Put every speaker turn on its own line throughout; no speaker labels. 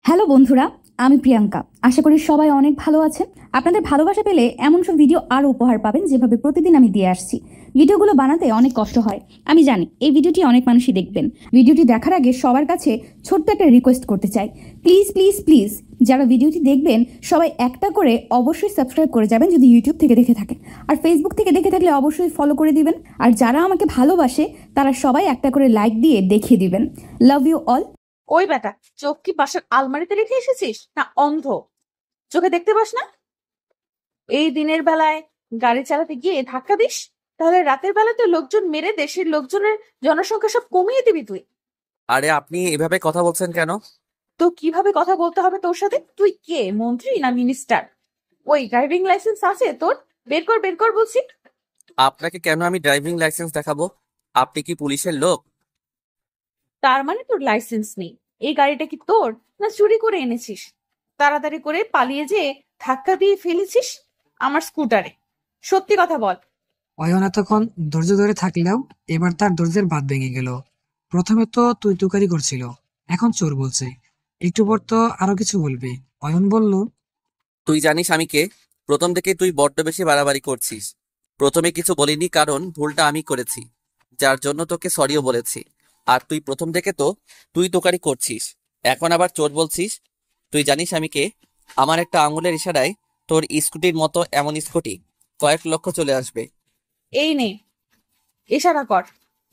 Hello বন্ধুরা, আমি প্রিয়াঙ্কা। আশা করি সবাই অনেক ভালো আছেন। আপনাদের ভালোবাসা পেলে এমন সব ভিডিও আরও উপহার পাবেন যেভাবে প্রতিদিন আমি দিয়ে আসছি। ভিডিওগুলো বানাতে অনেক কষ্ট হয়, আমি জানি। এই ভিডিওটি অনেক মানুষই দেখবেন। ভিডিওটি দেখার আগে সবার কাছে ছোট্ট একটা রিকোয়েস্ট করতে চাই, প্লিজ প্লিজ প্লিজ যারা ভিডিওটি দেখবেন সবাই একটা করে অবশ্যই সাবস্ক্রাইব করে যাবেন যদি ইউটিউব থেকে দেখে থাকেন। আর ফেসবুক থেকে দেখে থাকলে অবশ্যই ফলো করে দিবেন। আর যারা আমাকে ভালোবাসে তারা সবাই একটা করে লাইক দিয়ে দেখিয়ে দিবেন। Love you all.
ওই বেটা, চোখ কি পাশের আলমারিতে রেখে এসেছিস না অন্ধ? চোখে দেখতে পাস না? এই দিনের বেলায় গাড়ি চালাতে গিয়ে ধাক্কা দিস, তাহলে রাতের বেলাতে লোকজন মেরে দেশের লোকজনের জনসংখ্যা সব কমিয়ে দিবি তুই।
আরে আপনি এভাবে কথা বলছেন কেন?
তো কিভাবে কথা বলতে হবে তোর সাথে? তুই কে, মন্ত্রী না মিনিস্টার? ওই ড্রাইভিং লাইসেন্স আছে তোর? বের কর বের কর বলছি।
আপনাকে কেন আমি ড্রাইভিং লাইসেন্স দেখাবো? আপনি কি পুলিশের লোক?
তার মানে তোর লাইসেন্স নেই? এই গাড়িটা কি তোর না চুরি করে এনেছিস? তাড়াতাড়ি করে পালিয়ে যেয়ে ধাক্কা দিয়ে ফেলেছিস আমার স্কুটারে। সত্যি কথা বল।
অয়ন এতক্ষণ ধৈর্য ধরে থাকলেও এবার তার ধৈর্যের বাঁধ ভেঙে গেল। প্রথমে তো তুই তুকারি করছিল, এখন চোর বলছে, একটু পর তো আরো কিছু বলবে। অয়ন বলল,
তুই জানিস আমি কে? প্রথম থেকে তুই বড্ড বেশি বাড়াবাড়ি করছিস। প্রথমে কিছু বলিনি কারণ ভুলটা আমি করেছি, যার জন্য তোকে সরিও বলেছি। আর তুই প্রথম থেকে তো তুই তোকারি করছিস, এখন আবার চোর বলছিস। তুই জানিস আমি কে? আমার একটা আঙুলের ইশারায় তোর স্কুটির মতো এমন স্কুটি কয়েক লক্ষ চলে আসবে।
এই নে, ইশারা কর।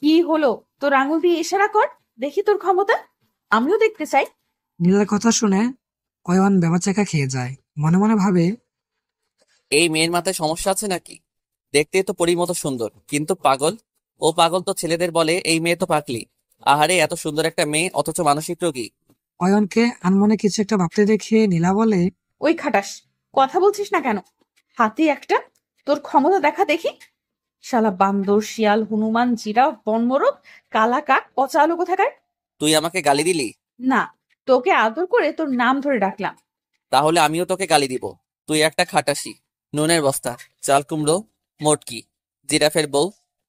কি হলো, তোর আঙুল দিয়ে ইশারা কর, দেখি তোর ক্ষমতা। আমিও দেখতে চাই।
নীলার কথা শুনে অয়ন বেবাচাকা খেয়ে যায়। মনে মনে ভাবে,
এই মেয়ের মাথায় সমস্যা আছে নাকি? দেখতে তো পরীর মতো সুন্দর, কিন্তু পাগল। ও পাগল তো ছেলেদের বলে, এই মেয়ে তো পাগলি। আহারে, এত সুন্দর একটা মেয়ে অথচ মানসিক রোগী।
অয়নকে আনমনে কিছু একটা ভাবতে দেখে নীলা বলে,
ওই খাটাস, কথা বলছিস না কেন? হাতি একটা, তোর ক্ষমতা দেখা দেখি। শালা বান্দর, শিয়াল, হনুমান, জিরাফ, বনমোরগ, কালা কাক, পচা আলু কোথাকার।
তুই আমাকে গালি দিলি?
না, তোকে আদর করে তোর নাম ধরে ডাকলাম।
তাহলে আমিও তোকে গালি দিব। তুই একটা খাটাসি, নুনের বস্তা, চাল কুমড়ো, মোটকি, জিরাফের বউ,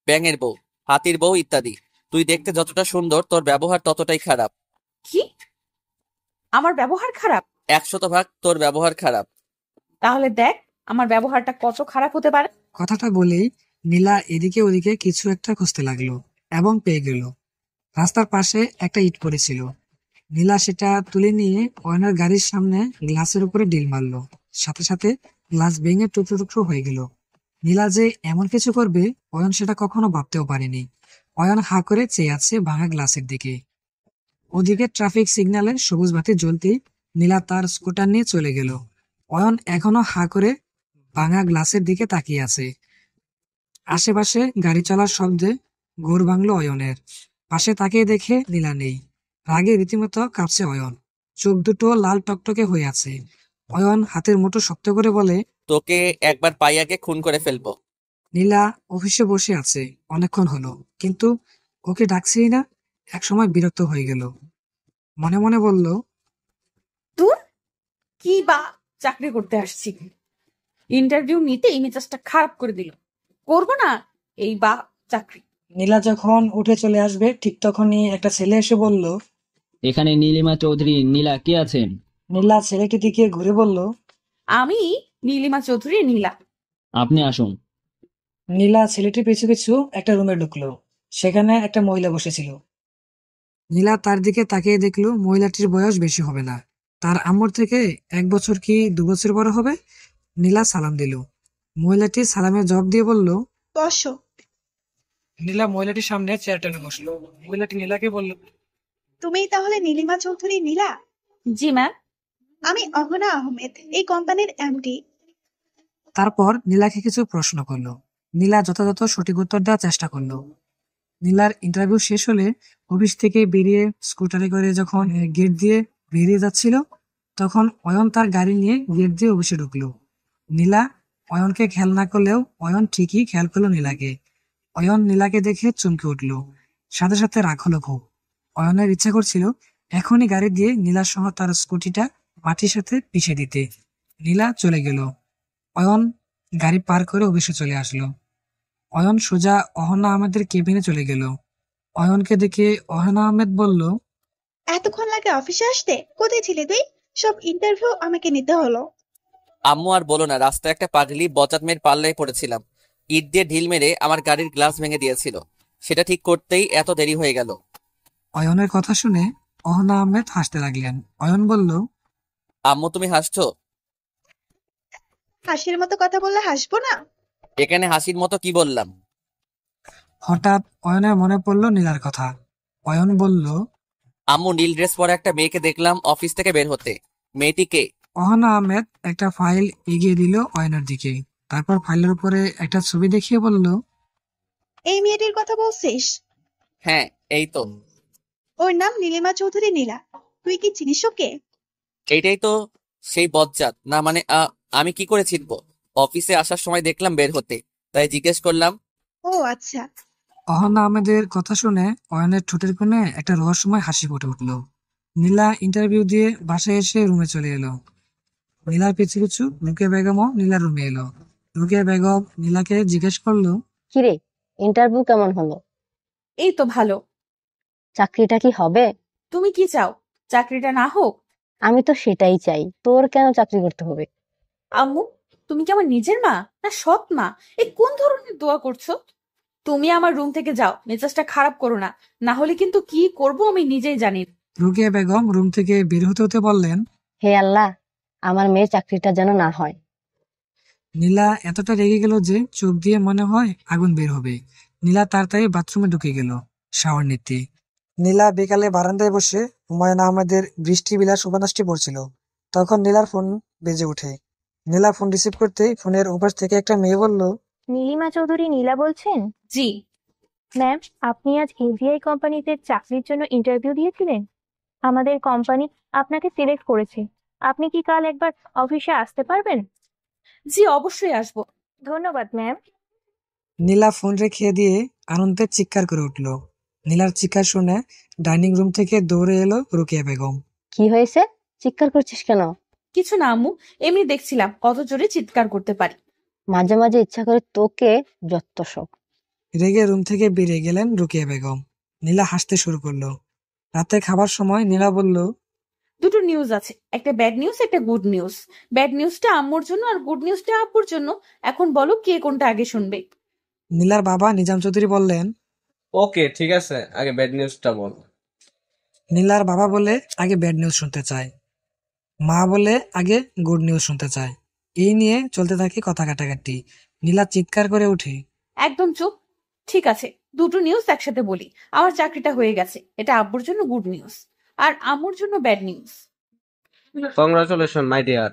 ব্যাঙের বউ, হাতির বউ ইত্যাদি। তুই দেখতে যতটা সুন্দর, তোর ব্যবহার ততটাই খারাপ।
কি? আমার ব্যবহার খারাপ?
100% তোর ব্যবহার খারাপ।
তাহলে দেখ আমার ব্যবহারটা কত খারাপ হতে পারে।
কথাটা বলেই নীলা এদিকে ওদিকে কিছু একটা খুঁজতে লাগলো এবং পেয়ে গেল। রাস্তার পাশে একটা ইট পড়েছিল। নীলা সেটা তুলে নিয়ে অয়নের গাড়ির সামনে গ্লাসের উপরে ডিল মারলো। সাথে সাথে গ্লাস ভেঙে টুকরো টুকরো হয়ে গেল। নীলা যে এমন কিছু করবে অয়ন সেটা কখনো ভাবতেও পারেনি। অয়ন হা করে চেয়ে আছে ভাঙা গ্লাসের দিকে। ওদিকে ট্রাফিক সিগন্যালে সবুজ বাতি জ্বলতেই নীলা তার স্কুটার নিয়ে চলে গেল। অয়ন এখনো হা করে ভাঙা গ্লাসের দিকে তাকিয়ে আছে। আশেপাশে গাড়ি চলার শব্দে ঘোর ভাঙলো অয়নের। পাশে তাকিয়ে দেখে নীলা নেই। রাগে রীতিমতো কাঁপছে অয়ন, চোখ দুটো লাল টকটকে হয়ে আছে। অয়ন হাতের মুঠো শক্ত করে বলে,
তোকে একবার পাই আগে খুন করে ফেলবো।
নীলা অফিসে বসে আছে অনেকক্ষণ হলো, কিন্তু ওকে ডাকছেই না। একসময় বিরক্ত হয়ে গেল। মনে মনে বলল,
তুই কি বা চাকরি করতে আসছি, ইন্টারভিউ নিতে এই মেজাজটা খারাপ করে দিল। করবো না এই বা চাকরি।
নীলা যখন উঠে চলে আসবে ঠিক তখনই একটা ছেলে এসে বলল,
এখানে নীলিমা চৌধুরী নীলা কে আছেন?
নীলা ছেলেটি দিকে ঘুরে বলল,
আমি নীলিমা চৌধুরী নীলা।
আপনি আসুন।
নীলা ছেলেটির পিছু পিছু একটা রুমে ঢুকলো। সেখানে একটা মহিলা বসেছিল। নীলা তার দিকে তাকিয়ে দেখলো মহিলাটির বয়স বেশি হবে না, তার আম্মুর থেকে 1 বছর কি 2 বছর বড় হবে। নীলা সালাম দিল। মহিলাটি সালামের জবাব দিয়ে বলল,
বসো।
নীলা মহিলাটির সামনে চেয়ার টেনে বসলো। মহিলাটি নীলাকে বলল,
তুমিই তাহলে নীলিমা চৌধুরী নীলা?
জি ম্যাম।
আমি অহনা আহমেদ, এই কোম্পানির এমডি।
তারপর নীলাকে কিছু প্রশ্ন করলো। নীলা যথাযথ সঠিক উত্তর দেওয়ার চেষ্টা করলো। নীলার ইন্টারভিউ শেষ হলে অফিস থেকে বেরিয়ে স্কুটারে করে যখন গেট দিয়ে বেরিয়ে যাচ্ছিল, তখন অয়ন তার গাড়ি নিয়ে গেট দিয়ে অফিসে ঢুকলো। নীলা অয়নকে খেয়াল না করলেও অয়ন ঠিকই খেয়াল করলো নীলাকে। অয়ন নীলাকে দেখে চমকে উঠলো, সাথে সাথে রাগ হলো খুব। অয়নের ইচ্ছা করছিল এখনই গাড়ি দিয়ে নীলার সহ তার স্কুটিটা মাটির সাথে পিষে দিতে। নীলা চলে গেল। অয়ন গাড়ি পার করে অফিসে চলে আসলো। অয়ন সোজা অহনা আহমেদের কেবিনে চলে গেল। অয়নকে দেখে অহনা আহমেদ বলল,
এতক্ষণ লাগে অফিসে আসতে? কোথায় ছিলে তুই? সব ইন্টারভিউ আমাকে নিতে হলো।
আম্মু আর বলো না, রাস্তায় একটা পাগলি বচাত মেয়ের পাল্লায় পড়েছিলাম। ইট দিয়ে ঢিল মেরে আমার গাড়ির গ্লাস ভেঙে দিয়েছিল। সেটা ঠিক করতেই এত দেরি হয়ে গেল।
অয়নের কথা শুনে অহনা আহমেদ হাসতে লাগলেন। অয়ন বলল,
আম্মু তুমি হাসছো?
হাসির মতো কথা বললে হাসবো না?
এখানে হাসির মতো কি বললাম?
হঠাৎ অয়নের মনে পড়লো নীলার কথা। অয়ন বলল,
আম্মু নীল ড্রেস পরে একটা মেয়েকে দেখলাম অফিস থেকে বের হতে। মেয়েটি কে?
অহনা আহমেদ একটা ফাইল এগিয়ে দিল অয়নের দিকে। তারপর ফাইলের উপরে একটা ছবি দেখিয়ে বলল,
এই মেয়েটির কথা বলছিস?
হ্যাঁ, এই তো।
ওর নাম নীলিমা চৌধুরী নীলা। তুই কি চিনিস ওকে?
এইটাই তো সেই বজ্জাত না, মানে আমি কি করে চিনবো? অফিসে আসার সময় দেখলাম বের হতে, তাই জিজ্ঞেস করলাম।
ও আচ্ছা।
অহনা আহমেদের কথা শুনে অয়নের ঠোঁটের কোণে একটা রহস্যময় হাসি ফুটে উঠল। নীলা ইন্টারভিউ দিয়ে বাসায় এসে রুমে চলে এলো। নীলার পিছু পিছু রুকিয়া বেগমও নীলার রুমে এলো। রুকিয়া বেগম নীলাকে জিজ্ঞেস করলো,
কিরে, ইন্টারভিউ কেমন হলো?
এই তো ভালো।
চাকরিটা কি হবে?
তুমি কি চাও, চাকরিটা না হোক?
আমি তো সেটাই চাই। তোর কেন চাকরি করতে হবে?
আম্মু, তুমি কি আমার নিজের মা না সৎ মা? এই কোন ধরনের দোয়া করছো? তুমি আমার রুম থেকে যাও, মেজাজটা খারাপ করো না, না হলে কিন্তু কি করব আমি নিজেই জানি।
রুকিয়া বেগম রুম থেকে বের হতে হতে বললেন।
হে আল্লাহ, আমার মেয়ের চাকরিটা যেন না হয়।
নীলা এতটা রেগে গেল যে চোখ দিয়ে মনে হয় আগুন বের হবে। নীলা তাড়াতাড়ি বাথরুমে ঢুকে গেল শাওয়ার নিতে। নীলা বিকালে বারান্দায় বসে হুমায়ুন আহমেদের বৃষ্টি বিলাস উপন্যাসটি পড়ছিল। তখন নীলার ফোন বেজে ওঠে। নীলা ফোন রিসিভ করতেই ফোনের ওপাশ থেকে একটা মেয়ে বলল,
নীলিমা চৌধুরী নীলা বলছেন?
জি।
ম্যাম, আপনি আজ এভিআই কোম্পানিতে চাকরির জন্য ইন্টারভিউ দিয়েছিলেন। আমাদের কোম্পানি আপনাকে সিলেক্ট করেছে। আপনি কি কাল একবার অফিসে আসতে পারবেন?
জি, অবশ্যই আসবো।
ধন্যবাদ ম্যাম।
নীলা ফোন রেখে দিয়ে আনন্দে চিৎকার করে উঠল। নীলার চিৎকার শুনে ডাইনিং রুম থেকে দৌড়ে এলো রুকিয়া বেগম।
কি হয়েছে? চিৎকার করছিস কেন?
কিছু না আম্মু, এমনি দেখছিলাম কত জোরে চিৎকার করতে পারি।
মাঝে মাঝে ইচ্ছা করে তোকে যত সব।
রেগে রুম থেকে বেরিয়ে গেলেন রুকিয়া বেগম। নীলা হাসতে শুরু করলো। রাতে খাবার সময় নীলা বলল,
দুটো নিউজ আছে, একটা ব্যাড নিউজ একটা গুড নিউজ। ব্যাড নিউজটা আম্মুর জন্য আর গুড নিউজটা আব্বুর জন্য। এখন বলো কে কোনটা আগে শুনবে?
নীলার বাবা নিজাম চৌধুরী বললেন,
ওকে ঠিক আছে, আগে ব্যাড নিউজটা বল।
নীলার বাবা বলে আগে ব্যাড নিউজ শুনতে চায়, মা বলে আগে গুড নিউজ শুনতে চায়। এই নিয়ে চলতে থাকে কথা কাটাকাটি। নীলা চিৎকার করে উঠে,
একদম চুপ। ঠিক আছে, দুটো নিউজ একসাথে বলি। আমার চাকরিটা হয়ে গেছে, এটা আব্বুর জন্য গুড নিউজ, আর আম্মুর জন্য bad news.
Congratulation my dear.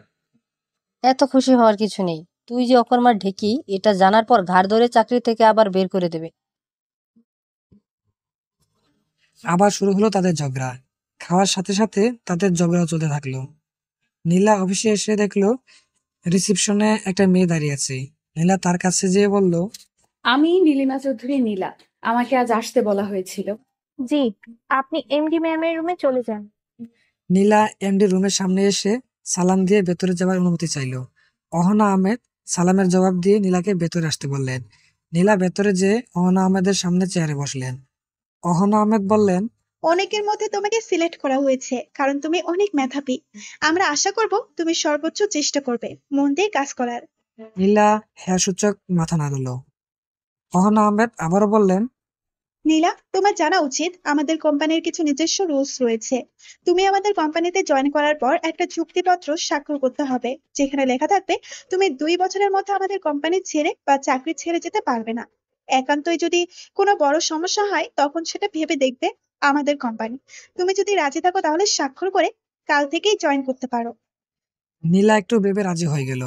এত খুশি হওয়ার কিছু নেই। তুই যে অকর্মার ঢেকি, এটা জানার পর ঘাড় ধরে চাকরি থেকে আবার বের করে দেবে।
আবার শুরু হলো তাদের ঝগড়া। খাওয়ার সাথে সাথে তাদের ঝগড়াও চলতে থাকলো। নীলা অফিসে এসে দেখলো রিসিপশনে একটা মেয়ে দাঁড়িয়ে আছে। নীলা তার কাছে যেয়ে বলল,
আমি নীলিমা চৌধুরী নীলা, আমাকে আজ আসতে বলা হয়েছিল।
জি, আপনি এমডি ম্যামের রুমে চলে যান।
নীলা এমডি রুমের সামনে এসে সালাম দিয়ে ভেতরে যাওয়ার অনুমতি চাইল। অহনা আহমেদ সালামের জবাব দিয়ে নীলাকে ভেতরে আসতে বললেন। নীলা ভেতরে যেয়ে অহনা আহমেদের সামনে চেয়ারে বসলেন। অহনা আহমেদ বললেন,
অনেকের মধ্যে তোমাকে সিলেক্ট করা হয়েছে কারণ তুমি অনেক মেধাবী। আমরা আশা করব তুমি সর্বোচ্চ চেষ্টা করবে মন দিয়ে কাজ করার।
নীলা হ্যাঁ সূচক মাথা নাড়ল। অহনা আহমেদ আবারও বললেন,
নীলা, তোমার জানা উচিত আমাদের কোম্পানির কিছু নিজস্ব রুলস রয়েছে। তুমি আমাদের কোম্পানিতে জয়েন করার পর একটা চুক্তিপত্র স্বাক্ষর করতে হবে, যেখানে লেখা থাকবে তুমি 2 বছরের মধ্যে আমাদের কোম্পানি ছেড়ে বা চাকরি ছেড়ে যেতে পারবে না। একান্তই যদি কোনো বড় সমস্যা হয় তখন সেটা ভেবে দেখবে আমাদের কোম্পানি। তুমি যদি রাজি থাকো তাহলে স্বাক্ষর করে কাল থেকেই জয়েন করতে পারো।
নীলা একটু ভেবে রাজি হয়ে গেল।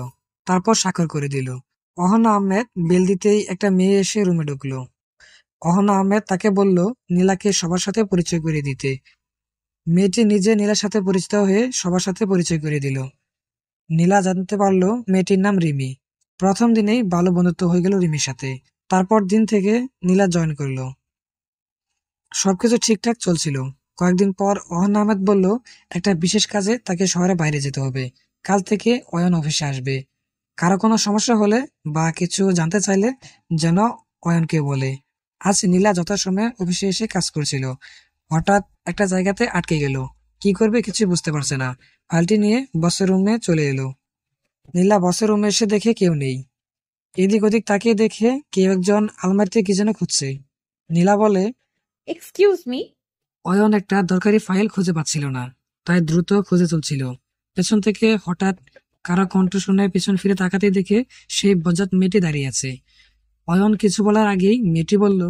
তারপর স্বাক্ষর করে দিল। অহনা আহমেদ বেল দিতেই একটা মেয়ে এসে রুমে ঢুকলো। অহনা আহমেদ তাকে বলল নীলাকে সবার সাথে পরিচয় করিয়ে দিতে। মেয়েটি নিজে নীলার সাথে পরিচিত হয়ে সবার সাথে পরিচয় করিয়ে দিল। নীলা জানতে পারলো মেয়েটির নাম রিমি। প্রথম দিনেই ভালো বন্ধুত্ব হয়ে গেল রিমির সাথে। তারপর দিন থেকে নীলা জয়েন করলো। সবকিছু ঠিকঠাক চলছিল। কয়েকদিন পর অহনা আহমেদ বলল একটা বিশেষ কাজে তাকে শহরে বাইরে যেতে হবে। কাল থেকে অয়ন অফিসে আসবে। কারো কোনো সমস্যা হলে বা কিছু জানতে চাইলে যেন অয়নকে বলে। আজ নীলা যথাসময়ে অফিসে এসে কাজ করছিল। হঠাৎ একটা জায়গাতে আটকে গেল। কি করবে কিছুই বুঝতে পারছে না। ফাইলটি নিয়ে বসের রুমে চলে এলো। নীলা বসের রুমে এসে দেখে কেউ নেই। এদিক ওদিক তাকিয়ে দেখে কেউ একজন আলমারিতে কি যেন খুঁজছে। নীলা বলে,
এক্সকিউজ মি।
অয়ন একটা দরকারি ফাইল খুঁজে পাচ্ছিল না, তাই দ্রুত খুঁজে চলছিল। পেছন থেকে হঠাৎ কারো কণ্ঠ শুনে পেছন ফিরে তাকাতেই দেখে সেই বজ্জাত মেয়েটি দাঁড়িয়ে আছে। অয়ন কিছু বলার আগেই মেয়েটি বলল,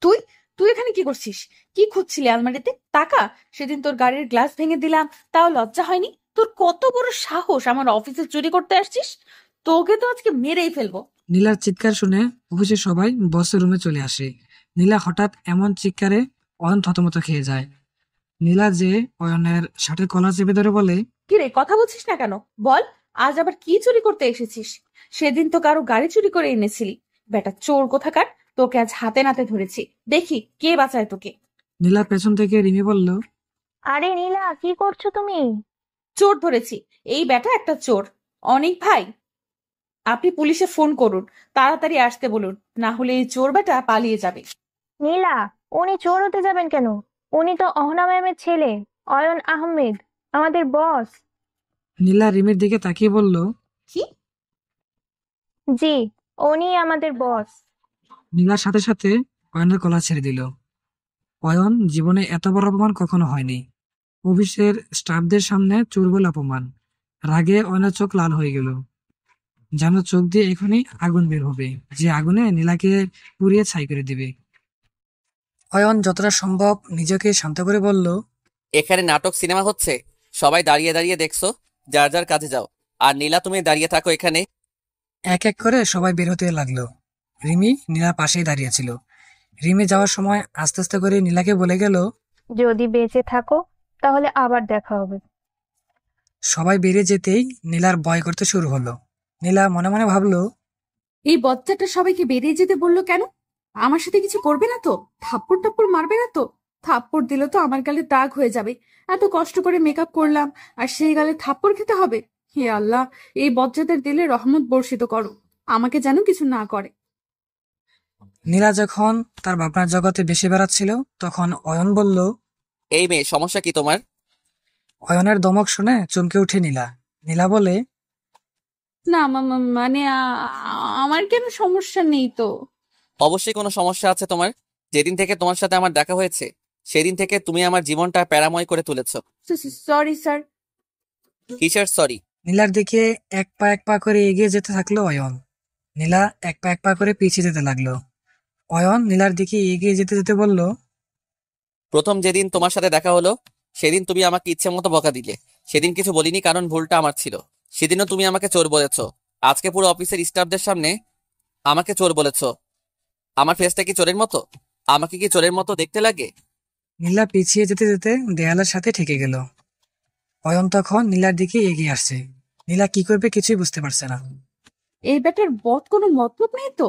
তুই তুই এখানে কি করছিস? কি খুঁজছিলি আলমারিতে? টাকা? সেদিন তোর গাড়ির গ্লাস ভেঙে দিলাম, তাও লজ্জা হয়নি? তোর কত বড় সাহস আমার অফিসে চুরি করতে আসছিস? তোকে তো আজকে মেরেই ফেলবো।
নীলার চিৎকার শুনে অফিসের সবাই বসের রুমে চলে আসে। নীলা হঠাৎ এমন চিৎকারে অয়ন থতমত খেয়ে যায়। নীলা যে অয়নের শার্টের কলার চেপে ধরে বলে,
কি রে, কথা বলছিস না কেন? বল, আজ আবার কি চুরি করতে এসেছিস? সেদিন তো কারো গাড়ি চুরি করে এনেছিলি। বেটা চোর কোথাকার, তোকে আজ হাতে নাতে ধরেছি, দেখি কে বাঁচায় তোকে।
নীলা পেছন থেকে রিমি বলল,
আরে নীলা, কি করছো তুমি?
চোর ধরেছি, এই বেটা একটা চোর। অনিক ভাই, আপনি পুলিশে ফোন করুন, তাড়াতাড়ি আসতে বলুন, না হলে এই চোর বেটা পালিয়ে যাবে।
নীলা, উনি চোর হতে যাবেন কেন? উনি তো অহনা ম্যামের ছেলে, অয়ন আহমেদ, আমাদের বস।
নীলা রিমির দিকে তাকিয়ে বলল,
কি?
জি, উনি আমাদের বস।
নীলার সাথে সাথে অয়নের কলার ছেড়ে দিল। অয়ন জীবনে এত বড় অপমান কখনো হয়নি। অফিসের স্টাফদের সামনে চোর বলে অপমান। রাগে অয়নের চোখ লাল হয়ে গেল, যেন চোখ দিয়ে এখনই আগুন বের হবে, যে আগুনে নীলাকে পুড়িয়ে ছাই করে দিবে। অয়ন যতটা সম্ভব নিজেকে শান্ত করে বলল,
এখানে নাটক সিনেমা হচ্ছে, সবাই দাঁড়িয়ে দাঁড়িয়ে দেখছো, যার যার কাজে যাও। আর নীলা, তুমি দাঁড়িয়ে থাকো এখানে।
এক এক করে সবাই বের হতে লাগলো। রিমি নীলার পাশেই দাঁড়িয়েছিল। রিমি যাওয়ার সময় আস্তে আস্তে করে নীলাকে বলে গেল,
যদি বেঁচে থাকো তাহলে আবার দেখা হবে।
সবাই বেরিয়ে যেতেই নীলার ভয় করতে শুরু হলো। নীলা মনে মনে ভাবলো,
এই বচ্চাটা সবাইকে বেরিয়ে যেতে বললো কেন? আমার সাথে কিছু করবে না তো? থাপ্পড় টাপ্পড় মারবে না তো? থাপ্পড় দিলে তো আমার গালে দাগ হয়ে যাবে। এত কষ্ট করে মেকআপ করলাম, আর সেই গালে থাপ্পড় খেতে হবে? হে আল্লাহ, এই বজ্জাতের দিলে রহমত বর্ষিত করো, আমাকে যেন কিছু না করে।
নীলা যখন তার ভাবনার জগতে বেশি বেড়াচ্ছিল, তখন অয়ন বলল,
এই মেয়ে, সমস্যা কি তোমার?
অয়নের ধমক শুনে চমকে উঠে নীলা। নীলা বলে,
না মানে আমার কেন সমস্যা নেই তো।
অবশ্যই কোনো সমস্যা আছে তোমার। যেদিন থেকে তোমার সাথে আমার দেখা হয়েছে, সেদিন থেকে তুমি আমার জীবনটা প্যারাময় করে তুলেছো।
Sorry sir.
কিসের সরি?
নীলার দিকে এক পা করে এগিয়ে যেতে থাকলো অয়ন। নীলা এক পা করে পিছিয়ে যেতে লাগলো। অয়ন নীলার দিকে এগিয়ে যেতে যেতে বলল,
প্রথম যেদিন তোমার সাথে দেখা হলো, সেদিন তুমি আমাকে ইচ্ছে মতো বকা দিলে। সেদিন কিছু বলিনি, কারণ ভুলটা আমার ছিল। সেদিনও তুমি আমাকে চোর বলেছো। আজকে পুরো অফিসের স্টাফদের সামনে আমাকে চোর বলেছো। আমার ফেসটা কি চোরের মতো? আমাকে কি চোরের মতো দেখতে লাগে?
নীলা পিছিয়ে যেতে যেতে দেয়ালের সাথে ঠেকে গেল। অয়ন তখন নীলার দিকে এগিয়ে আসছে। নীলা কি করবে কিছুই বুঝতে পারছে না।
এই ব্যাটার বদ কোনো মতলব নেই তো?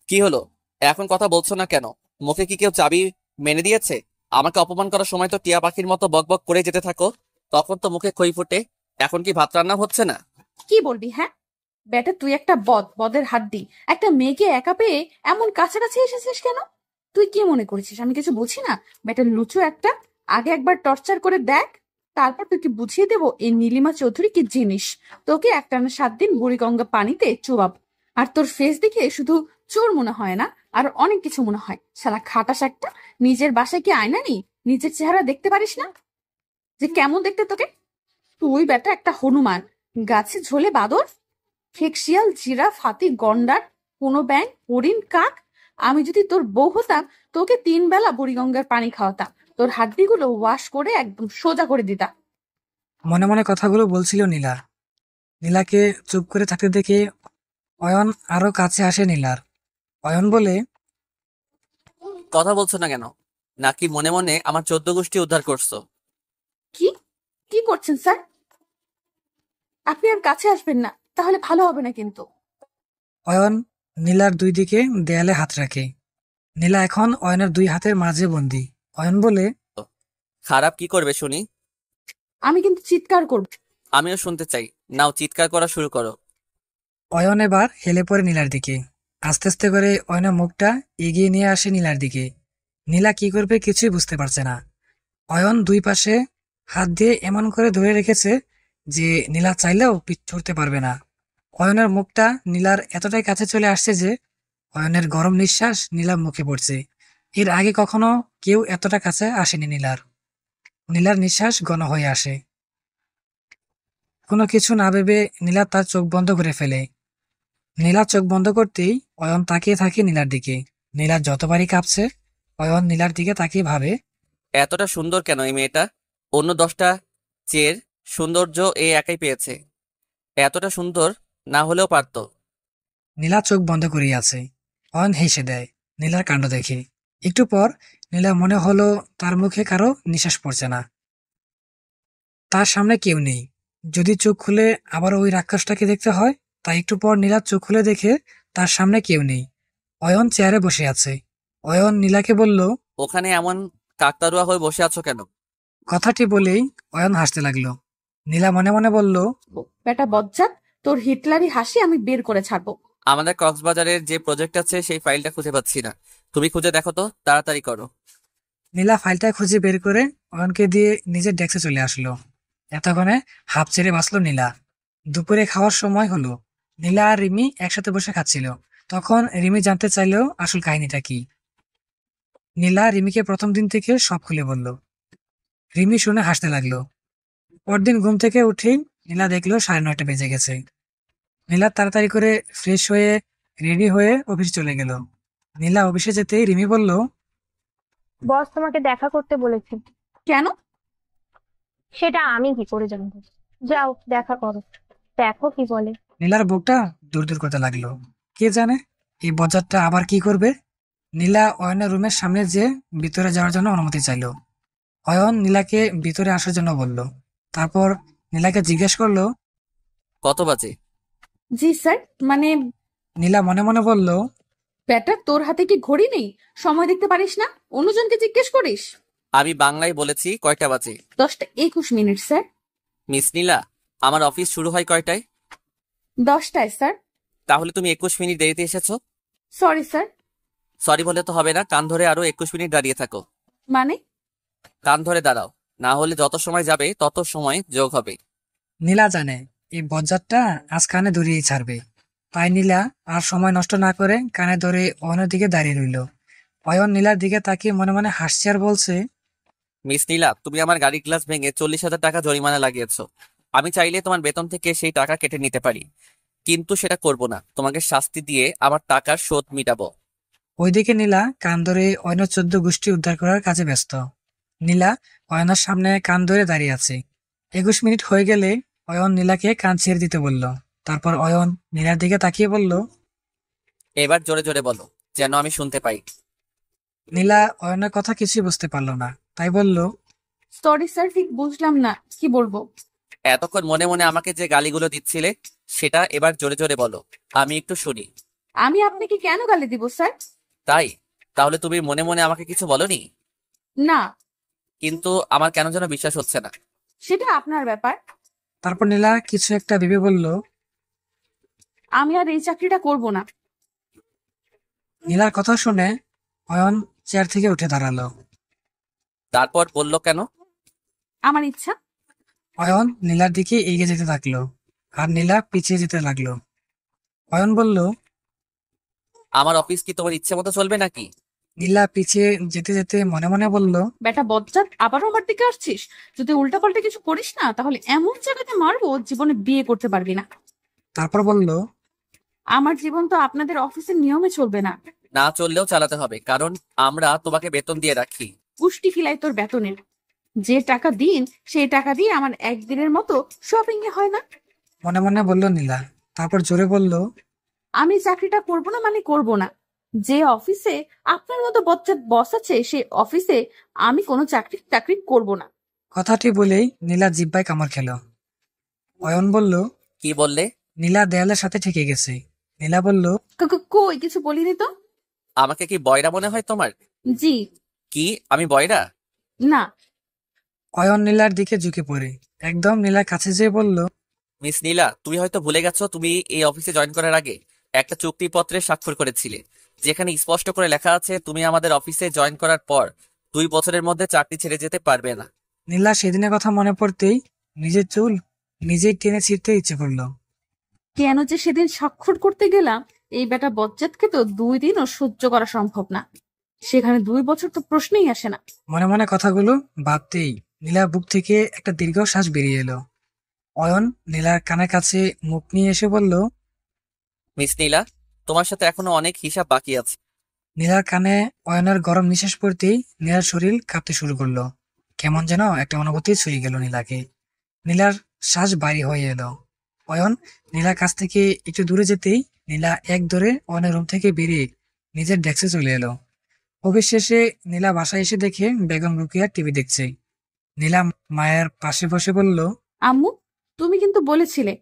কি হলো, এখন কথা বলছো না কেন? মুখে কি কেউ চাবি মেনে দিয়েছে? আমাকে অপমান করার সময় তো টিয়া পাখির মতো বক বক করে যেতে থাকো, তখন তো মুখে খই ফুটে। এখন কি ভাত রান্না হচ্ছে না?
কি বলবি? হ্যাঁ বেটা, তুই একটা বদের হাড্ডি। একটা মেয়েকে একা পেয়ে এমন কাছাকাছি এসেছিস কেন? তুই কি মনে করেছিস আমি কিছু বুঝি না? বেটা লুচু একটা, আগে একবার টর্চার করে দেখ, তারপর তোকে বুঝিয়ে দেবো এই নীলিমা চৌধুরী কি জিনিস। তোকে একটানা 7 দিন বুড়িগঙ্গা পানিতে চুবাব। আর তোর ফেস দেখে শুধু চোর মনে হয় না, আর অনেক কিছু মনে হয়। শালা খাটাস একটা, নিজের বাসায় কি আয়না নেই? নিজের চেহারা দেখতে পারিস না যে কেমন দেখতে তোকে? তুই বেটা একটা হনুমান, গাছে ঝোলে বাদর, খেক শিয়াল, জিরাফ, হাতি, গন্ডার, কোনো ব্যাঙ, হরিণ, কাক। আমি যদি তোর বউ হতাম, তোকে 3 বেলা বুড়িগঙ্গার পানি খাওয়াতাম, তোর হাড্ডিগুলো ওয়াশ করে একদম সোজা করে দিতাম।
মনে মনে কথাগুলো বলছিল নীলা। নীলাকে চুপ করে থাকতে দেখে অয়ন আরো কাছে আসে নীলার। অয়ন বলে,
কথা বলছো না কেন? নাকি মনে মনে আমার 14 গোষ্ঠী উদ্ধার করছো?
কি কি করছেন স্যার? আপনি আর কাছে আসবেন না, তাহলে ভালো হবে না কিন্তু।
অয়ন নীলার দুই দিকে দেয়ালে হাত রাখে। নীলা এখন অয়নের 2 হাতের মাঝে বন্দি। অয়ন বলে,
খারাপ কি করবে শুনি?
আমি কিন্তু চিৎকার করব।
আমিও শুনতে চাই। নাও, চিৎকার করা শুরু করো।
অয়ন এবার হেলে পড়ে নীলার দিকে। আস্তে আস্তে করে অয়নের মুখটা এগিয়ে নিয়ে আসে নীলার দিকে। নীলা কি করবে কিছুই বুঝতে পারছে না। অয়ন দুই পাশে হাত দিয়ে এমন করে ধরে রেখেছে যে নীলা চাইলেও পিছ ছুড়তে পারবে না। অয়নের মুখটা নীলার এতটাই কাছে চলে আসছে যে অয়নের গরম নিঃশ্বাস নীলার মুখে পড়ছে। এর আগে কখনো কেউ এতটা কাছে আসেনি নীলার। নীলার নিঃশ্বাস ঘন হয়ে আসে। কোনো কিছু না ভেবে নীলা তার চোখ বন্ধ করে ফেলে। নীলা চোখ বন্ধ করতেই অয়ন তাকিয়ে থাকে নীলার দিকে। নীলা যতবারই কাঁপছে, অয়ন নীলার দিকে তাকিয়ে ভাবে,
এতটা সুন্দর কেন এই মেয়েটা? অন্য 10টা চের সৌন্দর্য এ একাই পেয়েছে। এতটা সুন্দর না হলেও পারতো।
নীলা চোখ বন্ধ করিয়ে আছে। অয়ন হেসে দেয় নীলার কাণ্ড দেখে। একটু পর নীলা মনে হলো তার মুখে কারো নিঃশ্বাস পড়ছে না। তার সামনে কেউ নেই। যদি চোখ খুলে আবার ওই রাক্ষসটাকে দেখতে হয়। তাই একটু পর নীলা চোখ খুলে দেখে তার সামনে কেউ নেই। অয়ন চেয়ারে বসে আছে। অয়ন নীলাকে বলল,
ওখানে এমন কাকতারুয়া হয়ে বসে আছো কেন?
কথাটি বলেই অয়ন হাসতে লাগলো। নীলা মনে মনে বলল,
বেটা বজ্জাত, তোর হিটলারি হাসি আমি বের করে ছাড়বো।
আমাদের কক্সবাজারের যে প্রজেক্ট আছে সেই ফাইলটা খুঁজে পাচ্ছি না। তুমি খুঁজে দেখো তো, তাড়াতাড়ি করো।
নীলা ফাইলটা খুঁজে বের করে অয়নকে দিয়ে নিজের ডেস্কে চলে আসলো। এতক্ষণে হাঁপ ছেড়ে বাঁচলো নীলা। দুপুরে খাওয়ার সময় হলো। নীলা আর রিমি একসাথে বসে খাচ্ছিল। তখন রিমি জানতে চাইলো আসল কাহিনীটা কি। নীলা রিমিকে প্রথম দিন থেকে সব খুলে বলল। রিমি শুনে হাসতে লাগলো। পরদিন ঘুম থেকে উঠেই নীলা দেখলো 9:30 বেজে গেছে। নীলা তাড়াতাড়ি করে ফ্রেশ হয়ে রেডি হয়ে অফিস চলে গেল। নীলা অফিসে যেতেই রিমি বলল,
বস তোমাকে দেখা করতে বলেছে।
কেন?
সেটা আমি কি করে জানবো? যাও দেখা করো, দেখো কি বলে।
নীলার বুকটা দূর দূর করতে লাগলো। কে জানে এই বজ্জাতটা আবার কি করবে। নীলা অয়নের রুমের সামনে যে ভিতরে যাওয়ার জন্য অনুমতি চাইলো। অয়ন নীলাকে ভিতরে আসার জন্য বলল। তারপর নীলাকে জিজ্ঞেস করলো।
কত বাজে?
জি স্যার, মানে
নীলা মনে মনে বলল,
বেটা তোর হাতে কি ঘড়ি নেই? সময় দেখতে পারিস না? অন্যজনকে জিজ্ঞেস করিস।
আমি বাংলায় বলেছি কয়টা বাজে।
10:21 স্যার।
মিস নীলা, আমার অফিস শুরু হয় কয়টায়?
10টায় স্যার।
তাহলে তুমি 21 মিনিট দেরিতে এসেছো।
Sorry sir.
সরি বলে তো হবে না, কান ধরে আরো 21 মিনিট দাঁড়িয়ে থাকো।
মানে?
কান ধরে দাঁড়াও, না হলে যত সময় যাবে তত সময় যোগ হবে।
নীলা জানে এই বজ্জাতটা আজ কানে ধরিয়ে ছাড়বে। তাই নীলা আর সময় নষ্ট না করে কানে ধরে অয়নের দিকে দাঁড়িয়ে রইল। অয়ন নীলার দিকে তাকিয়ে মনে মনে হাসছে আর বলছে,
মিস নীলা, তুমি আমার গাড়ির গ্লাস ভেঙে 40,000 টাকা জরিমানা লাগিয়েছো। আমি চাইলে তোমার বেতন থেকে সেই টাকা কেটে নিতে পারি, কিন্তু সেটা করব না। তোমাকে শাস্তি দিয়ে আমার টাকার শোধ মিটাবো।
ওইদিকে নীলা কান ধরে অয়নের 14 গোষ্ঠী উদ্ধার করার কাজে ব্যস্ত। নীলা অয়নের সামনে কান ধরে দাঁড়িয়ে আছে। 21 মিনিট হয়ে গেলে অয়ন নীলাকে কান ছেড়ে দিতে বলল। তারপর অয়ন নীলার দিকে তাকিয়ে বলল,
এবার জোরে জোরে বলো, যেন আমি শুনতে পাই।
নীলা অয়নের কথা কিছুই বুঝতে পারলো না, তাই বলল,
সরি স্যার, ঠিক বুঝলাম না, কি বলবো?
এতক্ষণ মনে মনে আমাকে যে গালিগুলো দিচ্ছিলে সেটা এবার জোরে জোরে বলো, আমি একটু শুনি।
আমি আপনাকে কেন গালি দিব স্যার?
তাই? তাহলে তুমি মনে মনে আমাকে কিছু বলনি?
না।
কিন্তু আমার কেন যেন বিশ্বাস হচ্ছে না।
সেটা আপনার ব্যাপার।
তারপর নীলা কিছু একটা ভেবে বলল,
আমি আর এই চাকরিটা করব না।
নীলার কথা শুনে অয়ন চেয়ার থেকে উঠে দাঁড়ালো।
তারপর বললো কেন?
আমার ইচ্ছা।
অয়ন নীলার দিকে এগিয়ে যেতে থাকলো আর নীলা পিছিয়ে যেতে লাগলো। অয়ন বলল,
আমার অফিস কি তোমার ইচ্ছে মতো চলবে নাকি?
নীলা পিছিয়ে যেতে যেতে মনে মনে বলল,
বেটা বজ্জাত, আবারও আমার দিকে আসছিস? যদি উল্টাপাল্টা কিছু করিস না, তাহলে এমন জায়গাতে মারবো জীবনে বিয়ে করতে পারবি না।
তারপর বলল,
আমার জীবন তো আপনাদের অফিসের নিয়মে চলবে না।
না চললেও চালাতে হবে, কারণ আমরা তোমাকে বেতন দিয়ে রাখি।
পুষ্টি ফিলাই তোর বেতনের। যে টাকা দিন সেই টাকা দিয়ে আমার একদিনের মতো শপিং এ হয় না।
মনে মনে বলল নীলা। তারপর জোরে বলল,
আমি চাকরিটা করব না মানে করব না। যে অফিসে আপনার মতো বজ্জাত বস আছে সেই অফিসে আমি কোনো চাকরি করব না।
কথাটি বলেই নীলা জিহ্বায় কামড় খেল। অয়ন বলল,
কি বললে?
নীলা দেয়ালের সাথে ঠেকে গেছে। নীলা বলল,
কই কিছু বলিনি তো।
আমাকে কি বয়রা মনে হয় তোমার?
জি।
কি আমি বয়রা?
না।
অয়ন নীলার দিকে ঝুঁকে পড়ে একদম নীলার কাছে যেয়ে বলল,
মিস নীলা, তুমি হয়তো ভুলে গেছো তুমি এই অফিসে জয়েন করার আগে একটা চুক্তিপত্রে স্বাক্ষর করেছিলে, যেখানে স্পষ্ট করে লেখা আছে তুমি আমাদের অফিসে জয়েন করার পর 2 বছরের মধ্যে চাকরি ছেড়ে যেতে পারবে না।
নীলা সেদিনের কথা মনে পড়তেই নিজের চুল নিজেই টেনে ছিঁড়তে ইচ্ছে করলো।
কেন যে সেদিন স্বাক্ষর করতে গেলাম, এই বেটা বজ্জাতকে তো 2 দিনও সহ্য করা সম্ভব না। সেখানে 2 বছর তো প্রশ্নই আসে না।
মনে মনে কথাগুলো ভাবতেই নীলার বুক থেকে একটা দীর্ঘ শ্বাস বেরিয়ে এলো। অয়ন নীলার কানের কাছে মুখ নিয়ে এসে বলল,
মিস নীলা, তোমার সাথে এখনো অনেক হিসাব বাকি আছে।
নীলার কানে অয়নের গরম নিঃশ্বাস পড়তেই নীলার শরীর কাঁপতে শুরু করলো। কেমন যেন একটা অনুভূতি ছুঁয়ে গেল নীলাকে। নীলার শ্বাস ভারী হয়ে এলো। অয়ন নীলার কাছ থেকে একটু দূরে যেতেই নীলা এক দৌড়ে অয়নের রুম থেকে বেরিয়ে নিজের ডেস্কে চলে এলো। অফিস শেষে নীলা বাসায় এসে দেখে বেগম রুকিয়া টিভি দেখছে। নীলা মায়ের পাশে বসে বলল,
আম্মু, তুমি কিন্তু বলেছিলে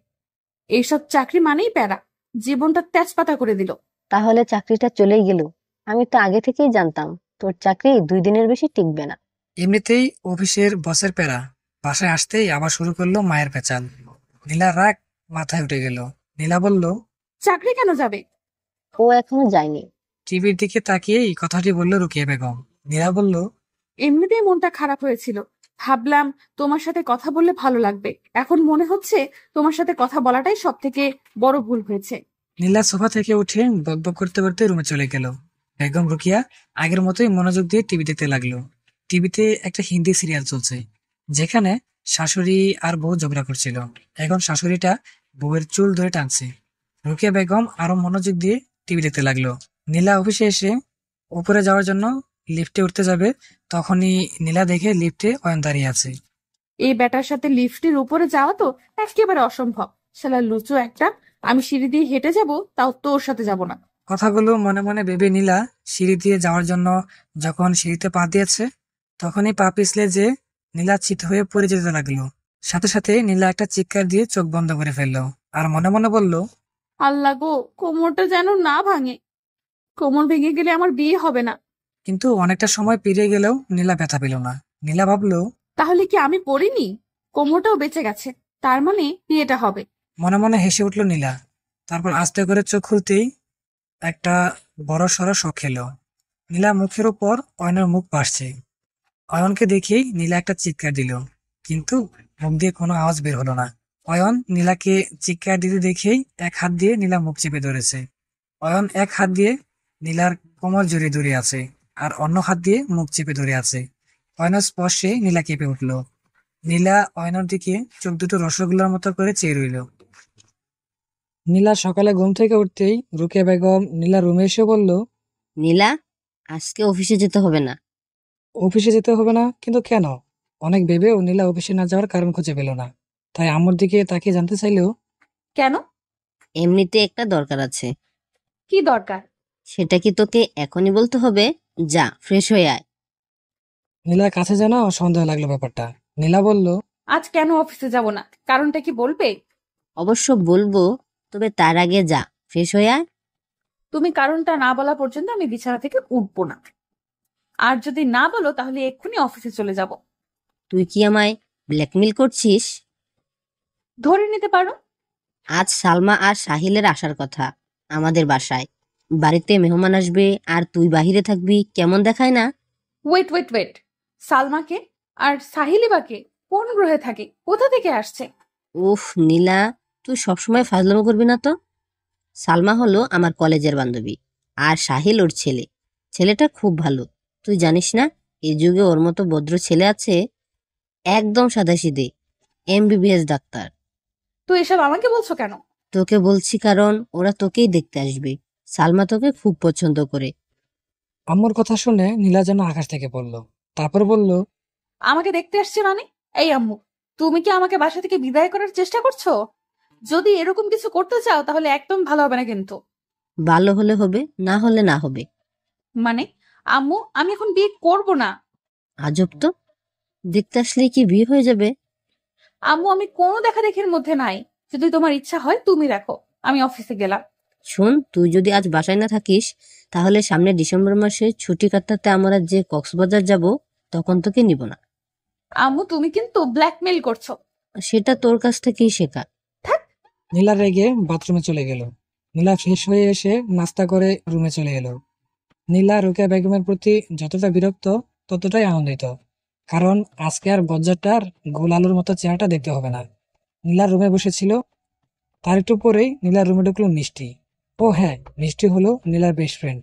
এইসব চাকরি মানেই প্যারা, জীবনটা তেজপাতা করে দিল।
তাহলে চাকরিটা চলেই গেল। আমি তো আগে থেকেই জানতাম তোর চাকরি 2 দিনের বেশি টিকবে না।
এমনিতেই অফিসের বসের প্যারা, বাসায় আসতেই আবার শুরু করলো মায়ের পেঁচাল। নীলার রাগ মাথায় উঠে গেল। নীলা বলল,
চাকরি কেন যাবে?
ও এখনো যায়নি।
টিভির দিকে তাকিয়েই কথাটি বলল রুকিয়া বেগম। নীলা বলল,
এমনিতেই মনটা খারাপ হয়েছিল, ভাবলাম তোমার সাথে কথা বললে ভালো লাগবে। এখন মনে হচ্ছে তোমার সাথে কথা বলাটাই সব থেকে বড় ভুল হয়েছে।
নীলা সোফা থেকে উঠে বকবক করতে করতে রুমে চলে গেল। বেগম রুকিয়া আগের মতোই মনোযোগ দিয়ে টিভি দেখতে লাগলো। টিভিতে একটা হিন্দি সিরিয়াল চলছে, যেখানে শাশুড়ি আর বউ ঝগড়া করছিল। এখন শাশুড়িটা বউয়ের চুল ধরে টানছে। রুকিয়া বেগম আরো মনোযোগ দিয়ে টিভি দেখতে লাগলো। নীলা অফিসে এসে উপরে যাওয়ার জন্য লিফটে উঠতে যাবে, তখনই নীলা দেখে লিফটে অয়ন দাঁড়িয়ে আছে।
এই ব্যাটার সাথে লিফটের উপরে যাওয়া তো একেবারে অসম্ভব। শালা লুচু একটা, আমি সিঁড়ি দিয়ে হেঁটে যাব, তাও তোর সাথে যাব না।
কথাগুলো মনে মনে ভেবে নীলা সিঁড়ি দিয়ে যাওয়ার জন্য যখন সিঁড়িতে পা দিয়েছে, তখনই পা পিছলে যে নীলা চিত হয়ে পড়ে যেতে লাগলো। সাথে সাথে নীলা একটা চিৎকার দিয়ে চোখ বন্ধ করে ফেললো আর মনে মনে বলল,
আল্লাহ গো, কোমরটা যেন না ভাঙে। কোমর ভেঙে গেলে আমার বিয়ে হবে না।
কিন্তু অনেকটা সময় পেরিয়ে গেলেও নীলা ব্যথা পেল না। নীলা ভাবলো,
তাহলে কি আমি পড়িনি? কোমরটাও বেঁচে গেছে, তার মানে বিয়েটা হবে।
মনে মনে হেসে উঠল নীলা। তারপর আস্তে করে চোখ খুলতেই একটা বড় সড়ো শখ এলো। নীলা মুখের উপর অয়নের মুখ ভাসছে। অয়নকে দেখেই নীলা একটা চিৎকার দিল, কিন্তু মুখ দিয়ে কোনো আওয়াজ বের হলো না। অয়ন নীলাকে চিৎকার দিতে দেখেই এক হাত দিয়ে নীলা মুখ চেপে ধরেছে। অয়ন এক হাত দিয়ে নীলার কোমর জড়িয়ে ধরে আছে আর অন্য হাত দিয়ে মুখ চেপে ধরে আছে। অয়নের স্পর্শে নীলা কেঁপে উঠল। নীলা অয়নের দিকে চোখ দুটো রসগোল্লার মতো করে চেয়ে রইল। নীলা সকালে ঘুম থেকে উঠতেই রুকিয়া বেগম নীলা রুমে এসে বলল,
নীলা, আজকে অফিসে যেতে হবে না।
অফিসে যেতে হবে না? কিন্তু কেন? অনেক ভেবেও নীলা অফিসে না যাওয়ার কারণ খুঁজে পেল না। তাই আম্মুর দিকে তাকিয়ে জানতে চাইলেও,
কেন?
এমনিতে একটা দরকার আছে।
কি দরকার?
সেটা কি তোকে এখনই বলতে হবে? যা, ফ্রেশ হয়ে আয়।
নীলার কাছে যেন সন্দেহ লাগলো ব্যাপারটা। নীলা বলল,
আজ কেন অফিসে যাব না, কারণটা কি বলবে?
অবশ্য বলবো, তবে তার আগে যা, ফ্রেশ হয়ে আয়।
তুমি কারণটা না বলা পর্যন্ত আমি বিছানা থেকে উঠবো না। আর যদি না বলো তাহলে এক্ষুনি অফিসে চলে যাব।
তুই কি আমায় ব্ল্যাকমেল করছিস?
ধরে নিতে পারো।
আজ সালমা আর সাহিলের আসার কথা আমাদের বাসায়। বাড়িতে মেহমান আসবে আর তুই বাহিরে থাকবি, কেমন দেখায় না?
ওয়েট ওয়েট ওয়েট, সালমাকে আর সাহিলিবাকে কোন গ্রহে থাকে, কোথা থেকে আসছে?
উফ নীলা, তুই সবসময় ফাজলামো করবি না তো। সালমা হলো আমার কলেজের বান্ধবী, আর সাহিল ওর ছেলে। ছেলেটা খুব ভালো, তুই জানিস না এই যুগে ওর মতো ভদ্র ছেলে আছে? একদম সাদাসিধে, MBBS ডাক্তার।
তো এসব আমাকে বলছো কেন?
তোকে বলছি কারণ ওরা তোকেই দেখতে আসবে। সালমা তোকে খুব পছন্দ করে।
আম্মুর কথা শুনে নীলা যেন আকাশ থেকে পড়ল। তারপর বলল,
আমাকে দেখতে আসছে মানে? এই আম্মু, তুমি কি আমাকে বাসা থেকে বিদায় করার চেষ্টা করছো? যদি এরকম কিছু করতে চাও তাহলে একদম ভালো হবে না কিন্তু।
ভালো হলে হবে, না হলে না হবে।
মানে আম্মু, আমি এখন বিয়ে করব না।
আজব তো, দেখতে আসলে কি বিয়ে হয়ে যাবে?
আম্মু, আমি কোনো দেখা দেখির মধ্যে নাই। যদি তোমার ইচ্ছা হয় তুমি রাখো, আমি অফিসে গেলাম।
শোন, তুই যদি আজ বাসায় না থাকিস, তাহলে সামনে ডিসেম্বর মাসে ছুটি কাটাতে আমরা যে কক্সবাজার যাব, তখন তোকে নিব না।
আম্মু, তুমি কিন্তু ব্ল্যাকমেল করছো।
সেটা তোর কাছ থেকেই শেখা।
নীলা রেগে বাথরুমে চলে গেল। নীলা ফ্রেশ হয়ে এসে নাস্তা করে রুমে চলে এলো। নীলা রুকিয়া বেগমের প্রতি যতটা বিরক্ত ততটাই আনন্দিত, কারণ আজকে আর বজ্জারটার গোল আলুর মতো চেহারাটা দেখতে হবে না। নীলার রুমে বসেছিল, তার একটু পরেই নীলার রুমে ঢুকলো মিষ্টি। ও হ্যাঁ, মিষ্টি হলো নীলার বেস্ট ফ্রেন্ড।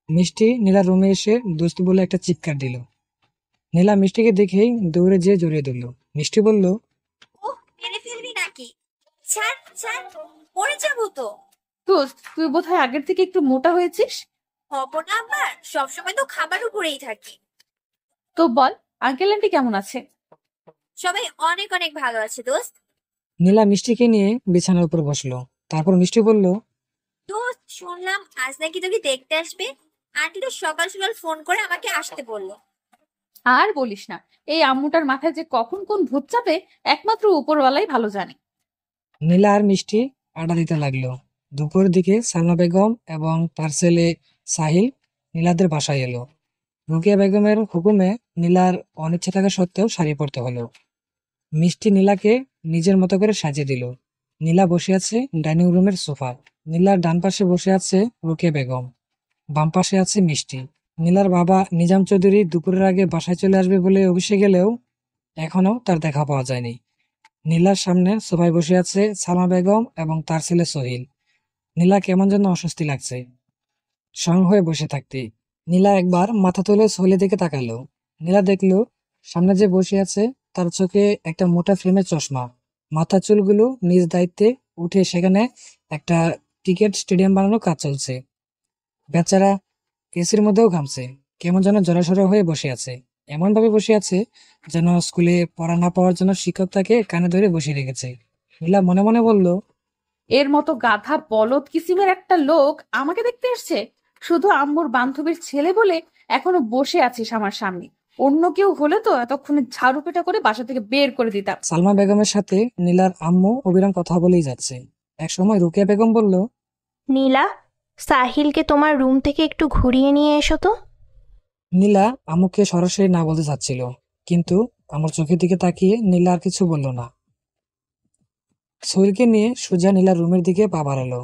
মিষ্টি নীলার রুমে এসে দোস্ত বলে একটা চিৎকার দিল। নীলা মিষ্টিকে দেখেই দৌড়ে যেয়ে জড়িয়ে ধরল। মিষ্টি বলল,
ও মেরে ফেলবি নাকি? ছাড় ছাড়, মরে যাবো তো।
দোস্ত, তুই বোধহয় আগের থেকে একটু মোটা হয়েছিস।
হব না আবার, সবসময় তো খাবার উপরেই থাকি।
তো বল, আঙ্কেল আন্টি কেমন আছে?
সবাই অনেক অনেক ভালো আছে দোস্ত।
নীলা মিষ্টিকে নিয়ে বিছানার উপর বসলো। তারপর মিষ্টি বলল,
দোস্ত, শুনলাম আজ নাকি তোকে দেখতে আসবে। আন্টি তো সকাল সকাল ফোন করে আমাকে আসতে বললো।
আর বলিস না, এই আম্মুটার মাথায় যে কখন কোন ভূত চাপে একমাত্র উপরওয়ালাই ভালো জানে।
নীলা আর মিষ্টি আড্ডা দিতে লাগলো। দুপুরের দিকে সালমা বেগম এবং তার ছেলে সাহিল নীলাদের বাসায় এলো। রুকিয়া বেগমের হুকুমে নীলার অনিচ্ছা থাকা সত্ত্বেও শাড়ি পরতে হলো। মিষ্টি নীলাকে নিজের মতো করে সাজিয়ে দিল। নীলা বসে আছে ডাইনিং রুমের সোফা। নীলার ডান পাশে বসে আছে রুকিয়া বেগম, বাম পাশে আছে মিষ্টি। নীলার বাবা নিজাম চৌধুরী দুপুরের আগে বাসায় চলে আসবে বলে অফিসে গেলেও এখনো তার দেখা পাওয়া যায়নি। নীলার সামনে সোফায় বসে আছে সালমা বেগম এবং তার ছেলে সোহিল। নীলা কেমন যেন অস্বস্তি লাগছে স্বয়ং হয়ে বসে থাকতে। নীলা একবার মাথা তুলে সোহেলের দিকে তাকালো। নীলা দেখলো সামনে যে বসে আছে তার চোখে একটা মোটা ফ্রেমের চশমা। মাথা চুলগুলো নিজ দায়িত্বে উঠে সেখানে একটা ক্রিকেট স্টেডিয়াম বানানোর কাজ চলছে। বেচারা এসির মধ্যেও ঘামছে, কেমন যেন জড়সড় হয়ে বসে আছে। এমন ভাবে বসে আছে যেন স্কুলে পড়া না পাওয়ার জন্য শিক্ষক তাকে কানে ধরে বসিয়ে রেখেছে। নীলা মনে মনে বলল,
এর মতো গাধা বলদ কিসিমের একটা লোক আমাকে দেখতে আসছে, শুধু আম্মুর বান্ধবীর ছেলে বলে এখনো বসে আছিস আমার সামনে। অন্য কেউ হলে তো এতক্ষণে ঝাড়ু পেটা করে বাসা থেকে বের করে দিতাম।
সালমা বেগমের সাথে নীলার আম্মু অবিরাম কথা বলেই যাচ্ছে। এক সময় রুকিয়া বেগম বলল,
নীলা, সাহিলকে তোমার রুম থেকে একটু ঘুরিয়ে নিয়ে এসো তো।
নীলা আম্মুকে সরাসরি না বলতে চাচ্ছিল, কিন্তু আমার চোখের দিকে তাকিয়ে নীলা আর কিছু বলল না। সোহিলকে নিয়ে সোজা নীলার রুমের দিকে পা বাড়ালো।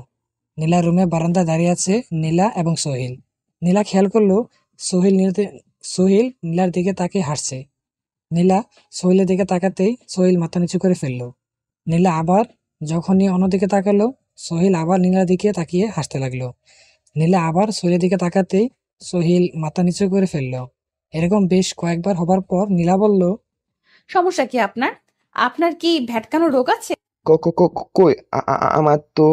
নীলার রুমে বারান্দায় দাঁড়িয়ে আছে নীলা এবং সোহিল। নীলা খেয়াল করলো সোহিল নীলার দিকে তাকিয়ে হাসছে। নীলা সোহিলের দিকে তাকাতেই সোহিল মাথা নিচু করে ফেললো। নীলা আবার যখনই অন্যদিকে তাকালো, সোহিল আবার নীলার দিকে তাকিয়ে হাসতে লাগলো। নীলা আবার সোহিলের দিকে তাকাতেই সোহিল মাথা নিচু করে ফেললো। এরকম বেশ কয়েকবার হবার পর নীলা বলল,
সমস্যা কি আপনার? আপনার কি ভ্যাটকানো রোগ আছে?
কই আমার তো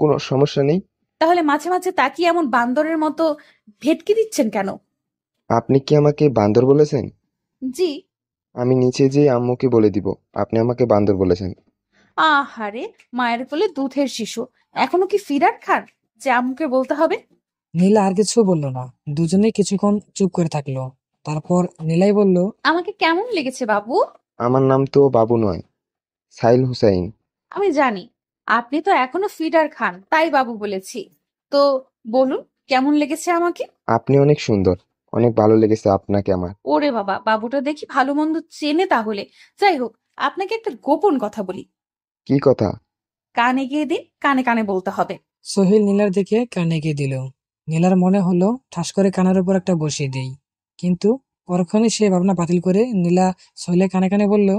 কোনো সমস্যা নেই।
তাহলে মাঝে মাঝে তাকিয়ে এমন বান্দরের মতো ভেটকি দিচ্ছেন কেন?
আপনি কি আমাকে বান্দর বলেছেন?
জি।
আমি নিচে যেয়ে আম্মুকে বলে দিব আপনি আমাকে বান্দর বলেছেন।
আহারে, মায়ের কোলে দুধের শিশু, এখনো কি ফিরার খান যে আম্মুকে বলতে হবে?
নীলা আর কিছু বলল না। দুজনেই কিছুক্ষণ চুপ করে থাকলো। তারপর নীলাই বলল,
আমাকে কেমন লেগেছে বাবু?
আমার নাম তো বাবু নয়, সাইল হুসাইন।
আমি জানি আপনি তো এখনো ফিডার খান, তাই বাবু বলেছি। তো বলুন, কেমন লেগেছে আমাকে?
আপনি অনেক সুন্দর, অনেক ভালো লেগেছে আপনাকে আমার।
ওরে বাবা, বাবুটা দেখি ভালো মন্দ চেনে তাহলে। যাই হোক, আপনাকে একটা গোপন কথা বলি।
কি কথা?
কানে গিয়ে দিন, কানে কানে বলতে হবে।
সোহিল নীলার দিকে কানে এগিয়ে দিল। নীলার মনে হলো ঠাস করে কানের উপর একটা বসিয়ে দেই, কিন্তু পরক্ষণে সে ভাবনা বাতিল করে নীলা সোহেলের কানে কানে বলল,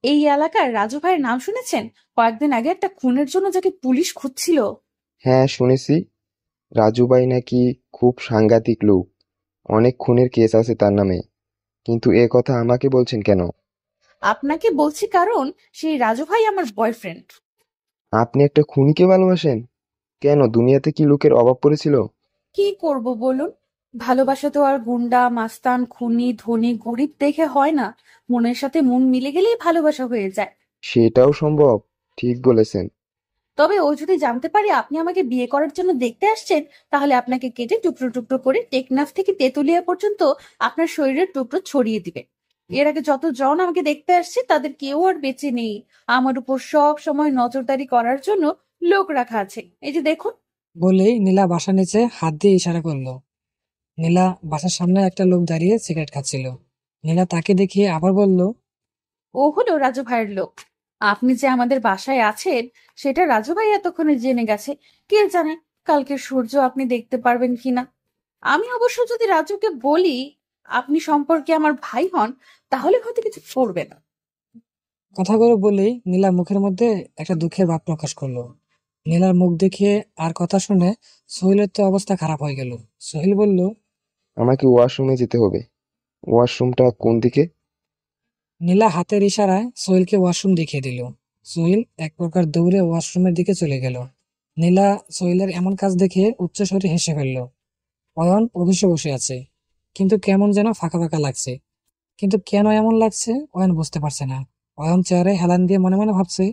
এই এলাকার রাজু ভাইয়ের নাম শুনেছেন? কয়েকদিন আগে একটা খুনের জন্য যাকে পুলিশ খুঁজছিল।
হ্যাঁ শুনেছি, রাজু ভাই নাকি খুব সাংঘাতিক লোক, অনেক খুনের কেস আছে তার নামে। কিন্তু এ কথা আমাকে বলছেন কেন?
আপনাকে বলছি কারণ সেই রাজু ভাই আমার বয়ফ্রেন্ড।
আপনি একটা খুনিকে ভালোবাসেন? কেন, দুনিয়াতে কি লোকের অভাব পড়েছিল?
কি করব বলুন, ভালোবাসা তো আর গুন্ডা মাস্তান খুনি ধনী গরিব দেখে হয় না, মনের সাথে মন মিলে গেলেই ভালোবাসা হয়ে যায়।
সেটাও সম্ভব, ঠিক বলেছেন।
তবে ও যদি জানতে পারে আপনি আমাকে বিয়ে করার জন্য দেখতে আসছেন, তাহলে আপনাকে কেটে টুকরো টুকরো করে টেকনাফ থেকে তেতুলিয়া পর্যন্ত আপনার শরীরের টুকরো ছড়িয়ে দিবে। এর আগে যতজন আমাকে দেখতে আসছে তাদের কেউ আর বেঁচে নেই। আমার উপর সব সময় নজরদারি করার জন্য লোক রাখা আছে, এই যে দেখুন।
বলেই নীলা বাসার নিচে হাত দিয়ে ইশারা করলো। নীলা বাসার সামনে একটা লোক দাঁড়িয়ে সিগারেট খাচ্ছিল। নীলা তাকে দেখিয়ে আবার বলল,
ও হলো রাজু ভাইয়ের লোক। আপনি যে আমাদের বাসায় আছেন সেটা রাজু ভাই এতক্ষণে জেনে গেছে। কে জানে কালকে সূর্য আপনি দেখতে পারবেন কিনা। আমি অবশ্য যদি রাজুকে বলি আপনি সম্পর্কে আমার ভাই হন, তাহলে হয়তো কিছু করবে না।
কথাগুলো বলেই নীলা মুখের মধ্যে একটা দুঃখের ভাব প্রকাশ করলো। নীলার মুখ দেখে আর কথা শুনে সোহেলের তো অবস্থা খারাপ হয়ে গেল। সোহেল বলল,
আমাকে ওয়াশরুমে যেতে হবে। ওয়াশরুমটা কোন দিকে?
নীলা হাতের ইশারায় সোহেলকে ওয়াশরুম দেখিয়ে দিল। সোহেল এক প্রকার দৌড়ে ওয়াশরুমের দিকে চলে গেল। নীলা সোহেলের এমন কাজ দেখে উচ্চস্বরে হেসে ফেলল। অয়ন অফিসে বসে আছে, কিন্তু কেমন যেন ফাঁকা ফাঁকা লাগছে। কিন্তু কেন এমন লাগছে অয়ন বুঝতে পারছে না। অয়ন চেয়ারে হেলান দিয়ে মনে মনে ভাবছে,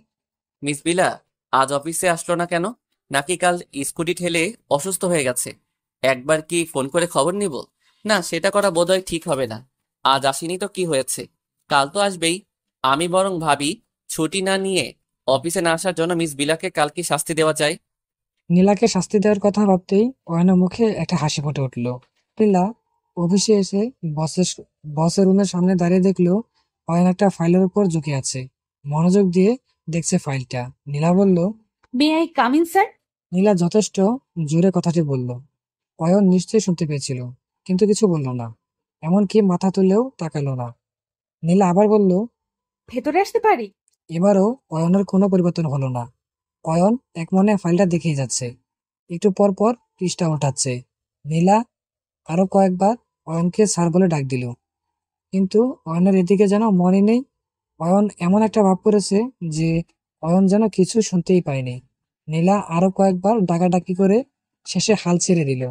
মিস বিলা আজ অফিসে আসলো না কেন? নাকি কাল স্কুটি ঠেলে অসুস্থ হয়ে গেছে? একবার কি ফোন করে খবর নিব? না, সেটা করা বোধহয় ঠিক হবে না। আজ আসেনি তো কি হয়েছে, কাল তো আসবেই। আমি বরং ভাবি ছুটি না নিয়ে অফিসে না আসার জন্য মিস বিলাকে কাল কি শাস্তি দেওয়া যায়।
নীলাকে শাস্তি দেওয়ার কথা ভাবতেই অয়নের মুখে একটা হাসি ফুটে উঠল। নীলা অফিসে এসে বসের বসের রুমের সামনে দাঁড়িয়ে দেখলো অয়ন একটা ফাইলের উপর ঝুঁকে আছে, মনোযোগ দিয়ে দেখছে ফাইলটা। নীলা বলল,
may I come in sir?
Nila যথেষ্ট জোরে কথাটি বলল। অয়ন নিশ্চয়ই শুনতে পেয়েছিল, কিন্তু কিছু বলল না, এমনকি মাথা তুলেও তাকালো না। নীলা আবার বলল,
ভেতরে আসতে পারি?
এবারও অয়নের কোনো পরিবর্তন হলো না। অয়ন একমনে ফাইলটা দেখেই যাচ্ছে, একটু পর পর পৃষ্ঠা ওঠাচ্ছে। নীলা আরো কয়েকবার অয়নকে স্যার বলে ডাক দিল, কিন্তু অয়নের এদিকে যেন মনে নেই। অয়ন এমন একটা ভাব করেছে যে অয়ন যেন কিছু শুনতেই পায়নি। নীলা আরো কয়েকবার ডাকাডাকি করে শেষে হাল ছেড়ে দিল।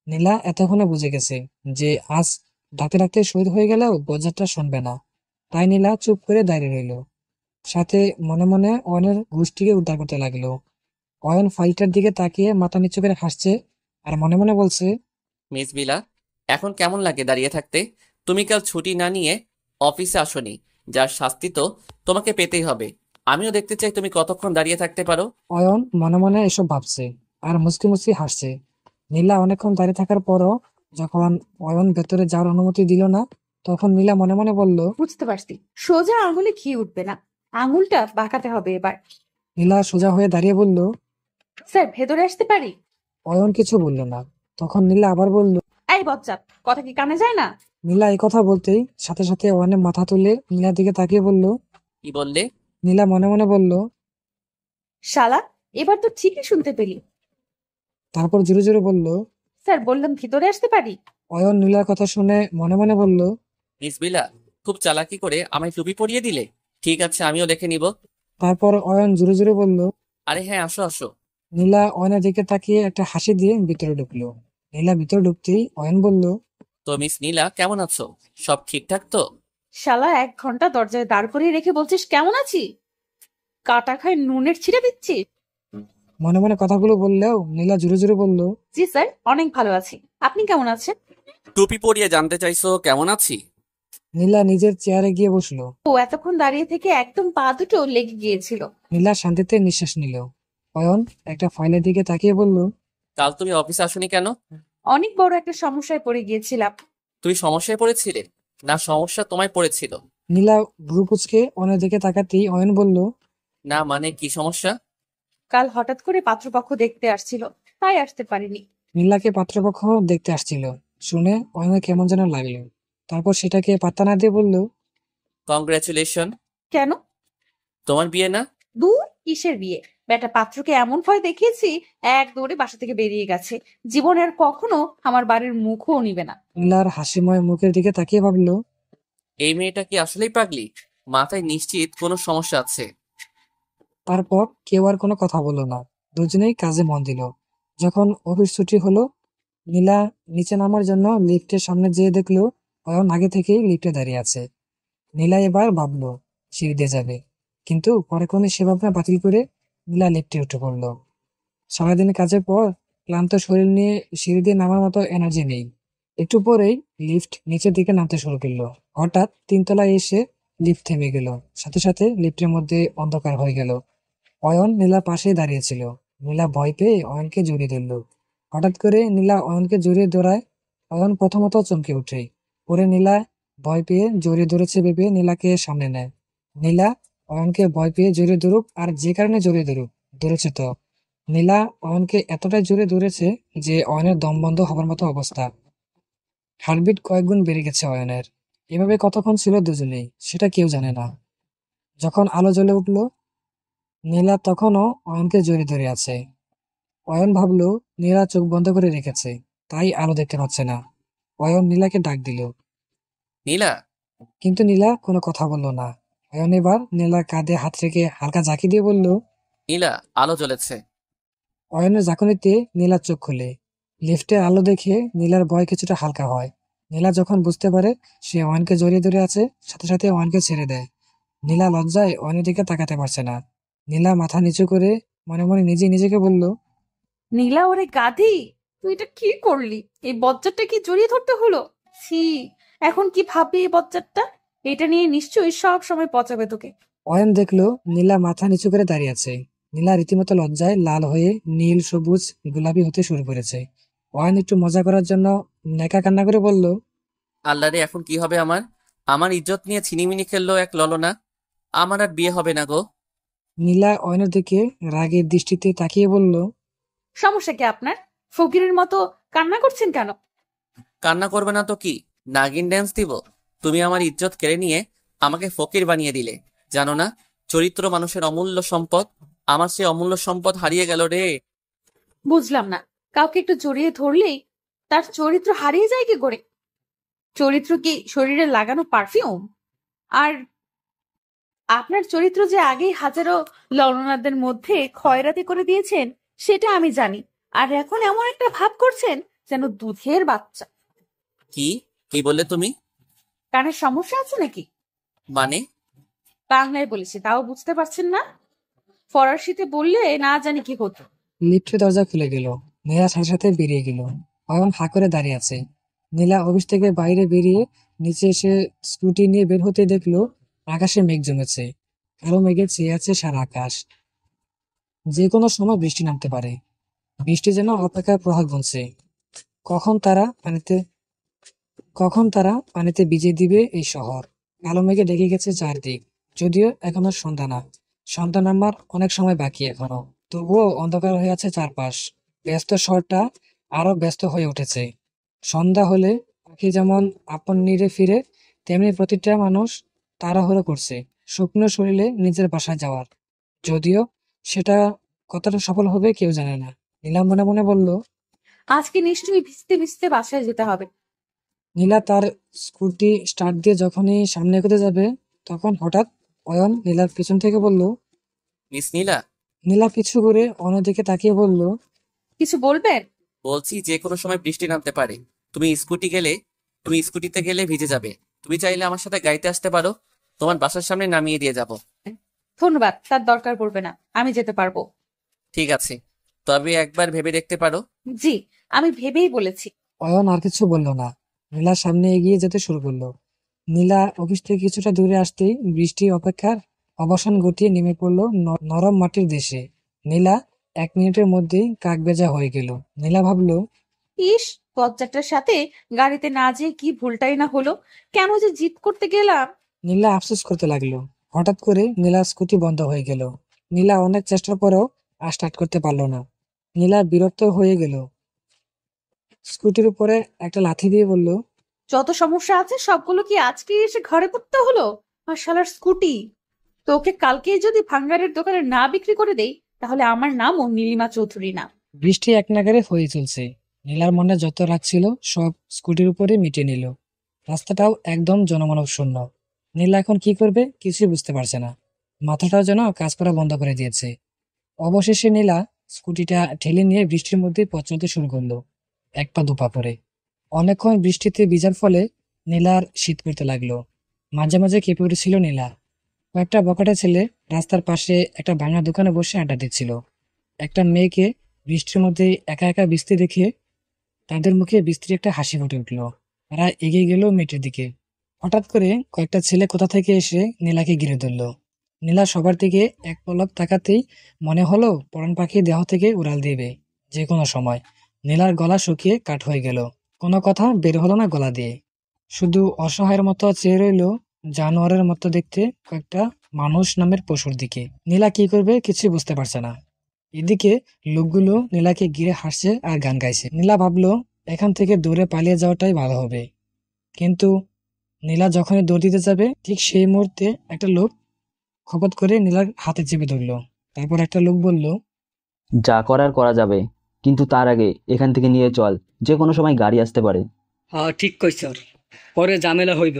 নীলা এতক্ষণে বুঝে গেছে যে আজ ডাকতে ডাকতে শহীদ হয়ে গেলেও বোঝাটা শুনবে না। তাই নীলা চুপ করে দাঁড়িয়ে রইল, সাথে মনে মনে অয়নের গোষ্ঠীকে উদ্ধার করতে লাগলো। অয়ন ফাইলটার দিকে তাকিয়ে মাথা নিচু করে হাসছে আর মনে মনে বলছে,
মিস বিলা, এখন কেমন লাগে দাঁড়িয়ে থাকতে? তুমি কাল ছুটি না নিয়ে অফিসে আসোনি, যার শাস্তি তো তোমাকে পেতেই হবে। আমিও দেখতে চাই তুমি কতক্ষণ দাঁড়িয়ে থাকতে পারো।
অয়ন মনে মনে এসব ভাবছে আর মুচকি মুচকি হাসছে। নীলা অনেকক্ষণ দাঁড়িয়ে থাকার পরও যখন অয়ন ভেতরে যাওয়ার অনুমতি দিল না, তখন নীলা মনে মনে বলল,
বুঝতে পারছি, সোজা আঙুলে ঘি উঠবে না, আঙুলটা বাঁকাতে হবে এবার।
নীলা সোজা হয়ে দাঁড়িয়ে বলল,
স্যার ভেতরে আসতে পারি?
অয়ন কিছু বলল না। তখন নীলা আবার বলল,
এই বচ্চাত, কথা কি কানে যায় না?
নীলা এই কথা বলতেই সাথে সাথে অয়নের মাথা তুলে নীলার দিকে তাকিয়ে বলল।
কি বললে?
নীলা মনে মনে বলল,
শালা, এবার তো ঠিকই শুনতে পেলি।
তারপর জোরে জোরে বলল।
স্যার বললাম ভিতরে আসতে পারি?
অয়ন নীলার কথা শুনে মনে মনে বলল,
মিস বিলা, খুব চালাকি করে আমায় টুপি পরিয়ে দিলে। ঠিক আছে, আমিও দেখে নিব।
তারপর অয়ন জোরে জোরে বলল।
আরে হ্যাঁ, আসো আসো।
নীলা অয়নের দিকে তাকিয়ে একটা হাসি দিয়ে ভিতরে ঢুকলো। নীলা ভিতরে ঢুকতেই অয়ন বলল,
তো মিস নীলা, কেমন আছো? সব ঠিকঠাক তো?
শালা 1 ঘন্টা দরজায় দাঁড় করিয়ে রেখে বলছিস কেমন আছি? কাটা খায় নুনের ছিঁড়ে দিচ্ছি?
মনে মনে কথাগুলো বললেও নীলা জোরে জোরে বলল,
জি স্যার, অনেক ভালো আছি। আপনি কেমন আছেন?
টুপি পরিয়ে জানতে চাইছো কেমন আছি?
নীলা নিজের চেয়ারে গিয়ে বসলো।
ও এতক্ষণ দাঁড়িয়ে থেকে একদম পা দুটো লেগে গিয়েছিল।
নীলা শান্তিতে নিঃশ্বাস নিল। অয়ন একটা ফাইলের দিকে তাকিয়ে বলল,
কাল তুমি অফিসে আসোনি কেন?
অনেক বড় একটা সমস্যায় পড়ে গিয়েছিলাম।
তুমি সমস্যায় পড়েছিলে না সমস্যা তোমায় পড়েছিল?
নীলা ভ্রু কুঁচকে অয়নের দিকে তাকাতেই অয়ন বলল,
না মানে কি সমস্যা?
কাল হঠাৎ করে পাত্রপক্ষ দেখতে আসছিল, তাই আসতে পারিনি।
নীলাকে পাত্রপক্ষ দেখতে আসছিল শুনে অয়নের কেমন যেন লাগলো। তারপর সেটাকে পাত্তা না দিয়ে বলল,
কংগ্রাচুলেশন।
কেন?
তোমার বিয়ে না?
দূর, কিসের বিয়ে? বেটা পাত্রকে এমন ভয় দেখিয়েছি, এক দৌড়ে বাসা থেকে বেরিয়ে গেছে। জীবনে আর কখনো আমার বাড়ির মুখও নিবে না।
নীলার হাসিময় মুখের দিকে তাকিয়ে ভাবলো,
এই মেয়েটা কি আসলেই পাগলি? মাথায় নিশ্চিত কোনো সমস্যা আছে।
তারপর কেউ আর কোনো কথা বললো না। দুজনেই কাজে মন দিল। যখন অফিস ছুটি হলো, নীলা নিচে নামার জন্য লিফটের সামনে যেয়ে দেখলো অয়ন আগে থেকেই লিফটে দাঁড়িয়ে আছে। নীলা এবার ভাবলো সিঁড়ি দিয়ে যাবে, কিন্তু পরে কোনো সে ভাবনা বাতিল করে নীলা লিফটে উঠে পড়লো। সারাদিন কাজের পর ক্লান্ত শরীর নিয়ে সিঁড়ি দিয়ে নামার মতো এনার্জি নেই। একটু পরেই লিফট নিচের দিকে নামতে শুরু করলো। হঠাৎ 3 তলায় এসে লিফট থেমে গেল, সাথে সাথে লিফটের মধ্যে অন্ধকার হয়ে গেল। অয়ন নীলার পাশেই দাঁড়িয়েছিল। নীলা ভয় পেয়ে অয়নকে জড়িয়ে ধরল। হঠাৎ করে নীলা অয়নকে জড়িয়ে ধরায় অয়ন প্রথমত চমকে ওঠে। পরে নীলা ভয় পেয়ে জড়িয়ে ধরেছে ভেবে নীলাকে সামনে নেয়। নীলা অয়নকে ভয় পেয়ে জড়িয়ে ধরুক আর যে কারণে জড়িয়ে ধরুক, ধরেছে তো। নীলা অয়নকে এতটাই জোরে ধরেছে যে অয়নের দম বন্ধ হবার মতো অবস্থা। হার্টবিট কয়েক গুণ বেড়ে গেছে অয়নের। এভাবে কতক্ষণ ছিল দুজনেই সেটা কেউ জানে না। যখন আলো জ্বলে উঠল, নীলা তখনও অয়নকে জড়িয়ে ধরে আছে। অয়ন ভাবলো নীলা চোখ বন্ধ করে রেখেছে, তাই আলো দেখতে পাচ্ছে না। অয়ন নীলাকে ডাক দিল,
নীলা,
কিন্তু নীলা কোনো কথা বলল না। অয়ন এবার নীলার কাঁধে হাত রেখে হালকা ঝাঁকি দিয়ে বলল।
নীলা, আলো জ্বলেছে।
অয়নের ঝাঁকুনিতে নীলার চোখ খুলে। লিফটের আলো দেখে নীলার ভয় কিছুটা হালকা হয়। নীলা যখন বুঝতে পারে সে অয়নকে জড়িয়ে ধরে আছে, সাথে সাথে অয়নকে ছেড়ে দেয়। নীলা লজ্জায় অয়নের দিকে তাকাতে পারছে না। নীলা মাথা নিচু করে মনে মনে নিজেকে বলল,
নীলা, ওরে গাধি, তুই এটা কি করলি? এই বজ্জারটা কি জড়িয়ে ধরতে হলো? ছি, এখন কি ভাববি এই বজ্জারটা? এটা নিয়ে নিশ্চয়ই সব সময় পচাবে তোকে।
অয়ন দেখলো নীলা মাথা নিচু করে দাঁড়িয়ে আছে। নীলা রীতিমতো লজ্জায় লাল হয়ে নীল, সবুজ, গোলাপি হতে শুরু করেছে। অয়ন একটু মজা করার জন্য নেকা কান্না করে বলল,
আল্লাহ রে, এখন কি হবে আমার? আমার ইজ্জত নিয়ে ছিনিমিনি খেললো এক ললনা। আমার আর বিয়ে হবে না গো।
নীলা অয়নের দিকে রাগের দৃষ্টিতে তাকিয়ে বলল,
সমস্যা কি আপনার? ফকিরের মতো কান্না করছেন কেন?
কান্না করবে না তো কি, নাগিন ড্যান্স দিব? তুমি আমার ইজ্জত কেড়ে নিয়ে আমাকে ফকির বানিয়ে দিলে। জানো না, চরিত্র মানুষের অমূল্য সম্পদ। আমার সে অমূল্য সম্পদ হারিয়ে গেল রে।
বুঝলাম না, কাউকে একটু জড়িয়ে ধরলেই তার চরিত্র হারিয়ে যায় কি করে? চরিত্র কি শরীরে লাগানো পারফিউম? আর আপনার চরিত্র যে আগেই হাজারো ললনাদের মধ্যে খয়রাতি করে দিয়েছেন সেটা আমি জানি। আর এখন এমন একটা ভাব করছেন যেন দুধের বাচ্চা।
কি কি বললে তুমি?
কানের সমস্যা আছে নাকি?
মানে?
বাংলায় বলেছি, তাও বুঝতে পারছেন না? ফরাসিতে বললে না জানি কি হতো।
লিফটের দরজা খুলে গেল। নীলা সাথে সাথে বেরিয়ে গেল। অয়ন হাঁ করে দাঁড়িয়ে আছে। নীলা অফিস থেকে বাইরে বেরিয়ে নিচে এসে স্কুটি নিয়ে বের হতে দেখলো আকাশে মেঘ জমেছে। কালো মেঘে ছেয়ে আছে সারা আকাশ। যে কোনো সময় বৃষ্টি নামতে পারে। বৃষ্টি যেন অপেক্ষার প্রহার গুনছে। কখন তারা পানিতে কখন তারা পানিতে ভিজিয়ে দিবে এই শহর। কালো মেঘে ঢেকে গেছে চারদিক। যদিও এখনো সন্ধ্যা না, সন্ধ্যা নামবার অনেক সময় বাকি এখনো। তবুও অন্ধকার হয়ে আছে চারপাশ। ব্যস্ত শহরটা আরো ব্যস্ত হয়ে উঠেছে। সন্ধ্যা হলে পাখি যেমন আপন নীড়ে ফিরে, তেমনি প্রতিটা মানুষ তাড়াহুড়ো করছে শুকনো শরীরে নিজের বাসায় যাওয়ার। যদিও সেটা কতটা সফল হবে কেউ জানে না। নীলা মনে মনে বলল,
আজকে নিশ্চয়ই ভিজতে ভিজতে বাসায় যেতে হবে।
নীলা তার স্কুটি স্টার্ট দিয়ে যখনই সামনে এগোতে যাবে, তখন হঠাৎ অয়ন নীলার পিছন থেকে বলল।
মিস নীলা,
নীলা পিছু করে অন্যদিকে তাকিয়ে বলল,
কিছু বলবেন?
বলছি যে কোনো সময় বৃষ্টি নামতে পারে। তুমি স্কুটিতে গেলে ভিজে যাবে। তুমি চাইলে আমার সাথে গাড়িতে আসতে পারো। তোমার বাসার সামনে নামিয়ে দিয়ে যাব।
ধন্যবাদ, তার দরকার পড়বে না, আমি যেতে পারবো।
ঠিক আছে, তবে একবার ভেবে দেখতে পারো।
জি, আমি ভেবেই বলেছি।
অয়ন আর কিছু বলল না। নীলার সামনে এগিয়ে যেতে শুরু করলো। নীলা অফিস থেকে কিছুটা দূরে আসতেই বৃষ্টি অপেক্ষার অবসান ঘটিয়ে নেমে পড়লো নরম মাটির দেশে। নীলা 1 মিনিটের মধ্যেই কাকভেজা হয়ে গেল। নীলা ভাবলো,
ইস, বজ্জারটার সাথে গাড়িতে না যেয়ে কি ভুলটাই না হলো। কেন যে জিদ করতে গেলাম।
নীলা আফসোস করতে লাগলো। হঠাৎ করে নীলার স্কুটি বন্ধ হয়ে গেল। নীলা অনেক চেষ্টার পরেও আর স্টার্ট করতে পারলো না। নীলা বিরক্ত হয়ে গেল। স্কুটির উপরে একটা লাথি দিয়ে বলল,
যত সমস্যা আছে সবগুলো কি আজকে এসে ঘরে পড়তে হলো? আর শালার স্কুটি, তোকে কালকেই যদি ভাঙ্গারের দোকানে না বিক্রি করে দেই তাহলে আমার নামও নীলিমা চৌধুরী না।
বৃষ্টি এক নাগাড়ে হয়ে চলছে। নীলার মনে যত রাগ ছিল সব স্কুটির উপরে মিটিয়ে নিল। রাস্তাটাও একদম জনমানব শূন্য। নীলা এখন কি করবে কিছুই বুঝতে পারছে না। মাথাটাও যেন কাজ করা বন্ধ করে দিয়েছে। অবশেষে নীলা স্কুটিটা ঠেলে নিয়ে বৃষ্টির মধ্যে পথ চলতে শুরু করলো, এক পা দুপা করে। অনেকক্ষণ বৃষ্টিতে ভিজার ফলে নীলার শীত করতে লাগলো। মাঝে মাঝে কেঁপে উঠেছিল নীলা। কয়েকটা বখাটে ছেলে রাস্তার পাশে একটা ভাঙা দোকানে বসে আড্ডা দিচ্ছিল। একটা মেয়েকে বৃষ্টির মধ্যে একা একা ভিজতে দেখে তাদের মুখে বিশ্রী একটা হাসি ফুটে উঠল। তারা এগিয়ে গেল মেয়েটির দিকে। হঠাৎ করে কয়েকটা ছেলে কোথা থেকে এসে নীলাকে ঘিরে ধরল। নীলা সবার দিকে এক পলক তাকাতেই মনে হলো পরাণ পাখি দেহ থেকে উড়াল দিবে যে কোনো সময়। নীলার গলা শুকিয়ে কাঠ হয়ে গেল। কোনো কথা বের হলো না গলা দিয়ে। শুধু অসহায়ের মতো চেয়ে রইল জানোয়ারের মতো দেখতে কয়েকটা মানুষ নামের পশুর দিকে। নীলা কি করবে কিছুই বুঝতে পারছে না। এদিকে লোকগুলো নীলাকে ঘিরে হাসছে আর গান গাইছে। নীলা ভাবলো এখান থেকে দূরে পালিয়ে যাওয়াটাই ভালো হবে। কিন্তু নীলা যখনই দৌড় দিতে যাবে ঠিক সেই মুহূর্তে একটা লোক খপত করে নীলার হাতে চেপে ধরলো। তারপর একটা লোক বলল,
যা করার করা যাবে, কিন্তু তার আগে এখান থেকে নিয়ে চল, যে কোনো সময় গাড়ি আসতে পারে।
হ্যাঁ ঠিক কইছ, পরে ঝামেলা হইব।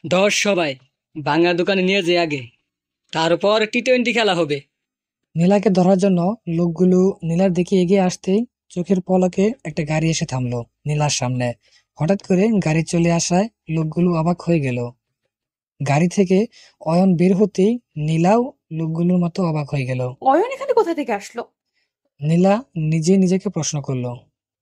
ধর সবাই ভাঙা দোকানে নিয়ে যে আগে, তারপর টি-20 খেলা হবে।
নীলাকে ধরার জন্য লোকগুলো নীলার দিকে এগিয়ে আসতেই চোখের পলকে একটা গাড়ি এসে থামলো নীলার সামনে। হঠাৎ করে গাড়ি চলে আসায় লোকগুলো অবাক হয়ে গেল। গাড়ি থেকে অয়ন বের হতেই নীলাও লোকগুলোর মতো অবাক হয়ে গেল।
অয়ন এখানে কোথা থেকে আসলো?
নীলা নিজে নিজেকে প্রশ্ন করলো।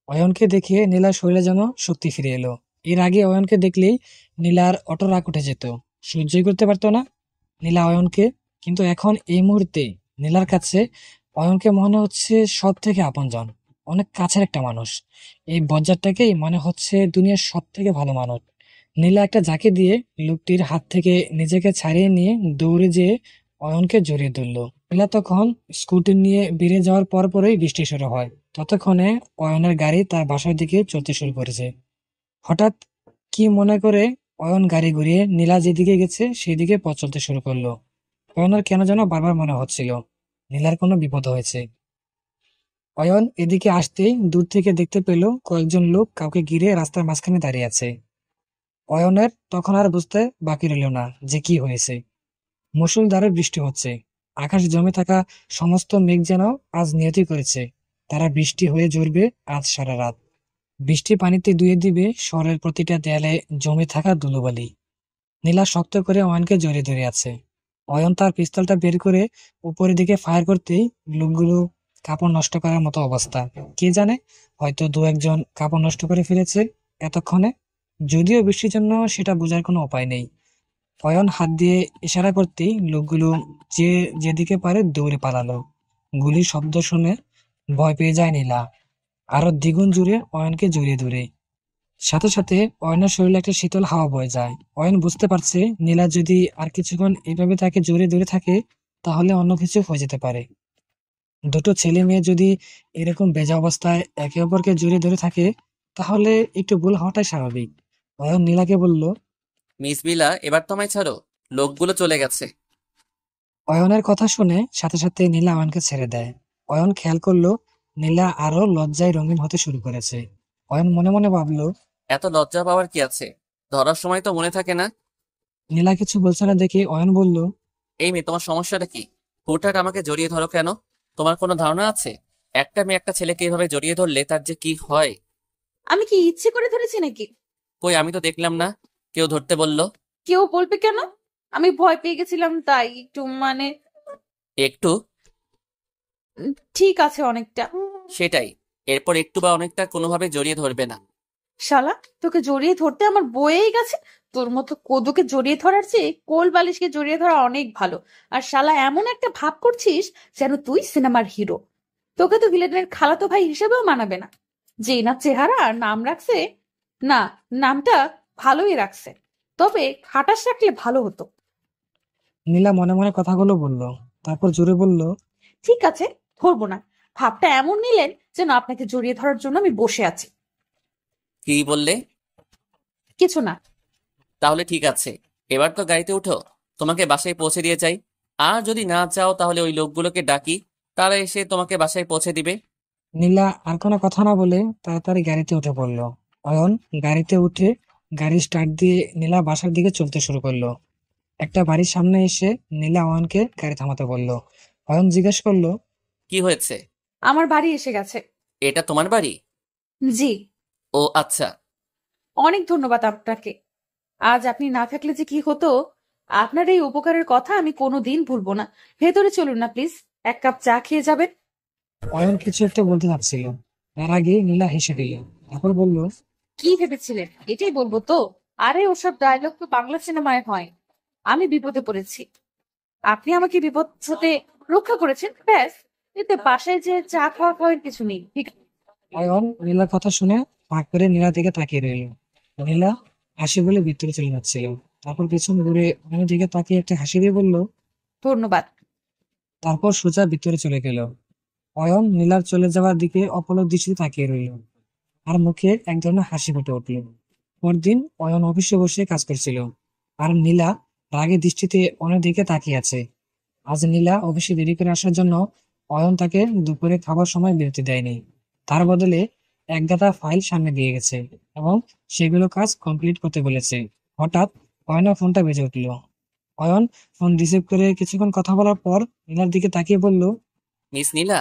অয়নকে দেখে নীলার শরীরে যেন শক্তি ফিরে এলো। এর আগে অয়নকে দেখলেই নীলার অটো রাগ উঠে যেত, সহ্যই করতে পারতো না নীলা অয়নকে। কিন্তু এখন এই মুহূর্তে নীলার কাছে অয়নকে মনে হচ্ছে সব থেকে আপনজন, অনেক কাছের একটা মানুষ। এই বজ্জারটাকেই মনে হচ্ছে দুনিয়ার সব থেকে ভালো মানুষ। নীলা একটা ঝাঁকি দিয়ে লোকটির হাত থেকে নিজেকে ছাড়িয়ে নিয়ে দৌড়ে যেয়ে অয়নকে জড়িয়ে ধরলো। নীলা তখন স্কুটি নিয়ে বেরিয়ে যাওয়ার পরপরই বৃষ্টি শুরু হয়। ততক্ষণে অয়নের গাড়ি তার বাসার দিকে চলতে শুরু করেছে। হঠাৎ কি মনে করে অয়ন গাড়ি ঘুরিয়ে নীলা যেদিকে গেছে সেদিকে পথ চলতে শুরু করলো। অয়নের কেন যেন বারবার মনে হচ্ছিল নীলার কোনো বিপদ হয়েছে। অয়ন এদিকে আসতেই দূর থেকে দেখতে পেল কয়েকজন লোক কাউকে ঘিরে রাস্তার মাঝখানে দাঁড়িয়ে আছে। অয়নের তখন আর বুঝতে বাকি রইল না যে কি হয়েছে। মুষলধারে বৃষ্টি হচ্ছে। আকাশ জমে থাকা সমস্ত মেঘ যেন আজ নিয়তি করেছে তারা বৃষ্টি হয়ে ঝরবে আজ সারা রাত। বৃষ্টি পানিতে ধুয়ে দিবে শহরের প্রতিটা দেয়ালে জমে থাকা ধুলোবালি। নীলা শক্ত করে অয়নকে জড়িয়ে ধরে আছে। অয়ন তার পিস্তলটা বের করে উপরের দিকে ফায়ার করতেই লোকগুলো কাপড় নষ্ট করার মতো অবস্থা। কে জানে, হয়তো দু একজন কাপড় নষ্ট করে ফেলেছে এতক্ষণে, যদিও বৃষ্টির জন্য সেটা বোঝার কোনো উপায় নেই। অয়ন হাত দিয়ে ইশারা করতেই লোকগুলো যে যেদিকে পারে দৌড়ে পালালো। গুলির শব্দ শুনে ভয় পেয়ে যায় নীলা, আরো দ্বিগুণ জুড়ে অয়নকে জড়িয়ে ধরে। সাথে সাথে অয়নের শরীরে একটা শীতল হাওয়া বয়ে যায়। অয়ন বুঝতে পারছে নীলা যদি আর কিছুক্ষণ এইভাবে তাকে জড়িয়ে ধরে থাকে তাহলে অন্য কিছু হয়ে যেতে পারে। দুটো ছেলে মেয়ে যদি এরকম বেজা অবস্থায় একে অপরকে জড়িয়ে ধরে থাকে তাহলে একটু ভুল হওয়াটাই স্বাভাবিক। অয়ন নীলাকে বলল,
মিস বিলা, এবার তোমায় ছাড়ো, লোকগুলো চলে গেছে।
অয়নের কথা শুনে সাথে সাথে নীলা অয়নকে ছেড়ে দেয়। অয়ন খেয়াল করলো নীলা আরো লজ্জায় রঙিন হতে শুরু করেছে। অয়ন মনে মনে ভাবলো,
এত লজ্জা পাওয়ার কি আছে, ধরার সময় তো মনে থাকে না।
নীলা কিছু বলছে না দেখে অয়ন বলল,
এই মেয়ে, তোমার সমস্যাটা কি? হুটহাট আমাকে জড়িয়ে ধরো কেন? তোমার কোনো ধারণা আছে একটা মেয়ে একটা ছেলেকে এভাবে জড়িয়ে ধরলে তার যে কি হয়?
আমি কি ইচ্ছে করে ধরেছি নাকি?
কই, আমি তো দেখলাম না কেউ ধরতে বললো।
কেউ বলবে কেন? আমি ভয় পেয়ে গেছিলাম তাই একটু
একটু?
ঠিক আছে অনেকটা।
সেটাই, এরপর একটু বা অনেকটা কোনোভাবে জড়িয়ে ধরবে না।
শালা, তোকে জড়িয়ে ধরতে আমার বয়েই গেছে। তোর মতো কোদোকে জড়িয়ে ধরার চেয়ে কোল বালিশকে জড়িয়ে ধরা অনেক ভালো। আর শালা এমন একটা ভাব করছিস যেন তুই সিনেমার হিরো। তোকে তো ভিলেনের খালাতো ভাই হিসেবেও মানাবে না। যে না চেহারা আর নাম রাখছে, না নামটা ভালোই রাখছে, তবে খাটাস রাখলে ভালো হতো।
নীলা মনে মনে কথাগুলো বলল, তারপর জোরে বলল,
ঠিক আছে, ধরবো না। ভাবটা এমন নিলেন যেন আপনাকে জড়িয়ে ধরার জন্য আমি বসে আছি।
কি বললে?
কিছু না।
তাহলে ঠিক আছে, এবার তো গাড়িতে উঠো, তোমাকে বাসায় পৌঁছে দিয়ে যাই। আর যদি না চাও তাহলে ওই লোকগুলোকে ডাকি, তারা এসে তোমাকে বাসায় পৌঁছে দিবে।
নীলা আর কোনো কথা না বলে তাড়াতাড়ি গাড়িতে উঠে পড়লো। অয়ন গাড়িতে উঠে গাড়ি স্টার্ট দিয়ে নীলা বাসার দিকে চলতে শুরু করলো। একটা বাড়ির সামনে এসে নীলা অয়নকে গাড়ি থামাতে বলল। অয়ন জিজ্ঞেস করলো,
কি হয়েছে?
আমার বাড়ি এসে গেছে।
এটা তোমার বাড়ি?
জি।
ও আচ্ছা।
অনেক ধন্যবাদ আপনাকে। আজ আপনি না থাকলে যে কি হতো। আপনার এই উপকারের কথা আমি কোনোদিন ভুলবো না। ভেতরে চলুন না প্লিজ, এক কাপ চা খেয়ে যাবেন।
অয়ন কিছু একটা বলতে চাচ্ছিল, তার আগে নীলা হেসে দিল। তারপর বলল,
কি ভেবেছিলেন এটাই বলবো তো? আরে ওসব ডায়লগ তো বাংলা সিনেমায় হয়। আমি বিপদে পড়েছি, আপনি আমাকে বিপদ হতে রক্ষা করেছেন, ব্যাস। এতে বাসায় যে চা খাওয়া খাওয়ার কিছু নেই, ঠিক?
অয়ন নীলার কথা শুনে ফাঁক করে নীলার দিকে তাকিয়ে রইল। নীলা হাসি বলে ভিতরে চলে যাচ্ছিল। তারপর পেছন ঘুরে অয়নের দিকে তাকিয়ে একটা হাসি দিয়ে বলল,
ধন্যবাদ।
তারপর সোজা ভিতরে চলে গেল। অয়ন নীলার চলে যাওয়ার দিকে অপলক দৃষ্টিতে তাকিয়ে রইল। আর মুখে এক ধরনের হাসি ফুটে উঠল। পরদিন অয়ন অফিসে বসে কাজ করছিল, আর নীলা রাগে দৃষ্টিতে অয়নের দিকে তাকিয়ে আছে। আজ নীলা অফিসে দেরি করে আসার জন্য অয়ন তাকে দুপুরে খাবার সময় বিরতি দেয়নি। তার বদলে এক গাদা ফাইল সামনে দিয়ে গেছে এবং সেগুলো কাজ কমপ্লিট করতে বলেছে। হঠাৎ অয়নের ফোনটা বেজে উঠল। অয়ন ফোন রিসিভ করে কিছুক্ষণ কথা বলার পর নীলার দিকে তাকিয়ে বলল,
মিস নীলা,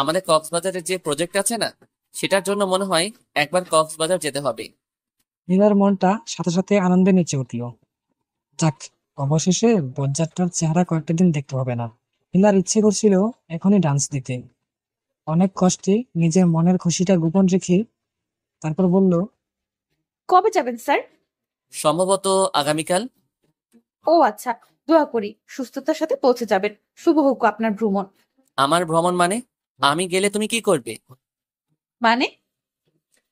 আমাদের কক্সবাজারের যে প্রজেক্ট আছে না, সেটার জন্য মনে হয় একবার কক্সবাজার যেতে হবে।
নীলার মনটা সাথে সাথে আনন্দে নেচে উঠল। যাক, অবশেষে বজ্জাতটার চেহারা কয়েকটা দিন দেখতে হবে না। নীলার ইচ্ছে করছিল এখনই ডান্স দিতে। অনেক কষ্টে নিজের মনের খুশিটা গোপন রেখে তারপর বলল,
কবে যাবেন স্যার?
সম্ভবত আগামীকাল।
ও আচ্ছা, দোয়া করি সুস্থতার সাথে পৌঁছে যাবেন। শুভ হোক আপনার ভ্রমণ।
আমার ভ্রমণ মানে? আমি গেলে তুমি কি করবে?
মানে?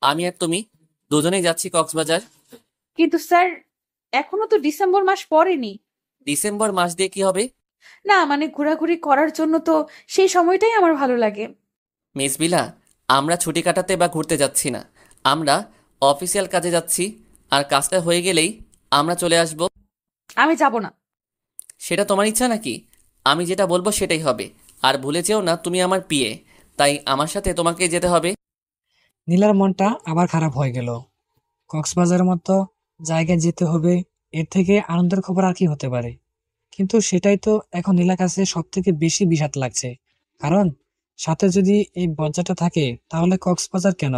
আমি আর তুমি দুজনেই যাচ্ছি কক্সবাজার।
কিন্তু স্যার, এখনো তো ডিসেম্বর মাস পড়েনি।
ডিসেম্বর মাস দিয়ে কি হবে?
না মানে ঘোরাঘুরি করার জন্য তো সেই সময়টাই আমার ভালো লাগে।
মিস বিলা, আমরা ছুটি কাটাতে বা ঘুরতে যাচ্ছি না, আমরা অফিসিয়াল কাজে যাচ্ছি। আর কাজটা হয়ে গেলেই আমরা চলে আসব।
আমি যাব না।
সেটা তোমার ইচ্ছা নাকি? আমি যেটা বলবো সেটাই হবে। আর ভুলে যেও না তুমি আমার পিএ, তাই আমার সাথে তোমাকে যেতে হবে।
নীলার মনটা আবার খারাপ হয়ে গেল। কক্সবাজারের মতো জায়গায় যেতে হবে, এর থেকে আনন্দের খবর আর কি হতে পারে? কিন্তু সেটাই তো এখন নীলার কাছে সব থেকে বেশি বিষাদ লাগছে। কারণ সাথে যদি এই বজ্জাটা থাকে তাহলে কক্সবাজার কেন,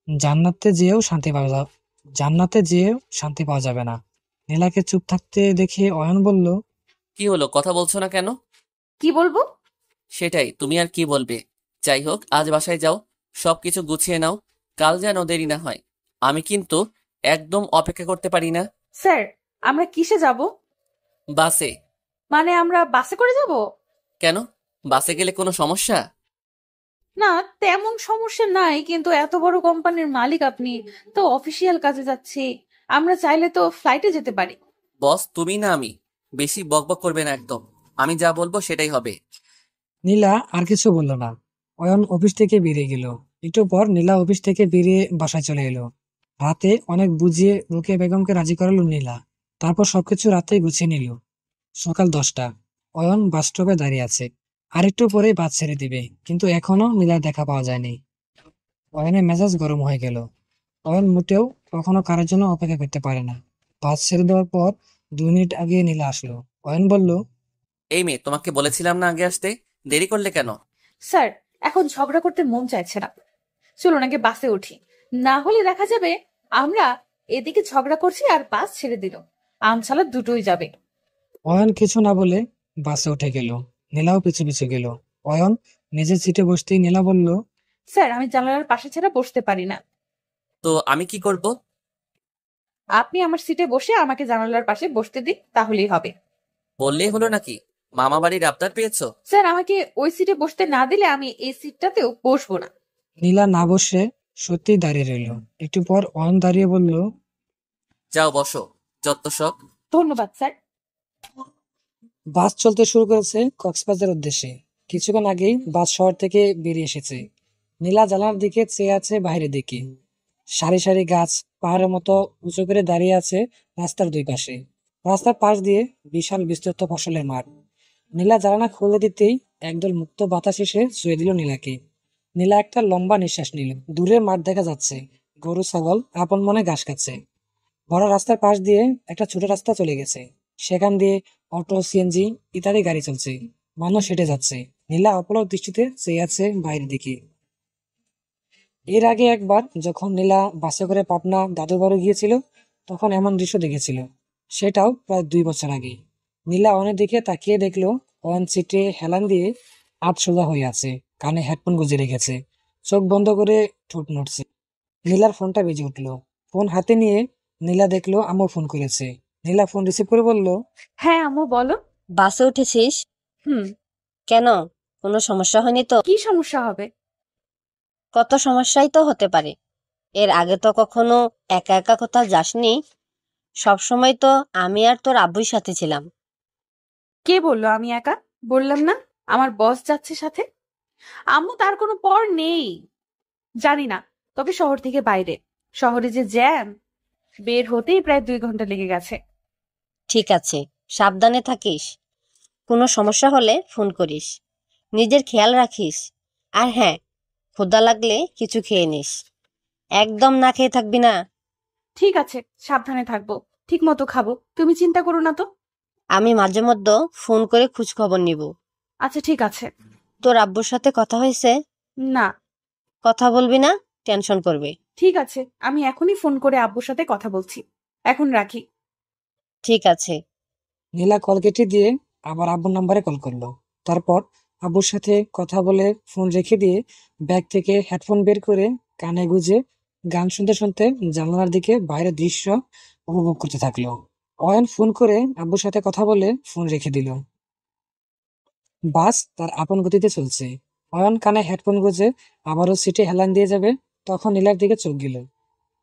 জান্নাতে যেয়েও শান্তি পাওয়া যাবে না। নীলাকে চুপ থাকতে দেখে অয়ন বলল,
কি হলো, কথা বলছো না কেন?
কি বলবো?
সেটাই, তুমি আর কি বলবে? যাই হোক, আজ বাসায় যাও, সবকিছু গুছিয়ে নাও, কাল যেন দেরি না হয়। আমি কিন্তু একদম অপেক্ষা করতে পারি না।
স্যার, আমরা কিসে যাব?
বাসে।
মানে আমরা বাসে করে যাব?
কেন, বাসে গেলে কোনো সমস্যা?
না, তেমন সমস্যা নাই, কিন্তু এত বড় কোম্পানির মালিক আপনি, তো অফিসিয়াল কাজে যাচ্ছি, আমরা চাইলে তো ফ্লাইটে যেতে পারি।
বস তুমি না আমি? বেশি বকবক করবে না একদম, আমি যা বলবো সেটাই হবে।
নীলা আর কিছু বলল না। অয়ন অফিস থেকে বেরিয়ে গেল। একটু পর নীলা অফিস থেকে বেরিয়ে বাসায় চলে এলো। রাতে অনেক বুঝিয়ে রুকিয়া বেগমকে রাজি করালো নীলা। তারপর সবকিছু রাতে গুছিয়ে নিল। সকাল 10টা। অয়ন বাস স্টপে দাঁড়িয়ে আছে। আর একটু পরে বাস ছেড়ে দিবে, কিন্তু এখনো নীলার দেখা পাওয়া যায়নি। অয়নের মেজাজ গরম হয়ে গেল। অয়ন মোটেও কখনো কারোর জন্য অপেক্ষা করতে পারে না। বাস ছেড়ে দেওয়ার পর 2 মিনিট আগে নীলা আসলো। অয়ন বলল,
এই মেয়ে, তোমাকে বলেছিলাম না আগে আসতে, দেরি করলে কেন?
স্যার, এখন ঝগড়া করতে মন চাইছে না, চলুন আগে বাসে উঠি, না হলে দেখা যাবে আমরা এদিকে ঝগড়া করছি আর বাস ছেড়ে দিল, আমছালা দুটোই যাবে।
অয়ন কিছু না বলে বাসে উঠে গেল। নীলাও পিছু পিছু গেল। অয়ন নিজের সিটে বসতেই নীলা বলল,
স্যার, আমি জানালার পাশে ছাড়া বসতে পারি না।
তো আমি কি করব?
আপনি আমার সিটে বসে আমাকে জানালার পাশে বসতে দিন, তাহলেই হবে।
বললেই হলো নাকি? মামা বাড়ির আবদার পেয়েছো?
স্যার, আমাকে ওই সিটে বসতে না দিলে আমি এই সিটটাতেও বসবো না।
নীলা না বসে সত্যিই দাঁড়িয়ে রইল। একটু পর অয়ন দাঁড়িয়ে বলল,
যাও বসো, যত সব।
ধন্যবাদ স্যার।
বাস চলতে শুরু করেছে কক্সবাজার উদ্দেশ্যে। কিছুক্ষণ আগেই বাস শহর থেকে বেরিয়ে এসেছে। নীলা জানালার দিকে চেয়ে আছে বাইরের দিকে। সারি সারি গাছ পাহাড়ের মতো উঁচু করে দাঁড়িয়ে আছে রাস্তার দুই পাশে। রাস্তার পাশ দিয়ে বিশাল বিস্তৃত ফসলের মাঠ। নীলা জানালা খুলে দিতেই একদল মুক্ত বাতাস এসে ছুঁয়ে দিল নীলাকে। নীলা একটা লম্বা নিঃশ্বাস নিল। দূরে মাঠ দেখা যাচ্ছে, গরু ছাগল আপন মনে ঘাস খাচ্ছে। বড় রাস্তার পাশ দিয়ে একটা ছোট রাস্তা চলে গেছে। সেখান দিয়ে অটো, সিএনজি ইত্যাদি গাড়ি চলছে। মানুষ হেঁটে যাচ্ছে। নীলা অপলক দৃষ্টিতে চেয়ে আছে বাইরের দিকে। এর আগে একবার যখন নীলা বাসে করে পাবনা দাদুর বাড়ি গিয়েছিল, তখন এমন দৃশ্য দেখেছিল। সেটাও প্রায় 2 বছর আগে। নীলা অয়নের দিকে তাকিয়ে দেখলো অয়ন সিটে হেলান দিয়ে হাত সোজা হয়ে আছে, কানে হেডফোন গুঁজে রেখেছে, চোখ বন্ধ করে ঠোঁট নড়ছে। নীলার ফোনটা বেজে উঠলো। ফোন হাতে নিয়ে নীলা দেখলো আম্মু ফোন করেছে। নীলা ফোন রিসিভ করে বলল,
হ্যাঁ আম্মু, বলো।
বাসে উঠেছিস?
হুম।
কেন, কোনো সমস্যা হয়নি তো?
কি সমস্যা হবে?
কত সমস্যাই তো হতে পারে। এর আগে তো কখনো একা একা কোথাও যাসনি। সবসময় তো আমি আর তোর আব্বুর সাথে ছিলাম।
কে বললো আমি একা? বললাম না আমার বস যাচ্ছে সাথে। আম্মু, তার কোনো পর নেই। জানি না, তবে শহর থেকে বাইরে। শহরে যে জ্যাম, বের হতেই প্রায় 2 ঘন্টা লেগে গেছে।
ঠিক আছে, সাবধানে থাকিস। কোনো সমস্যা হলে ফোন করিস। নিজের খেয়াল রাখিস। আর হ্যাঁ, ক্ষুধা লাগলে কিছু খেয়ে নিস। একদম না খেয়ে থাকবি না।
ঠিক আছে, সাবধানে থাকবো, ঠিক মতো খাবো, তুমি চিন্তা করো না তো।
আমি মাঝে মধ্যে ফোন করে খোঁজ খবর নিব।
আচ্ছা ঠিক আছে।
তোর আব্বুর সাথে কথা হয়েছে?
না।
কথা বলবি না, টেনশন করবে।
ঠিক আছে, আমি এখনই ফোন করে আব্বুর সাথে কথা বলছি। এখন রাখি।
ঠিক আছে।
নীলা কল কেটে দিয়ে আবার আব্বুর নাম্বারে কল করলো। তারপর আব্বুর সাথে কথা বলে ফোন রেখে দিয়ে ব্যাগ থেকে হেডফোন বের করে কানে গুঁজে গান শুনতে শুনতে জানালার দিকে বাইরের দৃশ্য উপভোগ করতে থাকলো। অয়ন ফোন করে আব্বুর সাথে কথা বলে ফোন রেখে দিল। বাস তার আপন গতিতে চলছে। অয়ন কানে হেডফোন গুঁজে আবারও সিটে হেলান দিয়ে যাবে, তখন নীলার দিকে চোখ গেল।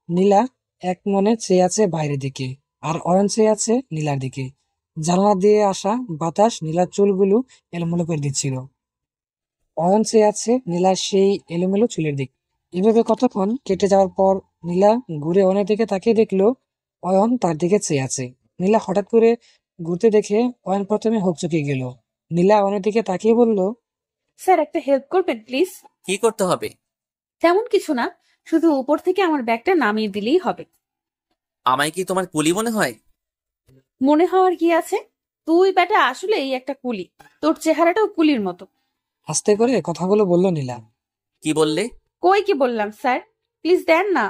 নীলা এক মনে চেয়ে আছে বাইরের দিকে, আর অয়ন চেয়ে আছে নীলার দিকে। জানলা দিয়ে আসা বাতাস নীলার চুলগুলো এলোমেলো করে দিচ্ছিল। অয়ন চেয়ে আছে নীলার সেই এলোমেলো চুলের দিক। এভাবে কতক্ষণ কেটে যাওয়ার পর নীলা ঘুরে অয়নের দিকে তাকিয়ে দেখলো অয়ন তার দিকে চেয়ে আছে। নীলা হঠাৎ করে ঘুরতে দেখে অয়ন প্রথমে হকচকিয়ে গেল। নীলা অয়নের দিকে তাকিয়ে বলল,
স্যার, একটা হেল্প করবেন প্লিজ?
কি করতে হবে?
তেমন কিছু না, শুধু উপর থেকে আমার ব্যাগটা নামিয়ে দিলেই হবে।
আমায় কি তোমার কুলি মনে হয়?
মনে হওয়ার কি আছে? তুই বেটা আসলেই একটা কুলি, তোর চেহারাটাও কুলির মতো।
আস্তে করে কথাগুলো বলল নীলা।
কি বললে?
কই কি বললাম স্যার, প্লিজ দেন না।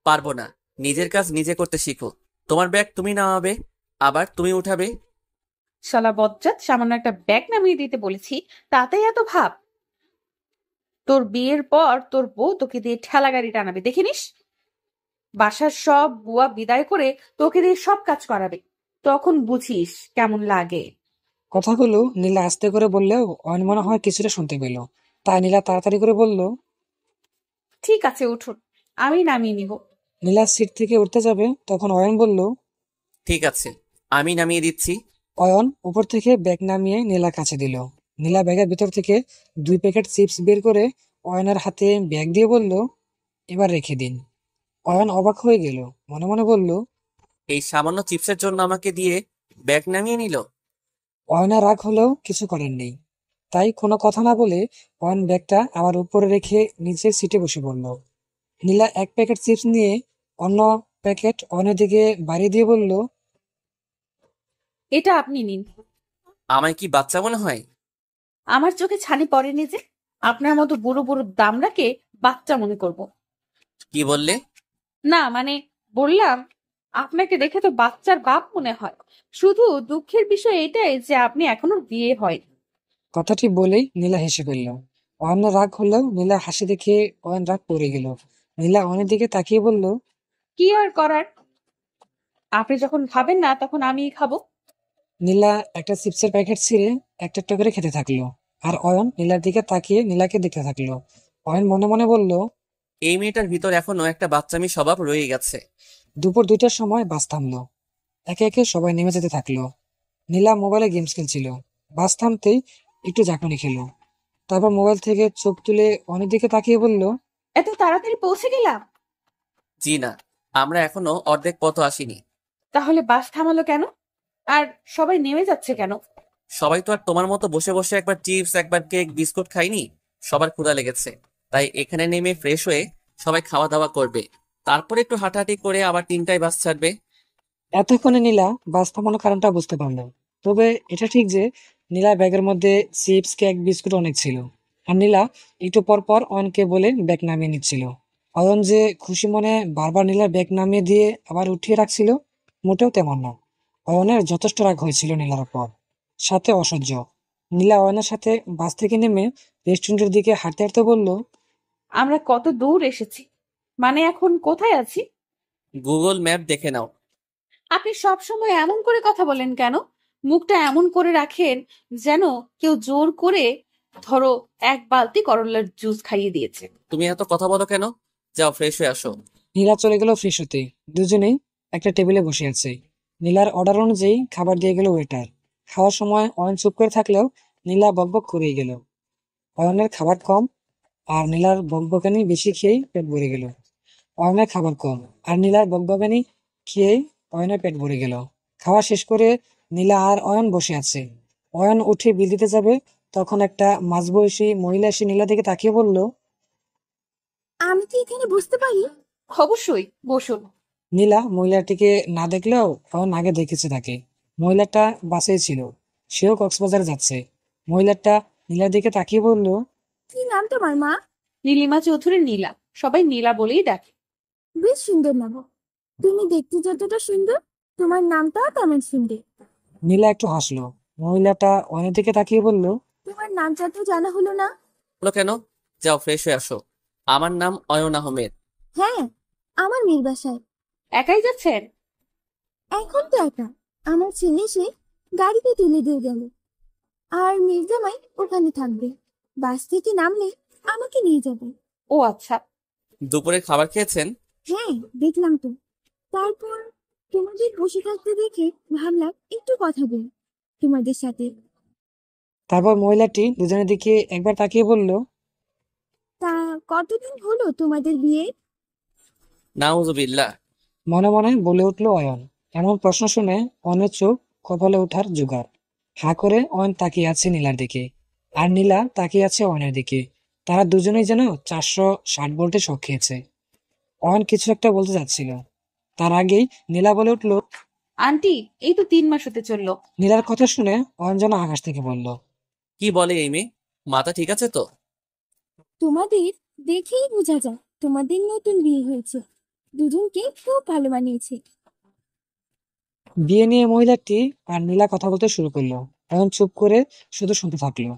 পারবো না, নিজের কাজ নিজে করতে শিখো। তোমার ব্যাগ তুমি নামাবে, আবার তুমি উঠাবে।
শালা বজ্জাত, সামান্য একটা ব্যাগ নামিয়ে দিতে বলেছি, তাতেই এত ভাব? তোর বিয়ের পর তোর বউ তোকে দিয়ে ঠেলা গাড়ি টানাবে, দেখিনিস? বাসার সব বুয়া বিদায় করে তোকে দিয়ে সব কাজ করাবে, তখন বুঝিস কেমন লাগে।
কথাগুলো নীলা আস্তে করে বললেও অয়ন মনে হয় কিছুটা শুনতে পেল। তাই নীলা তাড়াতাড়ি করে বলল,
ঠিক আছে উঠুন, আমি নামিয়ে নিব।
নীলা সিট থেকে উঠতে যাবে, তখন অয়ন বলল,
ঠিক আছে, আমি নামিয়ে দিচ্ছি।
অয়ন উপর থেকে ব্যাগ নামিয়ে নীলার কাছে দিল। নীলা ব্যাগের ভিতর থেকে 2 প্যাকেট চিপস বের করে অয়নের হাতে ব্যাগ দিয়ে বলল, এবার রেখে দিন। অয়ন অবাক হয়ে গেল, মনে মনে বলল,
এই সামান্য চিপসের জন্য আমাকে দিয়ে ব্যাগ নামিয়ে নিল।
অয়নের রাগ হলেও কিছু করার নেই। তাই কোনো কথা না বলে অয়ন ব্যাগটা আবার উপরে রেখে নিচের সিটে বসে পড়ল। নীলা 1 প্যাকেট চিপস নিয়ে অন্য প্যাকেট অয়নের দিকে বাড়িয়ে দিয়ে বলল,
এটা আপনি নিন।
আমায় কি বাচ্চা মনে হয়?
আমার চোখে ছানি পড়েনি যে আপনার মতো বুড়ো বুড়ো দামড়াকে বাচ্চা মনে করব।
কি বললে?
না মানে, বললাম আপনাকে দেখে তো বাচ্চার বাপ মনে হয়। শুধু দুঃখের বিষয় এটাই যে আপনি এখনো বিয়ে হয়।
কথাটি বলেই নীলা হেসে ফেলল। অয়নের রাগ হলেও নীলা হাসি দেখে অয়ন রাগ পড়ে গেল। নীলা অয়নের দিকে তাকিয়ে বলল,
কি আর করার, আপনি যখন খাবেন না তখন আমিই খাবো।
নীলা একটা চিপসের প্যাকেট ছিঁড়ে একটা একটা করে খেতে থাকলো, আর অয়ন নীলার দিকে তাকিয়ে নীলাকে দেখতে থাকলো। অয়ন মনে মনে বলল,
এই মেয়েটার ভিতর এখনো একটা বাচ্চামি স্বভাব রয়ে গেছে।
দুপুর 2টার সময় বাস থামলো। একে একে সবাই নেমে যেতে থাকলো। নীলা মোবাইলে গেমস খেলছিল। বাস থামতেই একটু ঝাঁকুনি খেলো। তারপর মোবাইল থেকে চোখ তুলে অনেক দিকে তাকিয়ে বলল,
এত তাড়াতাড়ি পৌঁছে গেলাম?
জি না, আমরা এখনো অর্ধেক পথ আসিনি।
তাহলে বাস থামালো কেন? আর সবাই নেমে যাচ্ছে কেন?
সবাই তো আর তোমার মতো বসে বসে একবার চিপস, একবার কেক, বিস্কুট খাইনি। সবার ক্ষুধা লেগেছে, তাই এখানে নেমে ফ্রেশ হয়ে সবাই খাওয়া দাওয়া করবে। তারপরে একটু হাঁটাহাঁটি করে আবার 3টায় বাস ছাড়বে।
এতক্ষণে নীলা বাস থামানোর কারণটা বুঝতে পারল। তবে এটা ঠিক যে নীলা ব্যাগের মধ্যে চিপস, কেক, বিস্কুট অনেক ছিল, আর নীলা একটু পর পর অয়নকে বলে ব্যাগ নামিয়ে নিচ্ছিল। অয়ন যে খুশি মনে বারবার নীলার ব্যাগ নামিয়ে দিয়ে আবার উঠিয়ে রাখছিল, মোটেও তেমন না। অয়নের যথেষ্ট রাগ হয়েছিল নীলার উপর, সাথে অসহ্য। নীলা অয়নের সাথে বাস থেকে নেমে রেস্টুরেন্টের দিকে হাঁটতে হাঁটতে বলল,
আমরা কত দূর এসেছি, মানে এখন কোথায় আছি?
গুগল ম্যাপ দেখে নাও।
আপনি সব সময় এমন করে কথা বলেন কেন? মুখটা এমন করে রাখেন যেন কেউ জোর করে ধরো 1 বালতি করলার জুস খাইয়ে দিয়েছে।
তুমি এত কথা বলো কেন? যাও ফ্রেশ হয়ে আসো।
নীলা চলে গেল ফ্রেশ হতে। দুজনেই একটা টেবিলে বসে আছে। নীলার অর্ডার অনুযায়ী খাবার দিয়ে গেল ওয়েটার। খাওয়ার সময় অয়ন চুপ করে থাকলেও নীলা বকবক করেই গেল। অয়নের খাবার কম, আর নীলার বকবকানি বেশি খেয়েই পেট ভরে গেল। অয়নের খাবার কম, আর নীলার বকবকানি খেয়েই অয়নের পেট ভরে গেল। খাওয়া শেষ করে নীলা আর অয়ন বসে আছে। অয়ন উঠে বিল দিতে যাবে, তখন একটা মাঝবয়সী মহিলা এসে নীলা দিকে তাকিয়ে বলল,
আমি কি এখানে বুঝতে পারি?
অবশ্যই, বসুন।
নীলা মহিলাটিকে না দেখলেও অয়ন আগে দেখেছে তাকে। মহিলাটা বাসেই ছিল, সেও কক্সবাজার যাচ্ছে। মহিলাটা নীলার দিকে তাকিয়ে বলল,
কি নাম তোমার মা?
নীলিমা চৌধুরী নীলা, সবাই নীলা বলেই ডাকে।
বেশ সুন্দর নাম। তুমি দেখতে যতটা সুন্দর, তোমার নামটাও তেমন সুন্দর।
নীলা একটু হাসলো। মহিলাটা অয়নের দিকে তাকিয়ে বলল,
তোমার নামটা তো জানা হলো না।
বলো কেন? যাও ফ্রেশ হয়ে আসো। আমার নাম অয়ন আহমেদ।
হ্যাঁ, আমার মেয়ের বাসায়।
একাই যাচ্ছেন?
এখন তো একা। আমার ছেলে এসে গাড়িতে তুলে দিয়ে গেল, আর মেয়ের জামাই ওখানে থাকবে। বাস থেকে নামলে আমাকে নিয়ে যাবে।
ও আচ্ছা।
দুপুরে খাবার খেয়েছেন?
হ্যাঁ, দেখলাম তো। তারপর তোমাদের বসে থাকতে দেখে ভাবলাম একটু কথা বলি তোমাদের সাথে।
তারপর মহিলাটি দুজনের দিকে একবার তাকিয়ে বলল,
তা কতদিন হলো তোমাদের বিয়ে?
নাউজুবিল্লাহ।
মনে মনে বলে উঠল অয়ন। এমন প্রশ্ন শুনে অয়নের চোখ কপালে ওঠার জোগাড়। হা করে অয়ন তাকিয়ে আছে নীলার দিকে, আর নীলা তাকিয়ে আছে অয়নের দিকে। তারা দুজনেই যেন 460 ভোল্টে শক খেয়েছে। অয়ন কিছু একটা বলতে যাচ্ছিল, তার আগেই নীলা বলে উঠল,
আন্টি, এই তো 3 মাস হতে চললো।
নীলার কথা শুনে অয়ন যেন আকাশ থেকে বলল,
কি বলে এই মেয়ে? মাথা ঠিক আছে তো?
তোমাদের দেখেই বোঝা যায় তোমাদের নতুন বিয়ে হয়েছে। দুজনকে খুব ভালো মানিয়েছে।
বিয়ে নিয়ে মহিলাটি আর নীলা কথা বলতে শুরু করলো। অয়ন চুপ করে শুধু শুনতে থাকলো।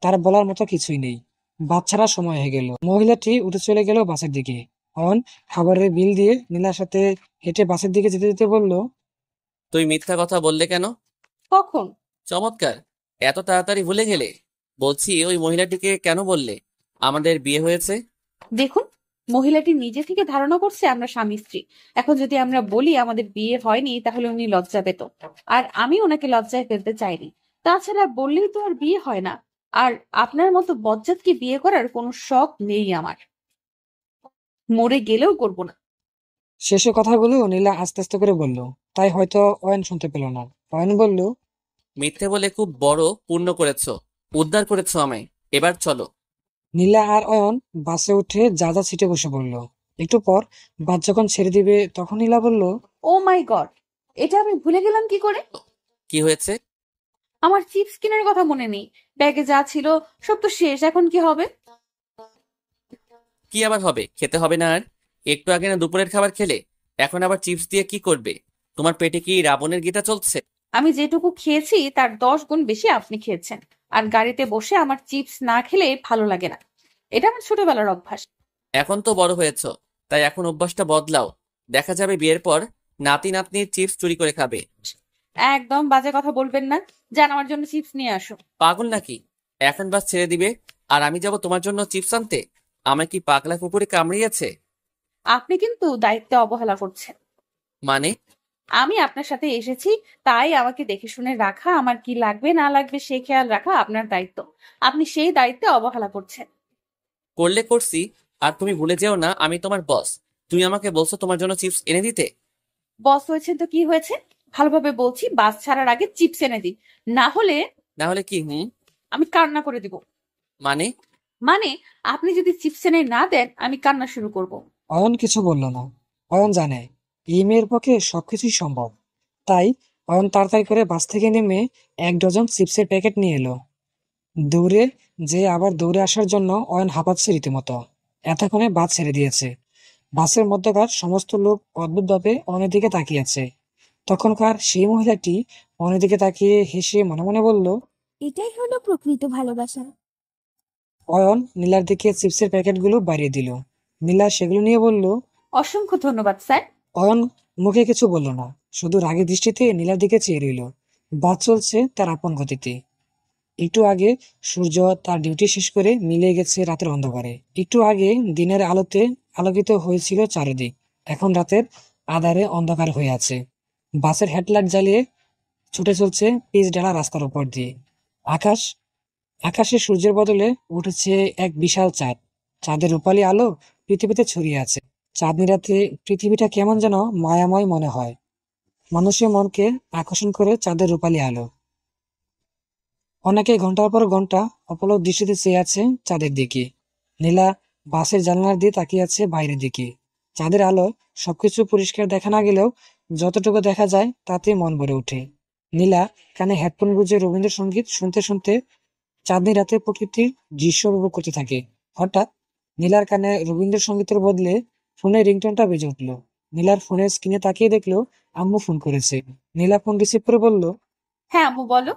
তার বলার মতো কিছুই নেই। বাচ্চারা সময় হয়ে গেল। মহিলাটি উঠে চলে গেল বাসের দিকে। অয়ন খাবারের বিল দিয়ে নীলার সাথে হেঁটে বাসের দিকে যেতে যেতে বলল,
তুই মিথ্যা কথা বললে কেন?
কখন?
চমৎকার, এত তাড়াতাড়ি ভুলে গেলে। বলছি, ওই মহিলাটিকে কেন বললে আমাদের বিয়ে হয়েছে?
দেখুন, মহিলাটি নিজে থেকে ধারণা করছে আমরা স্বামী স্ত্রী। এখন যদি আমরা বলি আমাদের বিয়ে হয়নি, তাহলে উনি লজ্জা পেত, আর আমি ওনাকে লজ্জায় ফেলতে চাইনি। তাছাড়া বললেই তো আর বিয়ে হয় না। আর আপনার মতো বজ্জাতকে বিয়ে করার কোনো শখ নেই আমার, মরে গেলেও করব না।
শেষে কথাগুলো নীলা আস্তে আস্তে করে বলল, তাই হয়তো অয়ন শুনতে পেল না। অয়ন বলল,
মিথ্যে বলে খুব বড় পুণ্য করেছো, উদ্ধার করেছো আমায়। এবার চলো।
নীলা আর অয়ন বাসে উঠে যা যা সিটে বসে পড়ল। একটু পর বাস যখন ছেড়ে দিবে, তখন নীলা বলল,
ও মাই গড, এটা আমি ভুলে গেলাম কি করে?
কি হয়েছে?
আমার চিপস কেনার কথা মনে নেই। ব্যাগে যা ছিল সব তো শেষ, এখন কি হবে?
কি আবার হবে? খেতে হবে না আর? একটু আগে না দুপুরের খাবার খেলে, এখন আবার চিপস দিয়ে কি করবে? তোমার পেটে কি রাবণের গীতা চলছে?
আমি যেটুকু খেয়েছি তার 10 গুণ বেশি আপনি খেয়েছেন। আর গাড়িতে বসে আমার চিপস না খেলে ভালো লাগে না। এটা আমার ছোটবেলার অভ্যাস।
এখন তো বড় হয়েছো, তাই এখন অভ্যাসটা বদলাও। দেখা যাবে বিয়ের পর নাতি নাতনির চিপস চুরি করে খাবে।
একদম বাজে কথা বলবেন না। যান, আমার জন্য চিপস নিয়ে আসো।
পাগল নাকি? এখন বাস ছেড়ে দিবে আর আমি যাব তোমার জন্য চিপস আনতে? আমায় কি পাগলা কুকুরে কামড়িয়েছে?
আপনি কিন্তু দায়িত্বে অবহেলা করছেন।
মানে?
আমি আপনার সাথে এসেছি, তাই আমাকে দেখে শুনে রাখা, আমার কি লাগবে না লাগবে সে খেয়াল রাখা আপনার দায়িত্ব। আপনি সেই দায়িত্বে অবহেলা করছেন।
করলে করছি, আর তুমি ভুলে যেও না আমি তোমার বস। তুমি আমাকে বলছো তোমার জন্য চিপস এনে দিতে।
বস হয়েছেন তো কি হয়েছে? ভালোভাবে বলছি, বাস ছাড়ার আগে চিপস এনে দিন, না হলে
না হলে কি?
আমি কান্না করে দিব।
মানে?
মানে আপনি যদি চিপস এনে না দেন, আমি কান্না শুরু করব।
অয়ন কিছু বলল না। অয়ন জানে এই মেয়ের পক্ষে সবকিছুই সম্ভব। তাই অয়ন তাড়াতাড়ি করে বাস থেকে নেমে 1 ডজন চিপসের প্যাকেট নিয়ে এলো। দৌড়ে যে আবার দৌড়ে আসার জন্য অয়ন হাঁপাচ্ছে রীতিমতো। এতক্ষণে বাস ছেড়ে দিয়েছে। বাসের মধ্যকার সমস্ত লোক অদ্ভুতভাবে অয়নের দিকে তাকিয়ে আছে। তখনকার সেই মহিলাটি অয়নের দিকে তাকিয়ে হেসে মনে মনে বলল,
এটাই হলো প্রকৃত ভালোবাসা।
অয়ন নীলার দিকে চিপসের প্যাকেটগুলো বাড়িয়ে দিল। নীলা সেগুলো নিয়ে বলল,
অসংখ্য ধন্যবাদ স্যার।
অয়ন মুখে কিছু বলল না, শুধু রাগী দৃষ্টিতে নীলার দিকে চেয়ে রইল। বাস চলছে তার আপন গতিতে। একটু আগে সূর্য তার ডিউটি শেষ করে মিলে গেছে রাতের অন্ধকারে। একটু আগে দিনের আলোতে আলোকিত হয়েছিল চারিদিক, এখন রাতের আঁধারে অন্ধকার হয়ে আছে। বাসের হেডলাইট জ্বালিয়ে ছুটে চলছে পিচ ঢালা রাস্তার উপর দিয়ে। আকাশে সূর্যের বদলে উঠেছে এক বিশাল চাঁদ। চাঁদের রূপালী আলো পৃথিবীতে ছড়িয়ে আছে। চাঁদনি রাতে পৃথিবীটা কেমন যেন মায়াময় মনে হয়। মানুষের মনকে আকর্ষণ করে চাঁদের রূপালী আলো। অনেকে ঘন্টার পর ঘন্টা অপলক দৃষ্টিতে চেয়ে আছে চাঁদের দিকে। নীলা বাসের জানালার দিয়ে তাকিয়ে আছে বাইরের দিকে। চাঁদের আলো সবকিছু পরিষ্কার দেখা না গেলেও যতটুকু দেখা যায় তাতে মন ভরে ওঠে। নীলা কানে হেডফোন গুঁজে রবীন্দ্রসঙ্গীত শুনতে শুনতে চাঁদনি রাতে প্রকৃতির দৃশ্য উপভোগ করতে থাকে। হঠাৎ নীলার কানে রবীন্দ্রসঙ্গীতের বদলে ফোনের রিংটোনটা বেজে উঠলো। নীলার ফোনের স্ক্রিনে তাকিয়ে দেখলো আম্মু ফোন করেছে। নীলা ফোন রিসিভ করে বলল,
হ্যাঁ আম্মু বলো।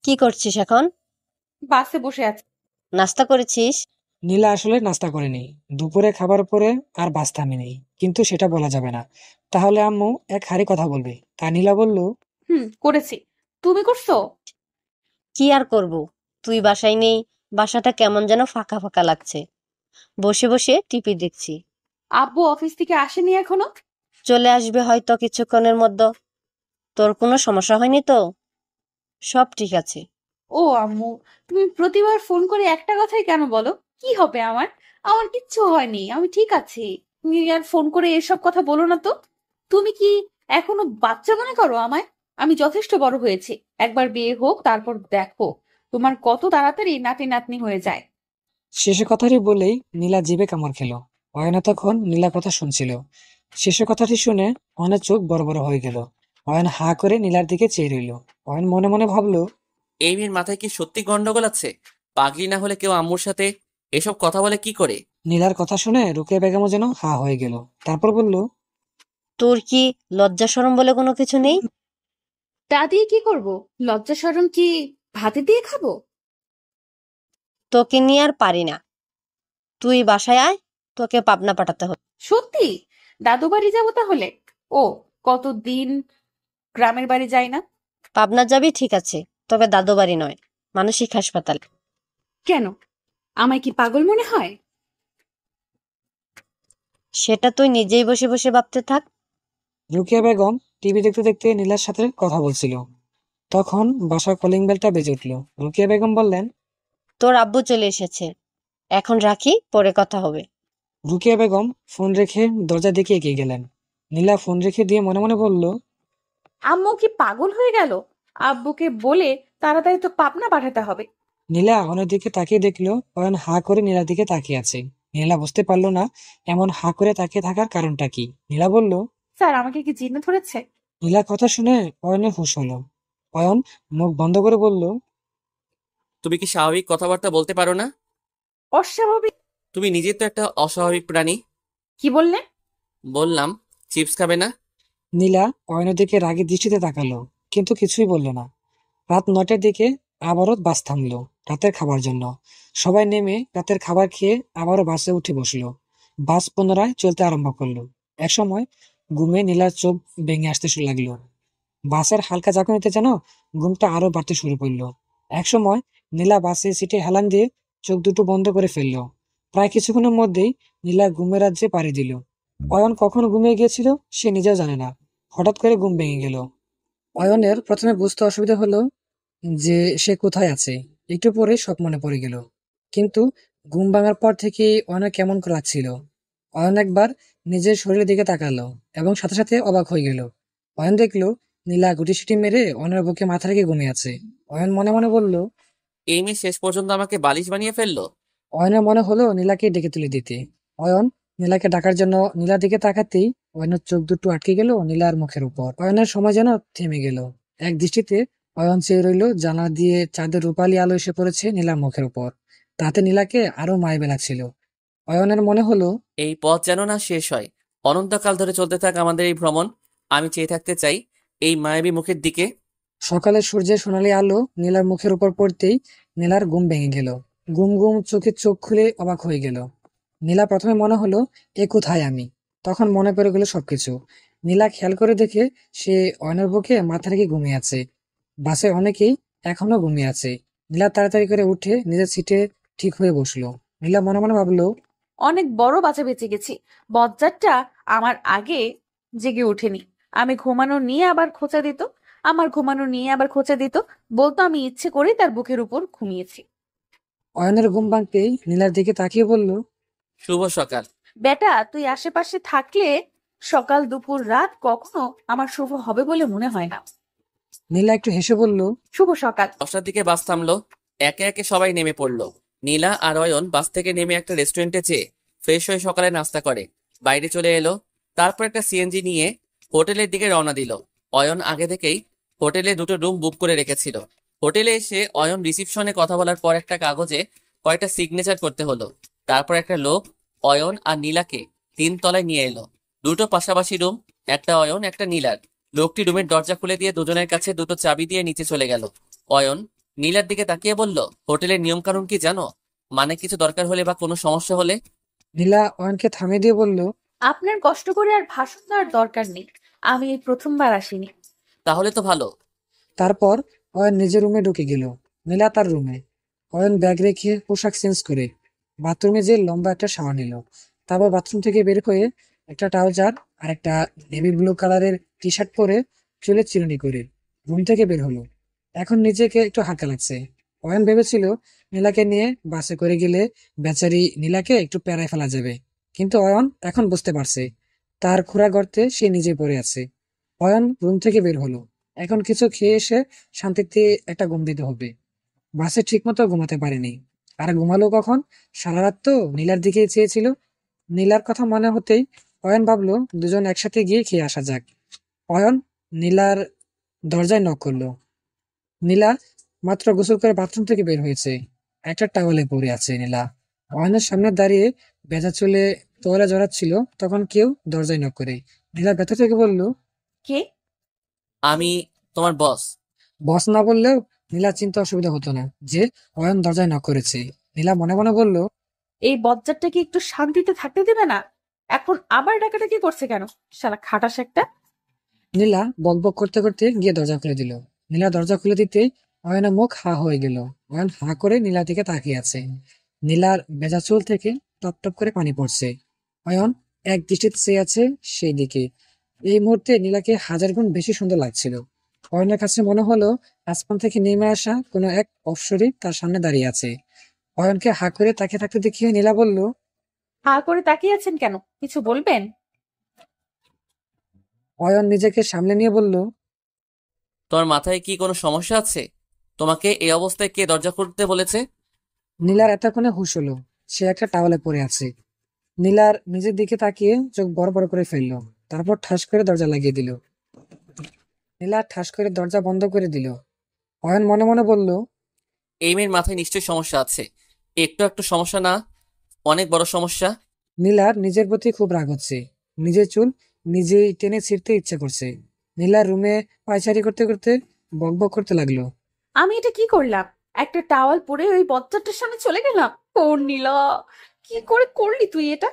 কি করছিস এখন?
বাসে বসে আছি।
নাস্তা করেছিস?
নীলা আসলে নাস্তা করেনি। দুপুরে খাবার পরে আর বাস থামেনি, কিন্তু সেটা বলা যাবে না, তাহলে আম্মু এক হাঁড়ি কথা বলবে। তা নীলা বলল,
করেছি। তুমি করছো?
কি আর করব, তুই বাসায় নেই, বাসাটা কেমন যেন ফাঁকা ফাঁকা লাগছে। বসে বসে টিভি দেখছি।
আব্বু অফিস থেকে আসেনি এখনো?
চলে আসবে হয়তো কিছুক্ষণের মধ্যে। তোর কোনো সমস্যা হয়নি তো? সব ঠিক আছে।
ও আম্মু, তুমি প্রতিবার ফোন করে একটা কথাই কেন বলো? কি হবে আমার? আমার কিচ্ছু হয়নি, আমি ঠিক আছি। তুমি আর ফোন করে এসব কথা বলো না তো। তুমি কি এখনো বাচ্চা মনে করো আমায়? আমি যথেষ্ট বড় হয়েছি। একবার বিয়ে হোক, তারপর দেখো তোমার কত তাড়াতাড়ি নাতি নাতনি হয়ে যায়।
শেষের কথাটি বলেই নীলা জিভে কামড় খেলো। অয়না তখন নীলা কথা শুনছিল। শেষের কথাটি শুনে অয়নের চোখ বড় বড় হয়ে গেল। অয়ন হা করে নীলার দিকে চেয়ে রইল। অয়ন মনে মনে ভাবলো,
এই মেয়ের মাথায় কি সত্যি গন্ডগোল আছে? পাগলি না হলে কেউ আম্মুর সাথে এসব কথা বলে কি করে?
নীলার কথা শুনে রোকেয়া বেগমও যেন হা হয়ে গেল। তারপর বলল,
তোর কি লজ্জা শরম বলে কোনো কিছু নেই?
তা দিয়ে কি করব? লজ্জা শরম কি ভাতে দিয়ে খাবো?
তোকে নিয়ে আর পারি না। তুই বাসায় আয়, তোকে পাবনা পাঠাতে হবে।
সত্যি? দাদু বাড়ি যাবো তাহলে? ও, কতদিন গ্রামের বাড়ি যাই না।
পাবনা যাবি ঠিক আছে, তবে দাদু বাড়ি নয়, মানসিক হাসপাতাল।
কেন, আমায় কি পাগল মনে হয়?
সেটা তুই নিজেই বসে বসে ভাবতে থাক।
রোকেয়া বেগম টিভি দেখতে দেখতে নীলার সাথে কথা বলছিল। তখন বাসার কলিং বেলটা বেজে উঠল। রোকেয়া বেগম বললেন,
তোর আব্বু চলে এসেছে, এখন রাখি, পরে কথা হবে।
রোকেয়া বেগম ফোন রেখে দরজা দিকে এগিয়ে গেলেন। নীলা ফোন রেখে দিয়ে মনে মনে বলল,
আম্মু কি পাগল হয়ে গেল? আব্বুকে বলে তাড়াতাড়ি তো পাবনা পাঠাতে হবে।
নীলা অয়নের দিকে তাকিয়ে দেখলো অয়ন হা করে নীলার দিকে তাকিয়ে আছে। নীলা বুঝতে পারলো না এমন হা করে তাকিয়ে থাকার কারণটা কি। নীলা বলল,
স্যার, আমাকে কি জিন্ন ধরেছে?
নীলার কথা শুনে অয়নের হুঁশ হলো। অয়ন মুখ বন্ধ করে বলল,
তুমি কি স্বাভাবিক কথাবার্তা বলতে পারো না?
অস্বাভাবিক?
তুমি নিজে তো একটা অস্বাভাবিক প্রাণী।
কি বললে?
বললাম চিপস খাবে না।
নীলা অয়নের দিকে রাগী দৃষ্টিতে তাকালো, কিন্তু কিছুই বলল না। রাত 9টার দিকে আবারও বাস থামলো রাতের খাবার জন্য। সবাই নেমে রাতের খাবার খেয়ে আবারও বাসে উঠে বসলো। বাস পুনরায় চলতে আরম্ভ করলো। একসময় ঘুমে নীলার চোখ ভেঙে আসতে শুরু লাগলো। বাসের হালকা ঝাঁকুনিতে যেন ঘুমটা আরো বাড়তে শুরু করলো। একসময় নীলা বাসের সিটে হেলান দিয়ে চোখ দুটো বন্ধ করে ফেললো। প্রায় কিছুক্ষণের মধ্যেই নীলা ঘুমের রাজ্যে পাড়ি দিল। অয়ন কখন ঘুমিয়ে গিয়েছিল সে নিজেও জানে না। হঠাৎ করে ঘুম ভেঙে গেল। অয়নের প্রথমে বুঝতে অসুবিধা হলো যে সে কোথায় আছে। একটু পরে সব মনে পড়ে গেল, কিন্তু ঘুম ভাঙার পর থেকে অয়নের কেমন করে লাগছিল। অয়ন একবার নিজের শরীরের দিকে তাকালো এবং সাথে সাথে অবাক হয়ে গেল। অয়ন দেখলো নীলা গুটিসুটি মেরে অয়নের বুকে মাথা রেখে ঘুমিয়ে আছে। অয়ন মনে মনে বলল,
এই মেয়ে শেষ পর্যন্ত আমাকে বালিশ বানিয়ে ফেললো।
অয়নের মনে হলো নীলাকে ডেকে তুলে দিতে। অয়ন নীলাকে ডাকার জন্য নীলার দিকে তাকাতেই অয়নের চোখ দুটো আটকে গেল নীলার মুখের উপর। অয়নের সময় যেন থেমে গেল। এক দৃষ্টিতে অয়ন চেয়ে রইল জানালা দিয়ে চাঁদের রূপালী আলো এসে পড়েছে নীলার মুখের উপর। তাতে নীলাকে আরো মায়াবী লাগছিল। অয়নের মনে হলো,
এই পথ যেন না শেষ হয়। অনন্তকাল ধরে চলতে থাক আমাদের এই ভ্রমণ। আমি চেয়ে থাকতে চাই এই মায়াবী মুখের দিকে।
সকালে সূর্যের সোনালী আলো নীলার মুখের উপর পড়তেই নীলার ঘুম ভেঙে গেল। ঘুম ঘুম চোখে চোখ খুলে অবাক হয়ে গেল। নীলা প্রথমে মনে হলো এ কোথায় আমি। তখন মনে পড়ে গেল সবকিছু। নীলা খেয়াল করে দেখে সে অয়নের বুকে মাথা রেখে ঘুমিয়ে আছে। বাসে অনেকেই এখনো ঘুমিয়ে আছে। নীলা তাড়াতাড়ি করে উঠে নিজের সিটে ঠিক হয়ে বসলো। নীলা মনে মনে ভাবলো,
অনেক বড় বাঁচা বেঁচে গেছি। বজ্জারটা আমার আগে জেগে ওঠেনি। আমি ঘুমানো নিয়ে আবার খোঁচা দিত, বলতো আমি ইচ্ছে করে তার বুকের উপর ঘুমিয়েছি।
অয়নের ঘুম ভাঙতেই নীলার দিকে তাকিয়ে বলল,
শুভ সকাল।
বেটা তুই আশেপাশে থাকলে সকাল দুপুর রাত কখনো আমার শুভ হবে বলে মনে হয় না।
নীলা একটু হেসে বলল,
শুভ সকাল।
10টার দিকে বাস থামলো। একে একে সবাই নেমে পড়লো। নীলা আর অয়ন বাস থেকে নেমে একটা রেস্টুরেন্টে যেয়ে ফ্রেশ হয়ে সকালে নাস্তা করে বাইরে চলে এলো। তারপর একটা সিএনজি নিয়ে হোটেলের দিকে রওনা দিল। অয়ন আগে থেকেই হোটেলে 2টো রুম বুক করে রেখেছিল। হোটেলে এসে অয়ন রিসিপশনে কথা বলার পর একটা কাগজে কয়েকটা সিগনেচার করতে হলো। তারপর একটা লোক অয়ন আর নীলাকে 3 তলায় নিয়ে এলো। 2টো পাশাপাশি রুম, একটা অয়ন একটা নীলার। লোকটি রুমের দরজা খুলে দিয়ে দুজনের কাছে 2টো চাবি দিয়ে নিচে চলে গেল। অয়ন নীলার দিকে তাকিয়ে বলল, হোটেলের নিয়ম কানুন কি জানো? মানে কিছু দরকার হলে বা কোনো সমস্যা হলে?
নীলা অয়নকে থামিয়ে দিয়ে বলল,
আপনার কষ্ট করে আর ভাষণ দেওয়ার দরকার নেই, আমি এই প্রথমবার আসিনি।
তাহলে তো ভালো।
তারপর অয়ন নিজের রুমে ঢুকে গেল। নীলা তার রুমে। অয়ন ব্যাগ রেখে পোশাক চেঞ্জ করে বাথরুমে যে লম্বা একটা শাওয়ার নিল। তারপর বাথরুম থেকে বের হয়ে একটা ট্রাউজার আর একটা নেভি ব্লু কালারের টি শার্ট পরে চুলে চিরুনি করে রুম থেকে বের হলো। এখন নিজেকে একটু হালকা লাগছে। অয়ন ভেবেছিল নীলাকে নিয়ে বাসে করে গেলে বেচারি নীলাকে একটু প্যারায় ফেলা যাবে, কিন্তু অয়ন এখন বুঝতে পারছে তার খোঁড়া গর্তে সে নিজে পড়ে আছে। অয়ন রুম থেকে বের হলো। এখন কিছু খেয়ে এসে শান্তিতে একটা ঘুম দিতে হবে। বাসে ঠিকমতো ঘুমাতে পারেনি। আর ঘুমালো কখন? সারা রাত তো নীলার দিকেই চেয়েছিল। নীলার কথা মনে হতেই অয়ন ভাবলো দুজন একসাথে গিয়ে খেয়ে আসা যাক। অয়ন নীলার দরজায় নক করলো। নীলা মাত্র গোসল করে বাথরুম থেকে বের হয়েছে। একটা টাওয়ালে পড়ে আছে নীলা। অয়নের সামনে দাঁড়িয়ে ভেজা চুলে তোয়ালে জড়াচ্ছিল, তখন কেউ দরজায় নক করে। নীলা ভেতর থেকে বলল,
কে?
আমি তোমার বস।
বস না বললেও নীলা চিন্তা অসুবিধা হতো না যে অয়ন দরজায় নক করেছে। নীলা মনে মনে বলল,
এই বজ্জারটা কি একটু শান্তিতে থাকতে দেবে না? এখন আবার ডাকাডাকি করছে কেন? শালা খাটাস একটা।
নীলা বকবক করতে করতে গিয়ে দরজা খুলে দিল। নীলা দরজা খুলে দিতে অয়নের মুখ হা হয়ে গেল। অয়ন হা করে নীলার দিকে তাকিয়ে আছে। নীলার ভেজা চুল থেকে টপ টপ করে পানি পড়ছে। অয়ন এক দৃষ্টিতে চেয়ে আছে সেই দিকে। এই মুহূর্তে নীলাকে 1000 গুণ বেশি সুন্দর লাগছিল। অয়নের কাছে মনে হলো আসমান থেকে নেমে আসা কোনো এক অপ্সরী তার সামনে দাঁড়িয়ে আছে। অয়নকে হা করে তাকিয়ে থাকতে দেখিয়ে নীলা বলল,
হা করে তাকিয়ে আছেন কেন? কিছু বলবেন?
অয়ন নিজেকে সামলে নিয়ে বলল,
তোমার মাথায় কি কোনো সমস্যা আছে? তোমাকে এই অবস্থায় কে দরজা খুলতে বলেছে?
নীলার এতক্ষণে হুঁশ হলো সে একটা টাওয়ালে পড়ে আছে। নীলার নিজের দিকে তাকিয়ে চোখ বড় বড় করে ফেললো। তারপর ঠাস করে দরজা লাগিয়ে দিল। নীলা ঠাস করে দরজা বন্ধ করে দিল। অয়ন মনে মনে বলল,
এই মেয়ের মাথায় নিশ্চয়ই সমস্যা আছে। একটু একটু সমস্যা না, অনেক বড় সমস্যা।
নীলার নিজের প্রতি খুব রাগ হচ্ছে। নিজের চুল নিজেই টেনে ছিঁড়তে ইচ্ছে করছে। নীলার রুমে পায়চারি করতে করতে বকবক করতে লাগলো।
আমি এটা কি করলাম? একটা টাওয়াল পরে ওই বজ্জারটার সামনে চলে গেলাম? ও নীলা, কি করে করলি তুই এটা?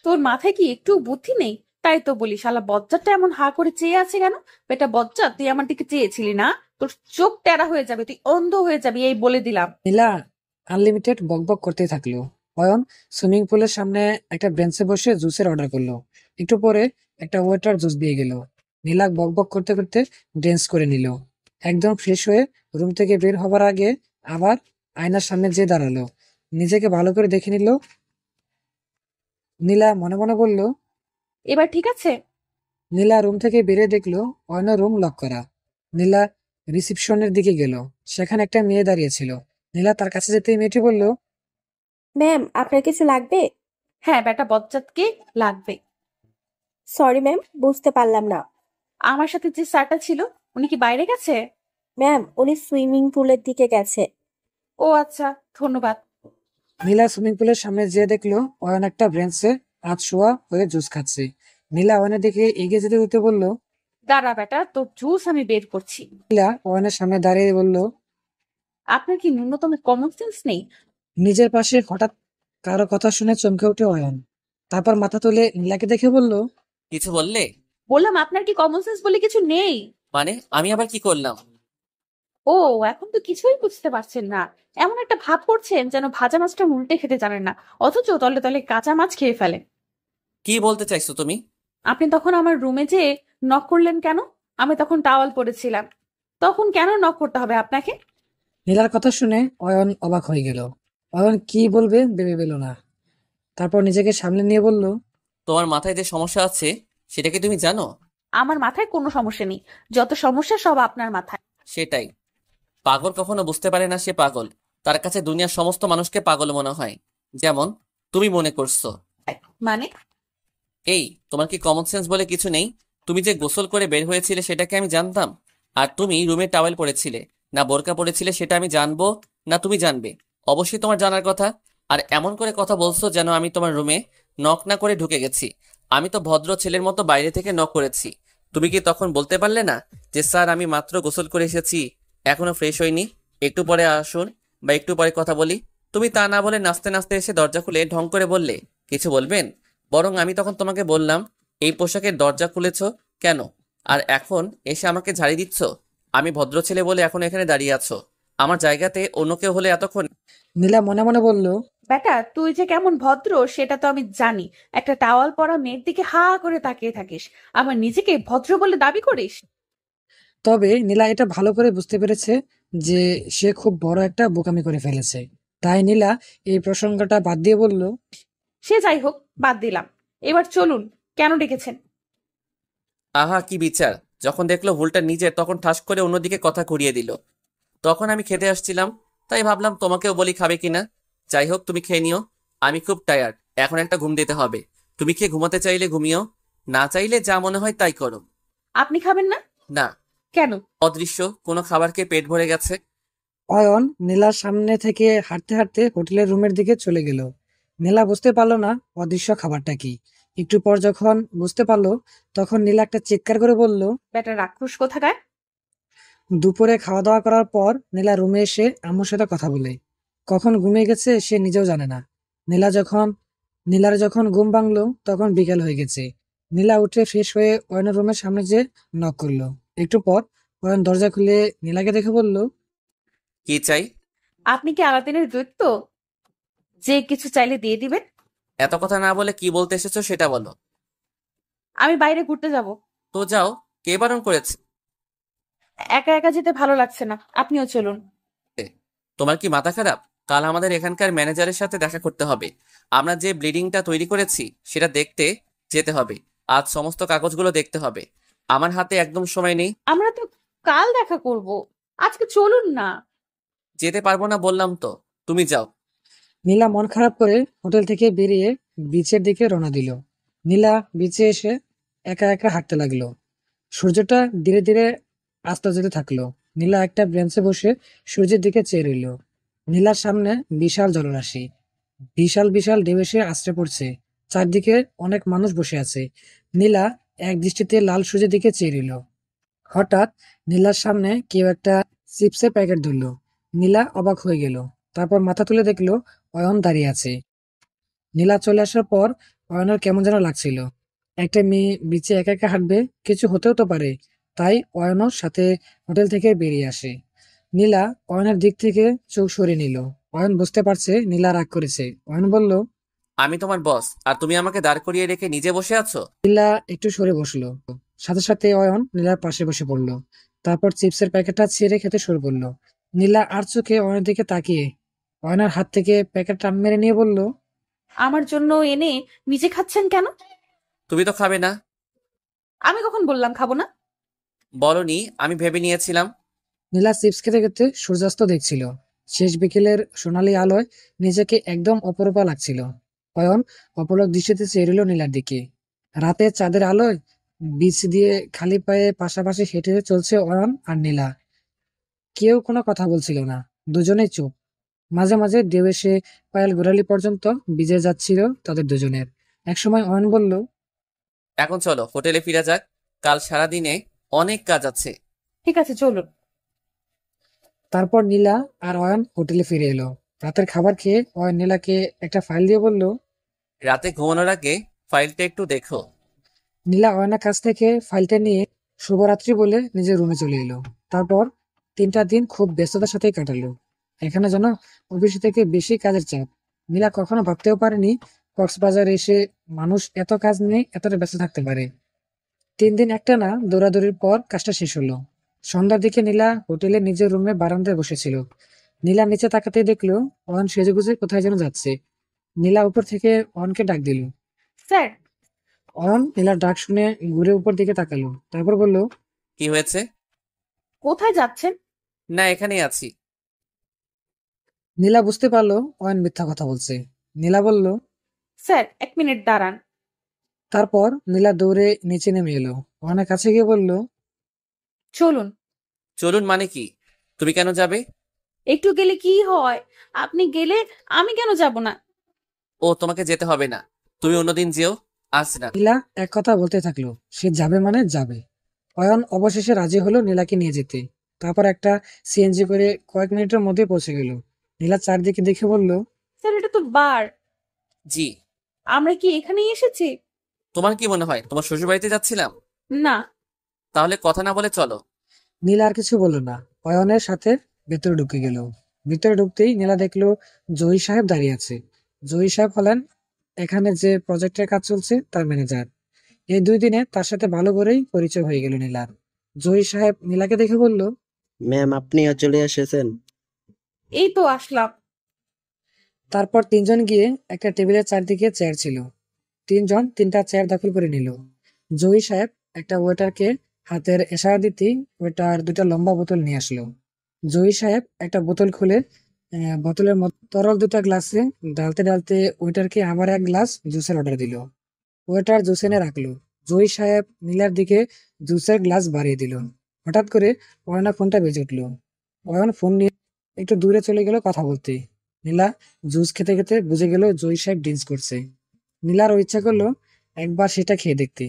তোর মাথায় কি একটু বুদ্ধি নেই? তাই তো বলি, শালা বজ্জারটা এমন হা করে চেয়ে আছে কেন? বেটা বজ্জার, তুই আমার দিকে চেয়েছিলি না? তোর চোখ টেরা হয়ে যাবে, তুই অন্ধ হয়ে যাবি, এই বলে দিলাম।
নীলা আনলিমিটেড বকবক করতে থাকলো। অয়ন সুইমিং পুলের সামনে একটা বেঞ্চে বসে জুসের অর্ডার করলো। একটু পরে একটা ওয়েটার জুস দিয়ে গেল। নীলা বকবক করতে করতে ড্যান্স করে নিল। একদম ফ্রেশ হয়ে রুম থেকে বের হবার আগে আবার আয়নার সামনে যেয়ে দাঁড়ালো। নিজেকে ভালো করে দেখে নিল। নীলা মনে মনে বলল,
এবার ঠিক আছে?
নীলা রুম থেকে বেরিয়ে দেখলো অয়নের রুম লক করা। নীলা রিসিপশনের দিকে গেল। সেখানে একটা মেয়ে দাঁড়িয়ে ছিল। নীলা তার কাছে যেতেই মেয়েটি বলল,
ম্যাম, আপনার কিছু লাগবে?
হ্যাঁ, বেটা বজ্জাতকে লাগবে।
সরি ম্যাম, বুঝতে পারলাম না।
আমার সাথে যে স্যারটা ছিল, উনি কি বাইরে গেছে?
ম্যাম, উনি সুইমিং পুলের দিকে গেছে।
ও আচ্ছা, ধন্যবাদ।
নীলা সুইমিং পুলের সামনে যেয়ে দেখলো অয়ন একটা বেঞ্চে হাত শোয়া হয়ে জুস খাচ্ছে। নীলা অয়নের দিকে এগিয়ে যেতে যেতে বলল,
দাঁড়া বেটা, তোর জুস আমি বের করছি।
নীলা অয়নের সামনে দাঁড়িয়ে বলল,
আপনার কি ন্যূনতম কমন সেন্স নেই?
নিজের পাশে হঠাৎ কারো কথা শুনে চমকে ওঠে অয়ন। তারপর মাথা তুলে নীলাকে দেখে বলল,
কিছু বললে?
বললাম আপনার কি কমন সেন্স বলে কিছু নেই?
মানে আমি আবার কি করলাম?
ও, এখন তো কিছুই বুঝতে পারছেন না। এমন একটা ভাব করছেন যেন ভাজা মাছটা উল্টে খেতে জানেন না, অথচ তলে তলে কাঁচা মাছ খেয়ে ফেলেন।
কি বলতে চাইছো তুমি?
আপনি তখন আমার রুমে যেয়ে নক করলেন কেন? আমি তখন টাওয়াল পরেছিলাম। তখন কেন নক করতে হবে আপনাকে?
নীলার কথা শুনে অয়ন অবাক হয়ে গেল। অয়ন কি বলবে ভেবে পেল না। তারপর নিজেকে সামলে নিয়ে বলল,
তোমার মাথায় যে সমস্যা আছে সেটা কি তুমি জানো?
আমার মাথায় কোনো সমস্যা নেই, যত সমস্যা সব আপনার মাথায়।
সেটাই। পাগল কখনো বুঝতে পারে না সে পাগল। তার কাছে দুনিয়ার সমস্ত মানুষকে পাগল মনে হয়, যেমন তুমি মনে করছো।
মানে?
এই, তোমার কি কমন সেন্স বলে কিছু নেই? তুমি যে গোসল করে বের হয়েছিলে সেটা কি আমি জানতাম? আর তুমি রুমে টাওয়েল পরেছিলে না বোরকা পরেছিলে সেটা আমি জানবো না তুমি জানবে? অবশ্যই তোমার জানার কথা। আর এমন করে কথা বলছো যেন আমি তোমার রুমে নক না করে ঢুকে গেছি। আমি তো ভদ্র ছেলের মতো বাইরে থেকে নক করেছি। তুমি কি তখন বলতে পারলে না যে স্যার আমি মাত্র গোসল করে এসেছি, এখনো ফ্রেশ হইনি, একটু পরে আসুন বা একটু পরে কথা বলি? তুমি তা না বলে নাচতে নাচতে এসে দরজা খুলে ঢং করে বললে কিছু বলবেন। বরং আমি তখন তোমাকে বললাম এই পোশাকের দরজা খুলেছো কেন, আর এখন এসে আমাকে ঝাড়ি দিচ্ছ? আমি ভদ্র ছেলে বলে এখন এখানে দাঁড়িয়ে আছো। আমার জায়গাতে অন্য কেউ হলে এতক্ষণ।
নীলা মনে মনে বলল,
বেটা, তুই যে কেমন ভদ্র সেটা তো আমি জানি। একটা টাওয়াল পরা মেয়ের দিকে হা করে তাকিয়ে থাকিস, আবার নিজেকে ভদ্র বলে দাবি করিস।
তবে নীলা এটা ভালো করে বুঝতে পেরেছে যে সে খুব বড় একটা বোকামি করে ফেলেছে। তাই নীলা এই প্রসঙ্গটা বাদ দিয়ে বলল,
সে যাই হোক, বাদ দিলাম। এবার চলুন, কেন ডেকেছেন?
আহা কি বিচার! যখন দেখলো ভুলটা নিজের তখন ঠাস করে অন্যদিকে কথা ঘুরিয়ে দিল। তখন আমি খেতে আসছিলাম, তাই ভাবলাম তোমাকেও বলি খাবে কিনা। যাই হোক, তুমি খেয়ে নিও। আমি খুব টায়ার্ড, এখন একটা ঘুম দিতে হবে। তুমি খেয়ে ঘুমাতে চাইলে ঘুমিও, না চাইলে যা মনে হয় তাই করো।
আপনি খাবেন না?
না।
কেন?
অদৃশ্য কোনো খাবারকে পেট ভরে গেছে।
অয়ন নীলার সামনে থেকে হাঁটতে হাঁটতে হোটেলের রুমের দিকে চলে গেল। নীলা বুঝতে পারলো না অদৃশ্য খাবারটা কি। একটু পর যখন বুঝতে পারলো তখন নীলা একটা চিৎকার করে বলল,
বেটা রাক্ষস কোথাকার!
দুপুরে খাওয়া দাওয়া করার পর নীলা রুমে এসে আম্মুর সাথে কথা বলে। কখন ঘুমিয়ে গেছে সে নিজেও জানে না। নীলার যখন ঘুম ভাঙলো তখন বিকেল হয়ে গেছে। নীলা উঠে ফ্রেশ হয়ে অয়নের রুমের সামনে যে নক করলো। একটু পর অয়ন দরজা খুলে নীলাকে দেখে বলল,
কি চাই?
আপনি কি আলাদিনের দৈত্য যে কিছু চাইলে দিয়ে দিবেন?
এত কথা না বলে কি বলতে এসেছো সেটা বলো।
আমি বাইরে ঘুরতে যাব।
তো যাও, কে বারণ করেছে?
একা একা যেতে ভালো লাগছে না, আপনিও চলুন।
তোমার কি মাথা খারাপ? কাল আমাদের এখানকার ম্যানেজারের সাথে দেখা করতে হবে। আমরা যে ব্লিডিংটা তৈরি করেছি সেটা দেখতে যেতে হবে। আজ সমস্ত কাগজগুলো দেখতে হবে। আমার হাতে একদম সময় নেই।
আমরা তো কাল দেখা করব, আজকে চলুন না।
যেতে পারবো না বললাম তো, তুমি যাও।
নীলা মন খারাপ করে হোটেল থেকে বেরিয়ে বিচের দিকে রওনা দিল। নীলা বিচে এসে একা একা হাঁটতে লাগলো। সূর্যটা ধীরে ধীরে আস্তে যেতে থাকলো। নীলা একটা বেঞ্চে বসে সূর্যের দিকে চেয়ে রইল। নীলার সামনে বিশাল জলরাশি, বিশাল বিশাল ঢেউ এসে আছড়ে পড়ছে। চারদিকে অনেক মানুষ বসে আছে। নীলা এক দৃষ্টিতে লাল সূর্যের দিকে চেয়ে রইল। হঠাৎ নীলার সামনে কেউ একটা চিপসের প্যাকেট ধরলো। নীলা অবাক হয়ে গেল। তারপর মাথা তুলে দেখলো অয়ন দাঁড়িয়ে আছে। নীলা চলে আসার পর অয়নের কেমন যেন লাগছিল। একটা মেয়ে বিচে একা একা হাঁটবে, কিছু হতেও তো পারে। তাই অয়নও সাথে হোটেল থেকে বেরিয়ে আসে। নীলা অয়নের দিক থেকে চোখ সরিয়ে নিল। অয়ন বুঝতে পারছে নীলা রাগ করেছে। অয়ন বলল,
আমি তোমার বস আর তুমি আমাকে দাঁড় করিয়ে রেখে নিজে বসে আছো?
নীলা একটু সরে বসলো। সাথে সাথে অয়ন নীলার পাশে বসে পড়লো। তারপর চিপসের প্যাকেটটা ছিঁড়ে খেতে শুরু করলো। নীলা আর চোখে অয়নের দিকে তাকিয়ে অয়নের হাত থেকে প্যাকেট টান মেরে নিয়ে বলল,
আমার জন্য এনে নিজে খাচ্ছেন কেন?
তুমি তো খাবে না।
আমি কখন বললাম খাবো না?
বলনি, আমি ভেবে নিয়েছিলাম।
নীলা চিপস খেতে খেতে সূর্যাস্ত দেখছিল। শেষ বিকেলের সোনালী আলোয় নিজেকে একদম অপরূপা লাগছিল। অয়ন অপলক দৃষ্টিতে চেয়ে রইল নীলার দিকে। রাতে চাঁদের আলোয় বিচ দিয়ে খালি পায়ে পাশাপাশি হেঁটে চলছে অয়ন আর নীলা। কেউ কোনো কথা বলছিল না, দুজনেই চুপ। মাঝে মাঝে ঢেউ এসে পায়েল গোড়ালি পর্যন্ত ভিজে যাচ্ছিল তাদের দুজনের। একসময় অয়ন বলল,
এখন চলো হোটেলে ফিরে যাক, কাল সারাদিনে অনেক কাজ আছে।
ঠিক আছে, চলুন।
তারপর নীলা আর অয়ন হোটেলে ফিরে এলো। রাতের খাবার খেয়ে অয়ন নীলাকে একটা ফাইল দিয়ে বলল,
রাতে ঘুমানোর আগে ফাইলটা একটু দেখো।
নীলা অয়নের কাছ থেকে ফাইলটা নিয়ে শুভরাত্রি বলে নিজের রুমে চলে এলো। তারপর 3টা দিন খুব ব্যস্ততার সাথেই কাটালো। এখানে যেন অফিস থেকে বেশি কাজের চাপ। নীলা কখনো ভাবতেও পারেনি কক্সবাজারে এসে মানুষ এত কাজ নিয়ে এতটা ব্যস্ত থাকতে পারে। 3 দিন একটানা দৌড়াদৌড়ির পর কাজটা শেষ হলো। সন্ধ্যার দিকে নীলা হোটেলে নিজের রুমে বারান্দায় বসেছিল। নীলা নিচে তাকাতেই দেখলো অয়ন সেজেগুজে কোথায় যেন যাচ্ছে। নীলা উপর থেকে অয়নকে ডাক দিল।
স্যার,
অয়ন নীলার ডাক শুনে ঘুরে উপর দিকে তাকালো, তারপর বলল,
কি হয়েছে?
কোথায় যাচ্ছেন?
না, এখানেই আছি।
নীলা বুঝতে পারলো অয়ন মিথ্যা কথা বলছে। নীলা বলল,
স্যার 1 মিনিট দাঁড়ান।
তারপর নীলা দৌড়ে নিচে নেমে এলো। অয়নের কাছে গিয়ে বলল,
চলুন।
চলুন মানে কি? তুমি কেন যাবে?
একটু গেলে কি হয়? আপনি গেলে আমি কেন যাব না?
ও, তোমাকে যেতে হবে না, তুমি অন্যদিন যেও, আজ না।
নীলা এক কথা বলতে থাকলো, সে যাবে মানে যাবে। অয়ন অবশেষে রাজি হলো নীলাকে নিয়ে যেতে। তারপর একটা সিএনজি করে কয়েক মিনিটের মধ্যে পৌঁছে গেল। নীলা চারদিকে দেখে বলল,
স্যার, এটা তো বার।
জি।
আমরা কি এখানেই এসেছি?
তোমার কি মনে হয় তোমার শ্বশুর বাড়িতে যাচ্ছিলাম?
না।
তাহলে কথা না বলে চলো।
নীলা আর কিছু বলল না, অয়নের সাথে ভেতরে ঢুকে গেল। ভিতরে ঢুকতেই নীলা দেখলো জহির সাহেব দাঁড়িয়ে আছে। জহির সাহেব হলেন এখানে যে প্রজেক্টের কাজ চলছে তার ম্যানেজার। এই 2 দিনে তার সাথে ভালো করেই পরিচয় হয়ে গেল নীলার। জহির সাহেব নীলাকে দেখে বলল,
ম্যাম, আপনিও চলে এসেছেন।
এই তো আসলাম।
তারপর 3জন গিয়ে একটা টেবিলের চারদিকে চেয়ার ছিল। 3জন 3টা চেয়ার দখল করে নিল। জহির সাহেব একটা ওয়েটারকে হাতের ইশারা দিতেই ওয়েটার 2টা লম্বা বোতল নিয়ে আসলো। জহির সাহেব একটা বোতল খুলে বোতলের মধ্যে তরল 2টা গ্লাসে ঢালতে ঢালতে ওয়েটারকে আবার এক গ্লাস জুসের অর্ডার দিল। ওয়েটার জুস এনে রাখলো। জহির সাহেব নীলার দিকে জুসের গ্লাস বাড়িয়ে দিল। হঠাৎ করে অয়নের ফোনটা বেজে উঠলো। অয়ন ফোন নিয়ে একটু দূরে চলে গেল কথা বলতে। নীলা জুস খেতে খেতে বুঝে গেল জহির সাহেব ড্রিঙ্কস করছে। নীলারও ইচ্ছা করলো একবার সেটা খেয়ে দেখতে।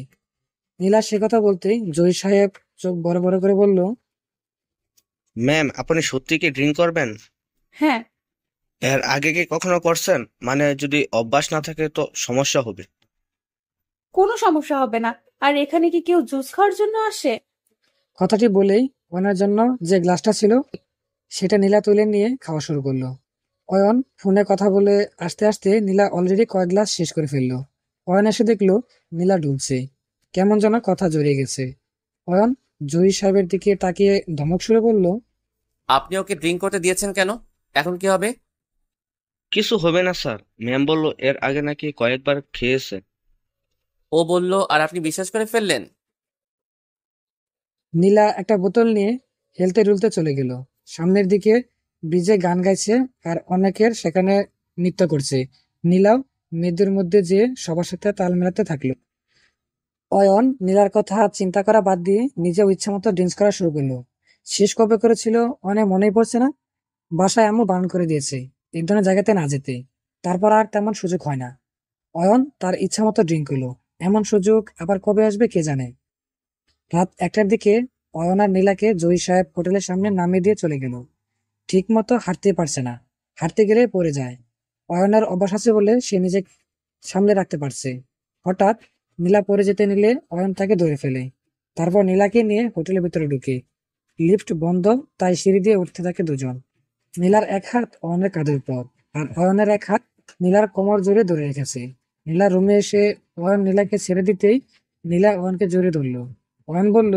নীলা সে কথা বলতেই জহির সাহেব চোখ বড় বড় করে বলল,
ম্যাম, আপনি সত্যি কি ড্রিঙ্ক করবেন?
হ্যাঁ।
এর আগে কি কখনো করছেন? মানে যদি অভ্যাস না থাকে তো সমস্যা হবে।
কোনো সমস্যা হবে না। আর এখানে কি কেউ জুস খাওয়ার জন্য আসে?
কথাটি বলেই ওনার জন্য যে গ্লাসটা ছিল সেটা নীলা তুলে নিয়ে খাওয়া শুরু করলো। অয়ন ফোনে কথা বলে আস্তে আস্তে নীলা অলরেডি কয়েক গ্লাস শেষ করে ফেললো। অয়ন এসে দেখলো নীলা ডুবছে, কেমন যেন কথা জড়িয়ে গেছে। অয়ন জহির সাহেবের দিকে তাকিয়ে ধমক সুরে বলল,
আপনি ওকে ড্রিঙ্ক করতে দিয়েছেন কেন? এখন কি হবে?
কিছু হবে না স্যার, ম্যাম বললো এর আগে নাকি কয়েকবার খেয়েছে।
ও বলল আর আপনি বিশ্বাস করে ফেললেন?
নীলা একটা বোতল নিয়ে হেলতে দুলতে চলে গেল। সামনের দিকে ব্রিজে গান গাইছে আর অনেকের সেখানে নৃত্য করছে। নীলাও মেয়েদের মধ্যে যে সবার সাথে তাল মেলাতে থাকলো। অয়ন নীলার কথা চিন্তা করা বাদ দিয়ে নিজেও ইচ্ছা মতো ড্রিঙ্কস করা শুরু করলো। শেষ কবে করেছিল অনেক মনেই পড়ছে না। বাসায় আম্মু বারণ করে দিয়েছে এই ধরনের জায়গাতে না যেতে। তারপর আর তেমন সুযোগ হয় না। অয়ন তার ইচ্ছা মতো ড্রিঙ্ক করলো। এমন সুযোগ আবার কবে আসবে কে জানে। রাত 1টার দিকে অয়ন আর নীলাকে জহির সাহেব হোটেলের সামনে নামিয়ে দিয়ে চলে গেল। ঠিক মতো হাঁটতে পারছে না, হাঁটতে গেলে পড়ে যায়। অয়নের অভ্যাস আছে বলে সে নিজে সামলে রাখতে পারছে। হঠাৎ নীলা পড়ে যেতে নিলে অয়ন তাকে ধরে ফেলে। তারপর নীলাকে নিয়ে হোটেলের ভিতরে ঢুকে। লিফট বন্ধ, তাই সিঁড়ি দিয়ে উঠতে থাকে 2জন। নীলার এক হাত অয়নের কাঁধের উপর আর অয়নের এক হাত নীলার কোমর জোরে ধরে রেখেছে। নীলা রুমে এসে অয়ন নীলাকে ছেড়ে দিতেই নীলা অয়নকে জোরে ধরলো। অয়ন বলল,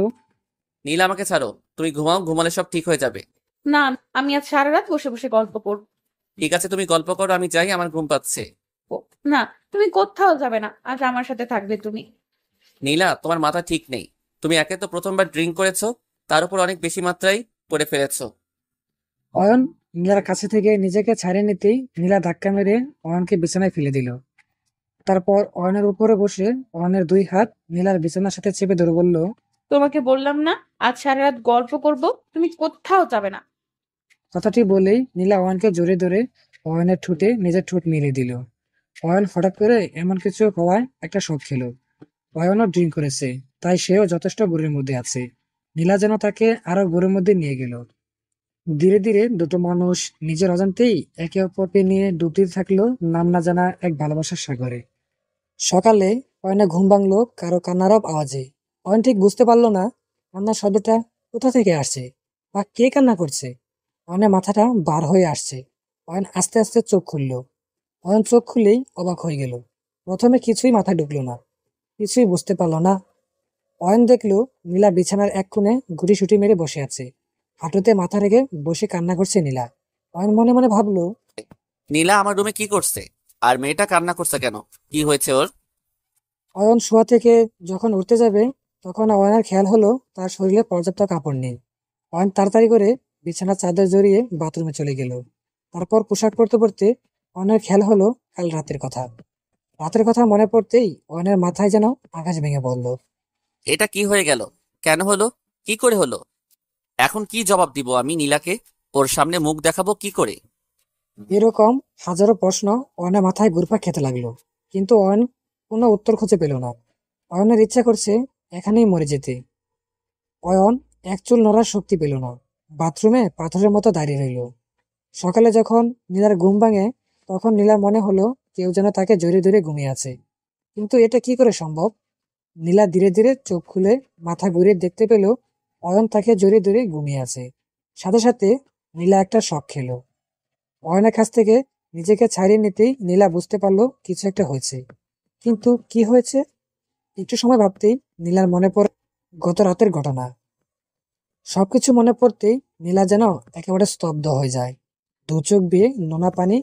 নীল, আমাকে ছাড়ো, তুমি ঘুমাও, ঘুমালে সব ঠিক হয়ে যাবে।
না, আমি আজ সারা রাত বসে বসে গল্প করব।
ঠিক আছে, তুমি গল্প করো, আমি যাই, আমার ঘুম পাচ্ছে।
না, তুমি কোথাও যাবে না, আজ আমার সাথে থাকবে তুমি।
নীলা, তোমার মাথা ঠিক নেই। তুমি একে তো প্রথমবার ড্রিঙ্ক করেছো, তার উপর অনেক বেশি মাত্রায় করে ফেলেছো।
অয়ন নীলার কাছে থেকে নিজেকে ছাড়িয়ে নিতেই নীলা ধাক্কা মেরে অয়নকে বিছানায় ফেলে দিল। তারপর অয়নের উপরে বসে অয়নের 2 হাত নীলার বিছানার সাথে চেপে ধরে বলল,
তোমাকে বললাম না আজ সারা রাত গল্প করব, তুমি কোথাও যাবে না।
কথাটি বলেই নীলা অয়নকে জোরে ধরে অয়নের ঠোঁটে নিজের ঠোঁট মিলিয়ে দিল। অয়ন হঠাৎ করে এমন কিছু হওয়ায় একটা শক খেল। অয়নও ড্রিঙ্ক করেছে, তাই সেও যথেষ্ট ঘোরের মধ্যে আছে। নীলা যেন তাকে আরো ঘোরের মধ্যে নিয়ে গেল। ধীরে ধীরে 2টো মানুষ নিজের অজান্তেই একে অপরকে নিয়ে ডুবতে থাকলো নাম না জানা এক ভালোবাসার সাগরে। সকালে অয়নের ঘুম ভাঙলো কারো কান্নারব আওয়াজে। অয়ন ঠিক বুঝতে পারলো না কান্নার শব্দটা কোথা থেকে আসছে বা কে কান্না করছে। অয়নের মাথাটা বার হয়ে আসছে। অয়ন আস্তে আস্তে চোখ খুললো। অয়ন চোখ খুলেই অবাক হয়ে গেল। প্রথমে কিছুই মাথায় ঢুকলো না, কিছুই বুঝতে পারলো না। অয়ন দেখলো নীলা বিছানার এক কোণে গুটিসুটি মেরে বসে আছে। হাঁটুতে মাথা রেখে বসে কান্না করছে নীলা। অয়ন মনে মনে ভাবলো,
নীলা আমার রুমে কি করছে? আর মেয়েটা কান্না করছে কেন? কি হয়েছে ওর?
অয়ন শোয়া থেকে যখন উঠতে যাবে তখন অয়নের খেয়াল হলো তার শরীরে পর্যাপ্ত কাপড় নেই। অয়ন তাড়াতাড়ি করে বিছানার চাদর জড়িয়ে বাথরুমে চলে গেল। তারপর পোশাক পরতে পরতে অয়নের খেয়াল হলো কাল রাতের কথা। রাতের কথা মনে পড়তেই অয়নের মাথায় যেন আকাশ ভেঙে পড়ল।
এটা কি হয়ে গেল? কেন হলো? কি করে হলো? এখন কি জবাব দিব আমি নীলাকে? ওর সামনে মুখ দেখাবো কি করে?
এরকম হাজারো প্রশ্ন অয়নের মাথায় ঘুরপাক খেতে লাগলো, কিন্তু অয়ন কোনো উত্তর খুঁজে পেল না। অয়নের ইচ্ছা করছে এখানেই মরে যেতে। অয়ন এক চুল নড়ার শক্তি পেল না, বাথরুমে পাথরের মতো দাঁড়িয়ে রইল। সকালে যখন নীলার ঘুম ভাঙে তখন নীলার মনে হলো কেউ যেন তাকে জড়িয়ে ধরে ঘুমিয়ে আছে। কিন্তু এটা কি করে সম্ভব? নীলা ধীরে ধীরে চোখ খুলে মাথা ঘুরিয়ে দেখতে পেল অয়ন তাকে জড়িয়ে ধরে ঘুমিয়ে আছে। সাথে সাথে নীলা একটা শক খেলো। অয়নের কাছ থেকে নিজেকে ছাড়িয়ে নিতেই নীলা বুঝতে পারলো কিছু একটা হয়েছে। কিন্তু কি হয়েছে? একটু সময় ভাবতেই নীলার মনে পড়ে গত রাতের ঘটনা। সবকিছু মনে পড়তেই নীলা যেন একেবারে স্তব্ধ হয়ে যায়। দু চোখ বেয়ে নোনা পানি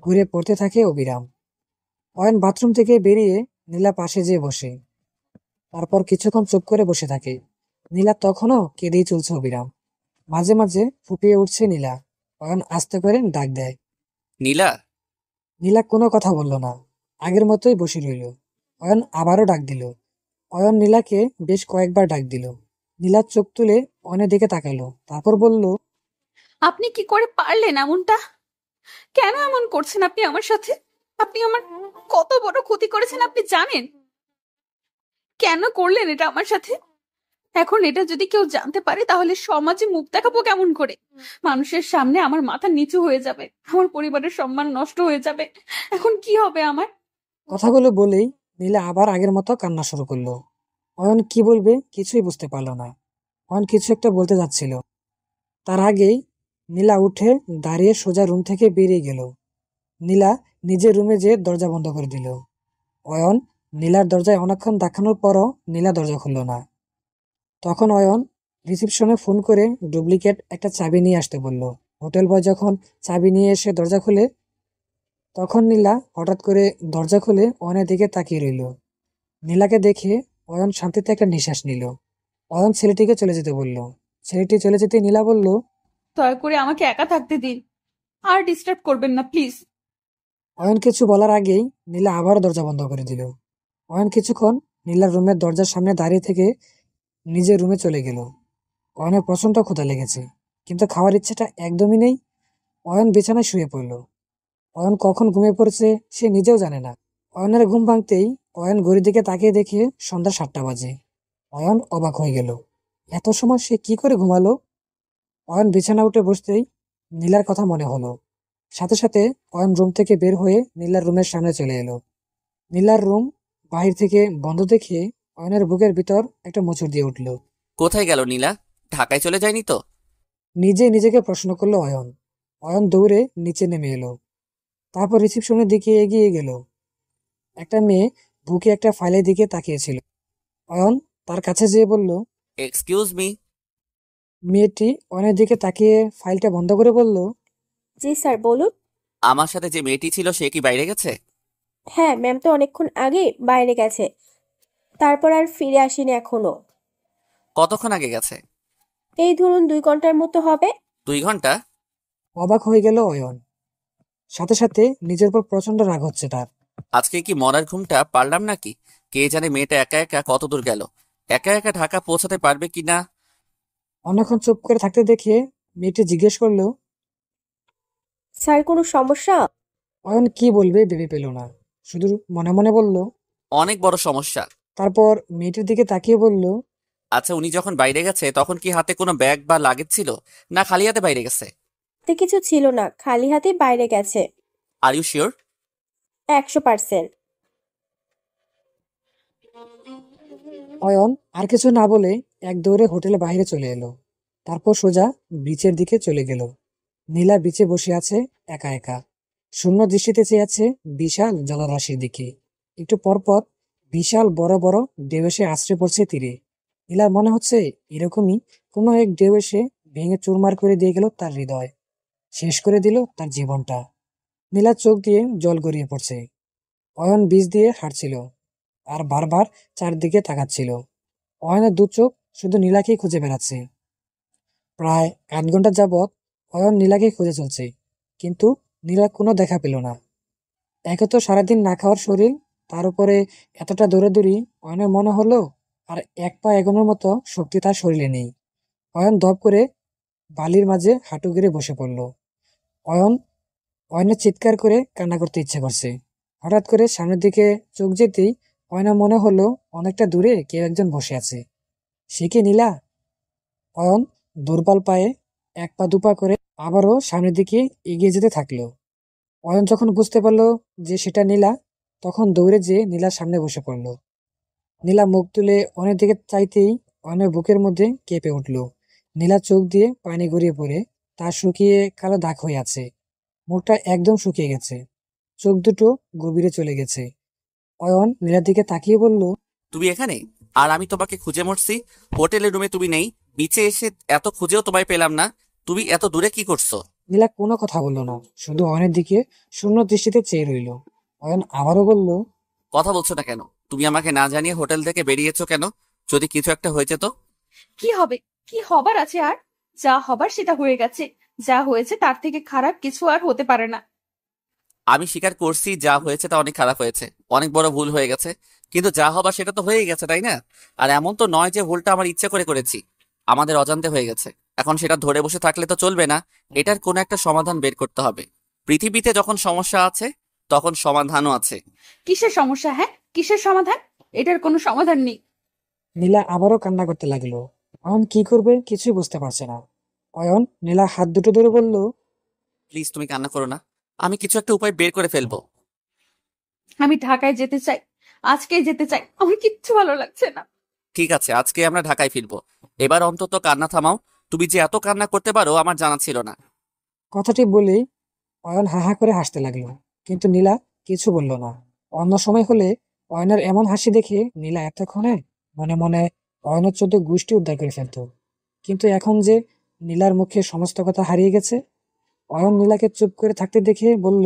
ঘুরে পড়তে থাকে অবিরাম। অয়ন বাথরুম থেকে বেরিয়ে নীলা পাশে যেয়ে বসে। তারপর কিছুক্ষণ চুপ করে বসে থাকে। নীলা তখনও কেঁদেই চলছে অবিরাম। মাঝে মাঝে ফুপিয়ে উঠছে নীলা। অয়ন আস্তে করে ডাক দেয়।
নীলা।
নীলা কোনো কথা বলল না, আগের মতোই বসে রইল। অয়ন আবারও ডাক দিল। অয়ন নীলাকে বেশ কয়েকবার ডাক দিল। নীলা চোখ তুলে অয়নের দিকে তাকালো, তারপর বলল,
আপনি কি করে পারলেন এমনটা? কেন এমন করছেন আপনি আমার সাথে? আপনি আমার কত বড় ক্ষতি করেছেন আপনি জানেন? কেন করলেন এটা আমার সাথে? এখন এটা যদি কেউ জানতে পারে তাহলে সমাজে মুখ দেখাবো কেমন করে? মানুষের সামনে আমার মাথা নিচু হয়ে যাবে, আমার পরিবারের সম্মান নষ্ট হয়ে যাবে। এখন কি হবে আমার?
কথাগুলো বলেই নীলা আবার আগের মতো কান্না শুরু করলো। অয়ন কি বলবে কিছুই বুঝতে পারল না। অয়ন কিছু একটা বলতে যাচ্ছিল, তার আগেই নীলা উঠে দাঁড়িয়ে সোজা রুম থেকে বেরিয়ে গেল। নীলা নিজের রুমে যেয়ে দরজা বন্ধ করে দিল। অয়ন নীলার দরজায় অনেকক্ষণ দেখানোর পরও নীলা দরজা খুলল না। তখন অয়ন রিসিপশনে ফোন করে ডুপ্লিকেট একটা চাবি নিয়ে আসতে বলল। হোটেল বয় যখন চাবি নিয়ে এসে দরজা খুলে তখন নীলা হঠাৎ করে দরজা খুলে অয়নের দিকে তাকিয়ে রইল। নীলাকে দেখে অয়ন শান্তিতে একটা নিঃশ্বাস নিল। অয়ন ছেলেটিকে চলে যেতে বলল। ছেলেটি চলে যেতে নীলা বলল,
দয়া করে আমাকে একা থাকতে দিন, আর ডিস্টার্ব করবেন না প্লিজ।
অয়ন কিছু বলার আগেই নীলা আবারও দরজা বন্ধ করে দিল। অয়ন কিছুক্ষণ নীলার রুমের দরজার সামনে দাঁড়িয়ে থেকে নিজের রুমে চলে গেল। অয়নের প্রচন্ড ক্ষুধা লেগেছে, কিন্তু খাওয়ার ইচ্ছেটা একদমই নেই। অয়ন বিছানায় শুয়ে পড়ল। অয়ন কখন ঘুমিয়ে পড়েছে সে নিজেও জানে না। অয়নের ঘুম ভাঙতেই অয়ন ঘড়ির দিকে তাকিয়ে দেখে সন্ধ্যা 7টা বাজে। অয়ন অবাক হয়ে গেল, এত সময় সে কি করে ঘুমালো? অয়ন বিছানা উঠে বসতেই নীলার কথা মনে হলো। সাথে সাথে অয়ন রুম থেকে বের হয়ে নীলার রুমের সামনে চলে এলো। নীলার রুম বাহির থেকে বন্ধ দেখে অয়নের বুকের ভিতর একটা মোচড় দিয়ে উঠল।
কোথায় গেল নীলা? ঢাকায় চলে যায়নি তো?
নিজে নিজেকে প্রশ্ন করলো অয়ন। অয়ন দৌড়ে নিচে নেমে এলো, তারপর রিসিপশনের দিকে এগিয়ে গেল। একটা মেয়ে বুকে একটা ফাইলের দিকে তাকিয়েছিল। অয়ন তার কাছে যেয়ে বলল।
Excuse me.
মেয়েটি অয়নের দিকে তাকিয়ে ফাইলটা বন্ধ করে বলল,
জি স্যার বলুন।
আমার সাথে যে মেয়েটি ছিল সে কি বাইরে গেছে?
হ্যাঁ ম্যাম তো অনেকক্ষণ আগে বাইরে গেছে, তারপর আর ফিরে আসেনি এখনো।
কতক্ষণ আগে গেছে?
এই ধরুন 2 ঘন্টার মতো হবে।
2 ঘন্টা?
অবাক হয়ে গেল অয়ন। সাথে সাথে নিজের উপর প্রচন্ড রাগ হচ্ছে তার।
আজকে কি মরার ঘুমটা পারলাম নাকি? কে জানে মেয়েটা একা একা কত দূর গেল, একা একা ঢাকা পৌঁছাতে পারবে কিনা।
অনেকক্ষণ চুপ করে থাকতে দেখে মেয়েটি জিজ্ঞেস করলো,
স্যার কোনো সমস্যা?
অয়ন কি বলবে ভেবে পেল না, শুধু মনে মনে বলল,
অনেক বড় সমস্যা।
তারপর মেয়েটির দিকে তাকিয়ে বলল,
আচ্ছা উনি যখন বাইরে গেছে তখন কি হাতে কোনো ব্যাগ বা লাগেজ ছিল, না খালি হাতে বাইরে গেছে?
হাতে কিছু ছিল না, খালি হাতে বাইরে গেছে।
Are you sure?
100%।
অয়ন আর কিছু না বলে এক দৌড়ে হোটেলে বাইরে চলে এলো। তারপর সোজা বিচের দিকে চলে গেল। নীলা বিচে বসে আছে একা একা, শূন্য দৃষ্টিতে চেয়ে আছে বিশাল জলরাশির দিকে। একটু পরপর বিশাল বড় বড় ঢেউ এসে আছড়ে পড়ছে তীরে। নীলার মনে হচ্ছে এরকমই কোনো এক ঢেউ এসে ভেঙে চুরমার করে দিয়ে গেল তার হৃদয়। শেষ করে দিল তার জীবনটা। নীলার চোখ দিয়ে জল গড়িয়ে পড়ছে। অয়ন বিষ দিয়ে হাঁটছিল আর বারবার চারদিকে তাকাচ্ছিল। অয়নের দু চোখ শুধু নীলাকেই খুঁজে বেড়াচ্ছে। প্রায় 8 ঘন্টা যাবৎ অয়ন নীলাকে খুঁজে চলছে, কিন্তু নীলা কোনো দেখা পেল না। একে তো সারাদিন না খাওয়ার শরীর, তার উপরে এতটা দৌড়াদৌড়ি। অয়নের মনে হলো আর এক পা এগোনোর মতো শক্তি তার শরীরে নেই। অয়ন দপ করে বালির মাঝে হাঁটু গেড়ে বসে পড়ল। অয়নের চিৎকার করে কান্না করতে ইচ্ছে করছে। হঠাৎ করে সামনের দিকে চোখ যেতেই অয়নের মনে হলো অনেকটা দূরে কেউ একজন বসে আছে। সে কি নীলা? অয়ন দুর্বল পায়ে এক পা দুপা করে আবারও সামনের দিকে এগিয়ে যেতে থাকলো। অয়ন যখন বুঝতে পারলো যে সেটা নীলা, তখন দৌড়ে যেয়ে নীলার সামনে বসে পড়ল। নীলা মুখ তুলে অয়নের দিকে চাইতেই অয়নের বুকের মধ্যে কেঁপে উঠল। নীলা চোখ দিয়ে পানি গড়িয়ে পড়ে তার শুকিয়ে কালো দাগ হয়ে আছে। মুখটা একদম শুকিয়ে গেছে, চোখ দুটো গভীরে চলে গেছে। অয়ন নীলার দিকে তাকিয়ে বলল,
তুমি এখানে? আর আমি তোমাকে খুঁজে মরছি। হোটেলের রুমে তুমি নেই, বিচে এসে এত খুঁজেও তোমায় পেলাম না। তুমি এত দূরে কি করছো?
নীলা কোনো কথা বলল না, শুধু অয়নের দিকে শূন্য দৃষ্টিতে চেয়ে রইল। অয়ন আবারও বলল,
কথা বলছো না কেন? তুমি আমাকে না জানিয়ে হোটেল থেকে বেরিয়েছো কেন? যদি কিছু একটা হয়েছে তো?
কি হবে? কি হবার আছে আর? যা হবার সেটা হয়ে গেছে। যা হয়েছে তার থেকে খারাপ কিছু আর হতে পারে না।
আমি স্বীকার করছি যা হয়েছে তা অনেক খারাপ হয়েছে, অনেক বড় ভুল হয়ে গেছে। কিন্তু যা হবার সেটা তো হয়েই গেছে, তাই না? আর এমন তো নয় যে ভুলটা আমার ইচ্ছে করে করেছি, আমাদের অজান্তে হয়ে গেছে। এখন সেটা ধরে বসে থাকলে তো চলবে না, এটার কোনো একটা সমাধান বের করতে হবে। পৃথিবীতে যখন সমস্যা আছে তখন সমাধানও আছে।
কিসের সমস্যা? হ্যাঁ, কিসের সমাধান? এটার কোনো সমাধান নেই।
নীলা আবারও কান্না করতে লাগলো। অয়ন কি করবে কিছুই বুঝতে পারছে না। অয়ন নীলা হাত দুটো ধরে বলল,
প্লিজ তুমি কান্না করো না, আমি কিছু একটা উপায় বের করে ফেলবো।
আমি ঢাকায় যেতে চাই, আজকেই যেতে চাই। আমার কিচ্ছু ভালো লাগছে না।
ঠিক আছে, আজকে আমরা ঢাকায় ফিরবো। এবার অন্তত কান্না থামাও। তুমি যে এত কান্না করতে পারো আমার জানা ছিল না।
কথাটি বলেই অয়ন হা হা করে হাসতে লাগলো, কিন্তু নীলা কিছু বলল না। অন্য সময় হলে অয়নের এমন হাসি দেখে নীলা এতক্ষণে মনে মনে অয়নের 14 গোষ্ঠী উদ্ধার করে ফেলত। কিন্তু এখন যে নীলার মুখে সমস্ত কথা হারিয়ে গেছে। অয়ন নীলাকে চুপ করে থাকতে দেখে বলল,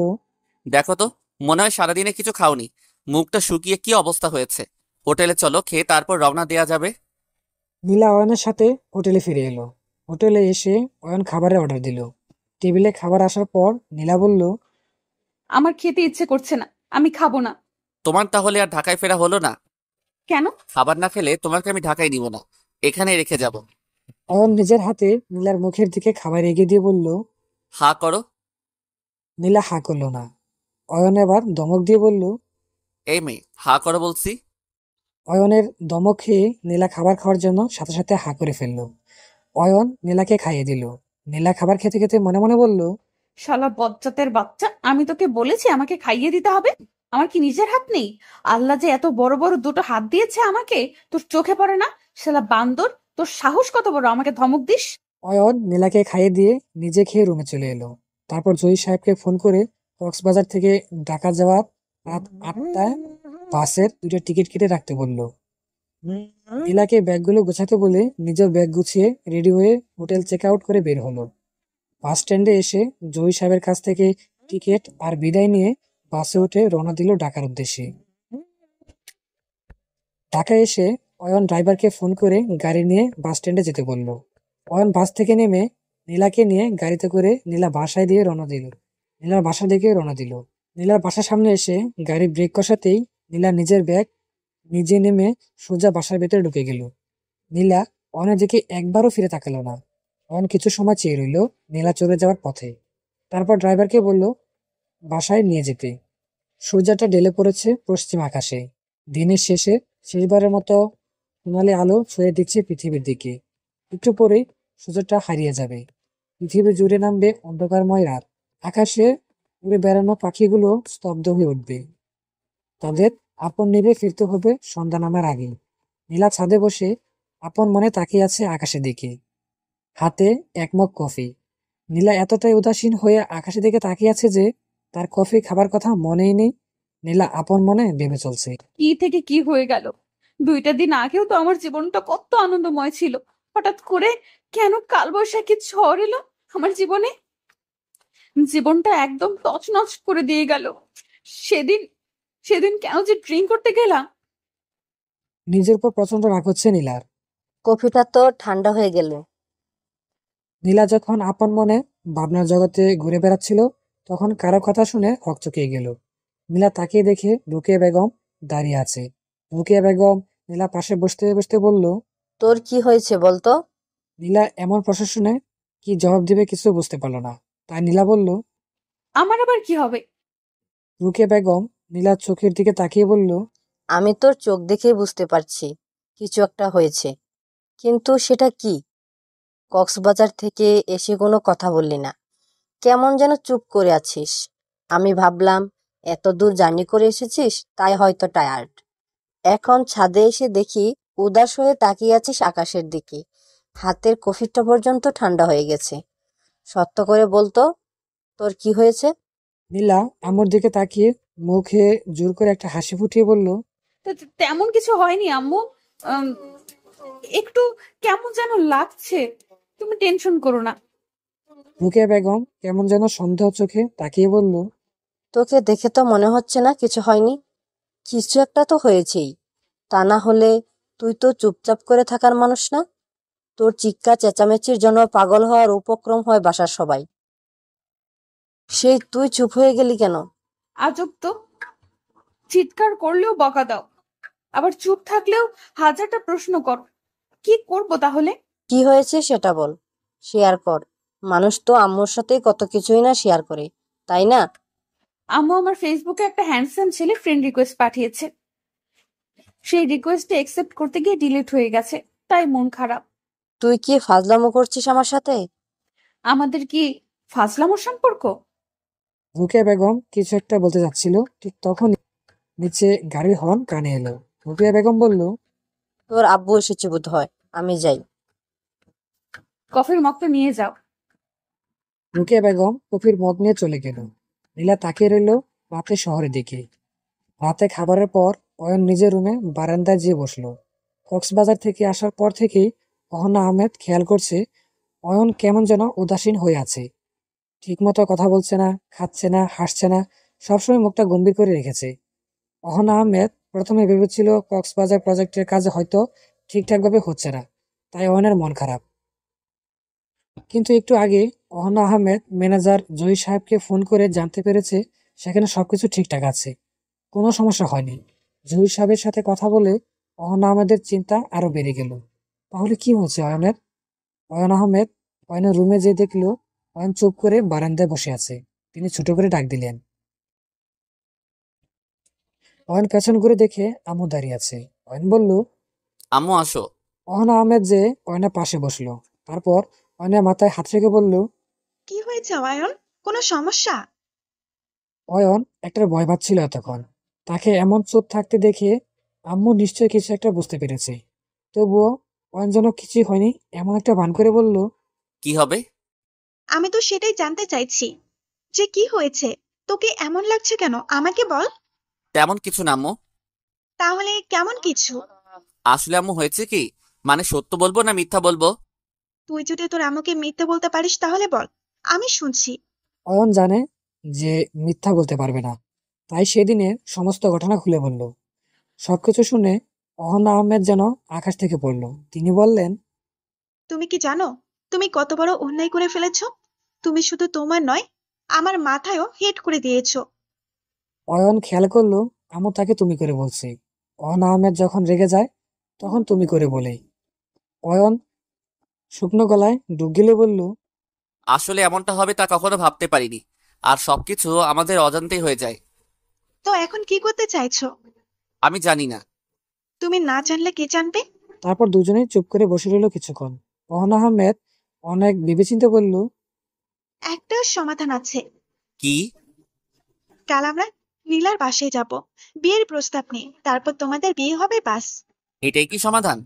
দেখো তো, মনে হয় সারাদিনে কিছু খাওনি, মুখটা শুকিয়ে কি অবস্থা হয়েছে। হোটেলে চলো, খেয়ে তারপর রওনা দেয়া যাবে।
নীলা অয়নের সাথে হোটেলে ফিরে এলো। হোটেলে এসে অয়ন খাবারের অর্ডার দিল। টেবিলে খাবার আসার পর নীলা বলল,
আমার খেতে ইচ্ছে করছে না, আমি খাবো না।
তোমার তাহলে আর ঢাকায় ফেরা হলো না?
কেন?
খাবার না খেলে তোমাকে আমি ঢাকায় নিব না, এখানে রেখে যাব।
অয়ন নিজের হাতে নীলার মুখের দিকে খাবার এগিয়ে দিয়ে বলল।
হা করো।
নীলা হা করলো না। অয়ন এবার ধমক দিয়ে বলল,
এই মেয়ে, হা করো বলছি।
অয়নের ধমক খেয়ে নীলা খাবার খাওয়ার জন্য সাথে সাথে হা করে ফেলল। অয়ন নীলাকে খাইয়ে দিল। নীলা খাবার খেতে খেতে মনে মনে বলল,
শালা বজ্জাতের বাচ্চা, আমি তোকে বলেছি আমাকে খাইয়ে দিতে হবে? আমার কি নিজের হাত নেই? আল্লাহ যে এত বড় বড় দুটো হাত দিয়েছে আমাকে, তোর চোখে পড়ে না? শালা বান্দর, তোর সাহস কত বড় আমাকে ধমক দিস?
অয়ন নীলাকে খাইয়ে দিয়ে নিজে খেয়ে রুমে চলে এলো। তারপর জয়ী সাহেবকে ফোন করে কক্সবাজার থেকে ঢাকা যাওয়ার রাত 8টায় বাসের 2টা টিকিট কেটে রাখতে বলল। নীলাকে ব্যাগগুলো গোছাতে বলে নিজের ব্যাগ গুছিয়ে রেডি হয়ে হোটেল চেক আউট করে বের হলো। বাস স্ট্যান্ডে এসে জয়ী সাহেবের কাছ থেকে টিকিট আর বিদায় নিয়ে বাসে উঠে রওনা দিল ঢাকার উদ্দেশ্যে। ঢাকায় এসে অয়ন ড্রাইভারকে ফোন করে গাড়ি নিয়ে বাস স্ট্যান্ডে যেতে বলল। অয়ন বাস থেকে নেমে নীলাকে নিয়ে গাড়িতে করে নীলার বাসার দিকে রওনা দিল। নীলার বাসার সামনে এসে গাড়ি ব্রেক কষাতেই নীলা নিজের ব্যাগ নিজে নেমে সোজা বাসার ভেতরে ঢুকে গেল। নীলা অয়নের দিকে একবারও ফিরে তাকালো না। অয়ন কিছু সময় চেয়ে রইল নীলা চলে যাওয়ার পথে। তারপর ড্রাইভারকে বলল বাসায় নিয়ে যেতে। সূর্যটা ঢেলে পড়েছে পশ্চিম আকাশে। দিনের শেষবারের মতো সোনালি আলো ছুঁয়ে দিচ্ছে পৃথিবীর দিকে। একটু পরেই সূর্যটা হারিয়ে যাবে, পৃথিবী জুড়ে নামবে অন্ধকারময় রাত। আকাশে উড়ে বেড়ানো পাখিগুলো স্তব্ধ হয়ে উঠবে, তাদের আপন নিভে ফিরতে হবে সন্ধ্যা নামার আগে। নীলা ছাদে বসে আপন মনে তাকিয়ে আছে আকাশের দিকে, হাতে এক মগ কফি। নীলা এতটাই উদাসীন হয়ে আকাশের দিকে তাকিয়ে আছে যে তার কফি খাবার কথা মনেই নেই। নীলা আপন মনে ভেবে চলছে,
কি থেকে কি হয়ে গেল? 2টা দিন আগেও তো আমার জীবনটা কত আনন্দময় ছিল। হঠাৎ করে কেন কালবৈশাখী ঝড় এলো আমার জীবনে? জীবনটা একদম তছনছ করে দিয়ে গেল। সেদিন সেদিন কেন যে ড্রিঙ্ক করতে গেলাম।
নিজের উপর প্রচন্ড রাগ হচ্ছে নীলার।
কফিটা তো ঠান্ডা হয়ে গেল।
নীলা যখন আপন মনে ভাবনার জগতে ঘুরে বেড়াচ্ছিল, তখন কারো কথা শুনে হকচকিয়ে গেল। নীলা তাকিয়ে দেখে রুকিয়া বেগম দাঁড়িয়ে আছে। রুকিয়া বেগম নীলা পাশে বসতে বসতে বলল,
তোর কি হয়েছে বলতো?
নীলা এমন প্রশ্ন শুনে কি জবাব দিবে কিছু বুঝতে পারল না। তাই নীলা বলল,
আমার আবার কি হবে?
রুকিয়া বেগম নীলার চোখের দিকে তাকিয়ে বলল,
আমি তোর চোখ দেখেই বুঝতে পারছি কিছু একটা হয়েছে, কিন্তু সেটা কি? কক্সবাজার থেকে এসে কোনো কথা বললি না, কেমন যেন চুপ করে আছিস। আমি ভাবলাম এত দূর জার্নি করে এসেছিস, তাই হয়তো টায়ার্ড। এখন ছাদে এসে দেখি উদাস হয়ে তাকিয়ে আছিস আকাশের দিকে, হাতের কফিটা পর্যন্ত ঠান্ডা হয়ে গেছে। সত্য করে বলতো, তোর কি হয়েছে?
নীলা আম্মুর দিকে তাকিয়ে মুখে জোর করে একটা হাসি ফুটিয়ে বলল,
তেমন কিছু হয়নি আম্মু। আম, একটু কেমন যেন লাগছে। তুমি টেনশন করো না।
রুকিয়া বেগম কেমন যেন সন্দেহ চোখে তাকিয়ে বলল,
তোকে দেখে তো মনে হচ্ছে না কিছু হয়নি। কিছু একটা তো হয়েছেই, তা না হলে তুই তো চুপচাপ করে থাকার মানুষ না। তোর চিৎকার চেঁচামেচির জন্য পাগল হওয়ার উপক্রম হয় বাসার সবাই, সেই তুই চুপ হয়ে গেলি কেন?
আজব তো, চিৎকার করলেও বকা দাও, আবার চুপ থাকলেও হাজারটা প্রশ্ন কর। কি করব তাহলে?
কি হয়েছে সেটা বল, শেয়ার কর। মানুষ তো আম্মুর সাথেই কত কিছুই না শেয়ার করে, তাই না?
আম্মু আমার ফেসবুকে একটা হ্যান্ডসাম ছেলে ফ্রেন্ড রিকোয়েস্ট পাঠিয়েছে। সেই রিকোয়েস্টে একসেপ্ট করতে গিয়ে ডিলিট হয়ে গেছে, তাই মন খারাপ।
তুই কি ফাজলামো করছিস আমার সাথে?
আমাদের কি ফাজলামোর সম্পর্ক?
রুকিয়া বেগম কিছু একটা বলতে যাচ্ছিল, ঠিক তখন নিচে গাড়ির হর্ন কানে এলো। রুকিয়া বেগম বলল,
তোর আব্বু এসেছে বোধ হয়, আমি যাই।
কফির মগটা নিয়ে যাও।
রুকিয়া বেগম কফির মগ নিয়ে চলে গেল। নীলা তাকিয়ে রইল রাতে শহরের দিকে। রাতে খাবারের পর অয়ন নিজের রুমে বারান্দায় যেয়ে বসলো। কক্সবাজার থেকে আসার পর থেকেই অহনা আহমেদ খেয়াল করছে অয়ন কেমন যেন উদাসীন হয়ে আছে। ঠিকমতো কথা বলছে না, খাচ্ছে না, হাসছে না, সবসময় মুখটা গম্ভীর করে রেখেছে। অহনা আহমেদ প্রথমে ভেবেছিল কক্সবাজার প্রজেক্টের কাজ হয়তো ঠিকঠাকভাবে হচ্ছে না, তাই অয়নের মন খারাপ। কিন্তু একটু আগে অহনা আহমেদ ম্যানেজার জহির সাহেবকে ফোন করে জানতে পেরেছে সেখানে সবকিছু ঠিকঠাক আছে, কোনো সমস্যা হয়নি। জহির সাহেবের সাথে কথা বলে অহনা আহমেদের চিন্তা আরো বেড়ে গেল। তাহলে কি হচ্ছে অয়নের? অয়ন আহমেদ অয়নের রুমে যেয়ে দেখলো অয়ন চুপ করে বারান্দায় বসে আছে। তিনি ছোট করে ডাক দিলেন। অয়ন পেছন ঘুরে দেখে আম্মু দাঁড়িয়ে আছে। অয়ন বলল,
আম্মু আসো।
অহনা আহমেদ যে অয়নের পাশে বসলো। তারপর অয়নের মাথায় হাত রেখে বলল,
কি হয়েছে অয়ন? কোনো সমস্যা?
অয়ন একটা ভয় পাচ্ছিল এতক্ষণ। তাকে এমন চুপ থাকতে দেখে আম্মু নিশ্চয়ই কিছু একটা বুঝতে পেরেছে। তবুও অয়ন যেন কিছুই হয়নি এমন একটা ভান করে বলল,
কি হবে?
আমি তো সেটাই জানতে চাইছি যে কি হয়েছে। তোকে এমন লাগছে কেন, আমাকে বল।
তেমন কিছু না আম্মু।
তাহলে কেমন কিছু?
আসলে আম্মু হয়েছে কি, মানে সত্য বলবো না মিথ্যা বলবো?
তুই যদি তোর আম্মুকে মিথ্যে বলতে পারিস তাহলে বল, আমি শুনছি।
অয়ন জানে যে মিথ্যা বলতে পারবে না, তাই সেদিনের সমস্ত ঘটনা খুলে বলল। সবকিছু শুনে অহনা আহমেদ যেন আকাশ থেকে পড়ল। তিনি বললেন,
তুমি কি জানো তুমি কত বড় অন্যায় করে ফেলেছো? তুমি শুধু তোমার নয়, আমার মাথায়ও হেড করে দিয়েছো।
অয়ন খেয়াল করলো আম্মু তাকে তুমি করে বলছে। অহনা আহমেদ যখন রেগে যায় তখন তুমি করে বলে। অয়ন শুকনো গলায় ডুব গিলে বলল,
আসলে এমনটা হবে তা কখনো ভাবতে পারিনি, আর সবকিছু আমাদের অজান্তেই হয়ে যায়।
তো এখন কি করতে চাইছো?
আমি জানি না।
তুমি না জানলে কে জানবে?
তারপর দুজনেই চুপ করে বসে রইল কিছুক্ষণ। অহনা আহমেদ অনেক ভেবেচিন্তে বলল,
একটা সমাধান আছে।
কি?
কাল আমরা নীলার বাসায় যাব, বিয়ের প্রস্তাব নিয়ে, তারপর তোমাদের বিয়ে হবে, বাস।
এটাই কি সমাধান?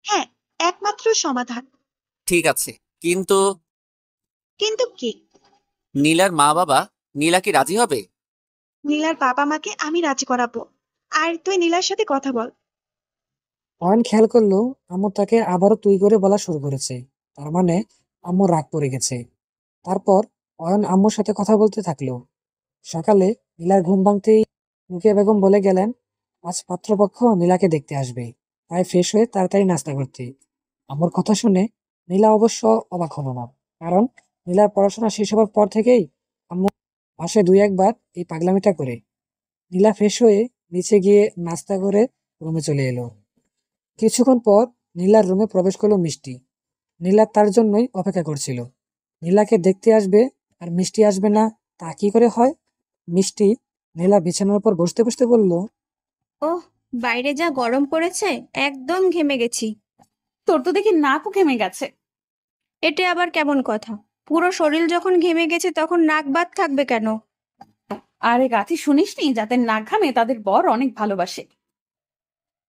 হ্যাঁ, একমাত্র সমাধান।
ঠিক আছে, কিন্তু
কিন্তু কি?
নীলার মা বাবা, নীলা কি রাজি হবে?
নীলার বাবা মাকে আমি রাজি করাবো, আর তুই নীলার সাথে কথা বল।
অয়ন খেয়াল করলো আম্মু তাকে আবারও তুই করে বলা শুরু করেছে। তার মানে আম্মু রাগ পড়ে গেছে। তারপর অয়ন আম্মুর সাথে কথা বলতে থাকলো। সকালে নীলার ঘুম ভাঙতেই রুকিয়া বেগম বলে গেলেন, আজ পাত্রপক্ষ নীলাকে দেখতে আসবে, তাই ফ্রেশ হয়ে তাড়াতাড়ি নাস্তা করতে। আম্মুর কথা শুনে নীলা অবশ্য অবাক হলো না, কারণ নীলার পড়াশোনা শেষ হওয়ার পর থেকেই আম্মু মাসে 2-1 বার এই পাগলামিটা করে। নীলা ফ্রেশ হয়ে নিচে গিয়ে নাস্তা করে রুমে চলে এলো। কিছুক্ষণ পর নীলার রুমে প্রবেশ করলো মিষ্টি। নীলা তার জন্যই অপেক্ষা করছিল। নীলাকে দেখতে আসবে আর মিষ্টি আসবে না, তা কি করে হয়? মিষ্টি নীলা বিছানার উপর বসতে বসতে বলল,
ওহ, বাইরে যা গরম পড়েছে, একদম ঘেমে গেছি।
তোর তো দেখি নাকও ঘেমে গেছে।
এটা আবার কেমন কথা? পুরো শরীর যখন ঘেমে গেছে তখন নাক বাদ থাকবে কেন?
আরে গাথি, শুনিসনি যাদের নাক ঘামে তাদের বর অনেক ভালোবাসে।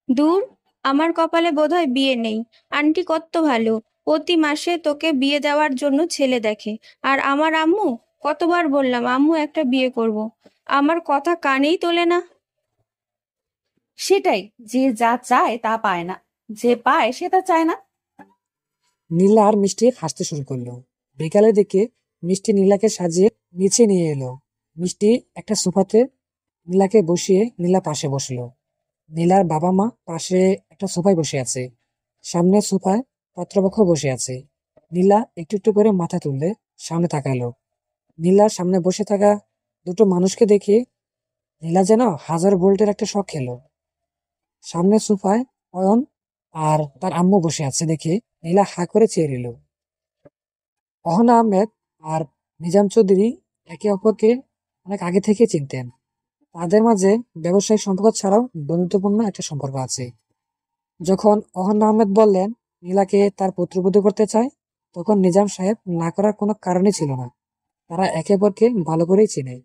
দূর, আমার কপালে বোধহয় বিয়ে নেই। আন্টি কত ভালো, প্রতি মাসে তোকে বিয়ে দেওয়ার জন্য ছেলে দেখে। আর আমার আম্মু, কতবার বললাম আম্মু একটা বিয়ে করব, আমার কথা কানেই তোলে না।
সেটাই, যে যা চায় তা পায় না, যে পায় সে তা চায় না।
নীলা আর মিষ্টি হাসতে শুরু করলো। বিকালের দিকে মিষ্টি নীলাকে সাজিয়ে নিচে নিয়ে এলো। মিষ্টি একটা সোফাতে নীলাকে বসিয়ে নীলা পাশে বসলো। নীলার বাবা মা পাশে একটা সোফায় বসে আছে। সামনে সোফায় পাত্রপক্ষ বসে আছে। নীলা একটু একটু করে মাথা তুললে সামনে তাকালো। নীলার সামনে বসে থাকা দুটো মানুষকে দেখে নীলা যেন 1000 ভোল্টের একটা শক খেলো। সামনে সোফায় অয়ন আর তার আম্মু বসে আছে দেখে নীলা হা করে চেয়ে রইল। অহনা আহমেদ আর নিজাম চৌধুরী একে অপরকে অনেক আগে থেকে চিনতেন। তাদের মাঝে ব্যবসায়িক সম্পর্ক ছাড়াও বন্ধুত্বপূর্ণ একটা সম্পর্ক আছে। যখন অহনা আহমেদ বললেন নীলাকে তার পুত্রবধূ করতে চায়, তখন নিজাম সাহেব না করার কোনো কারণই ছিল না। তারা একে অপরকে ভালো করেই চেনে।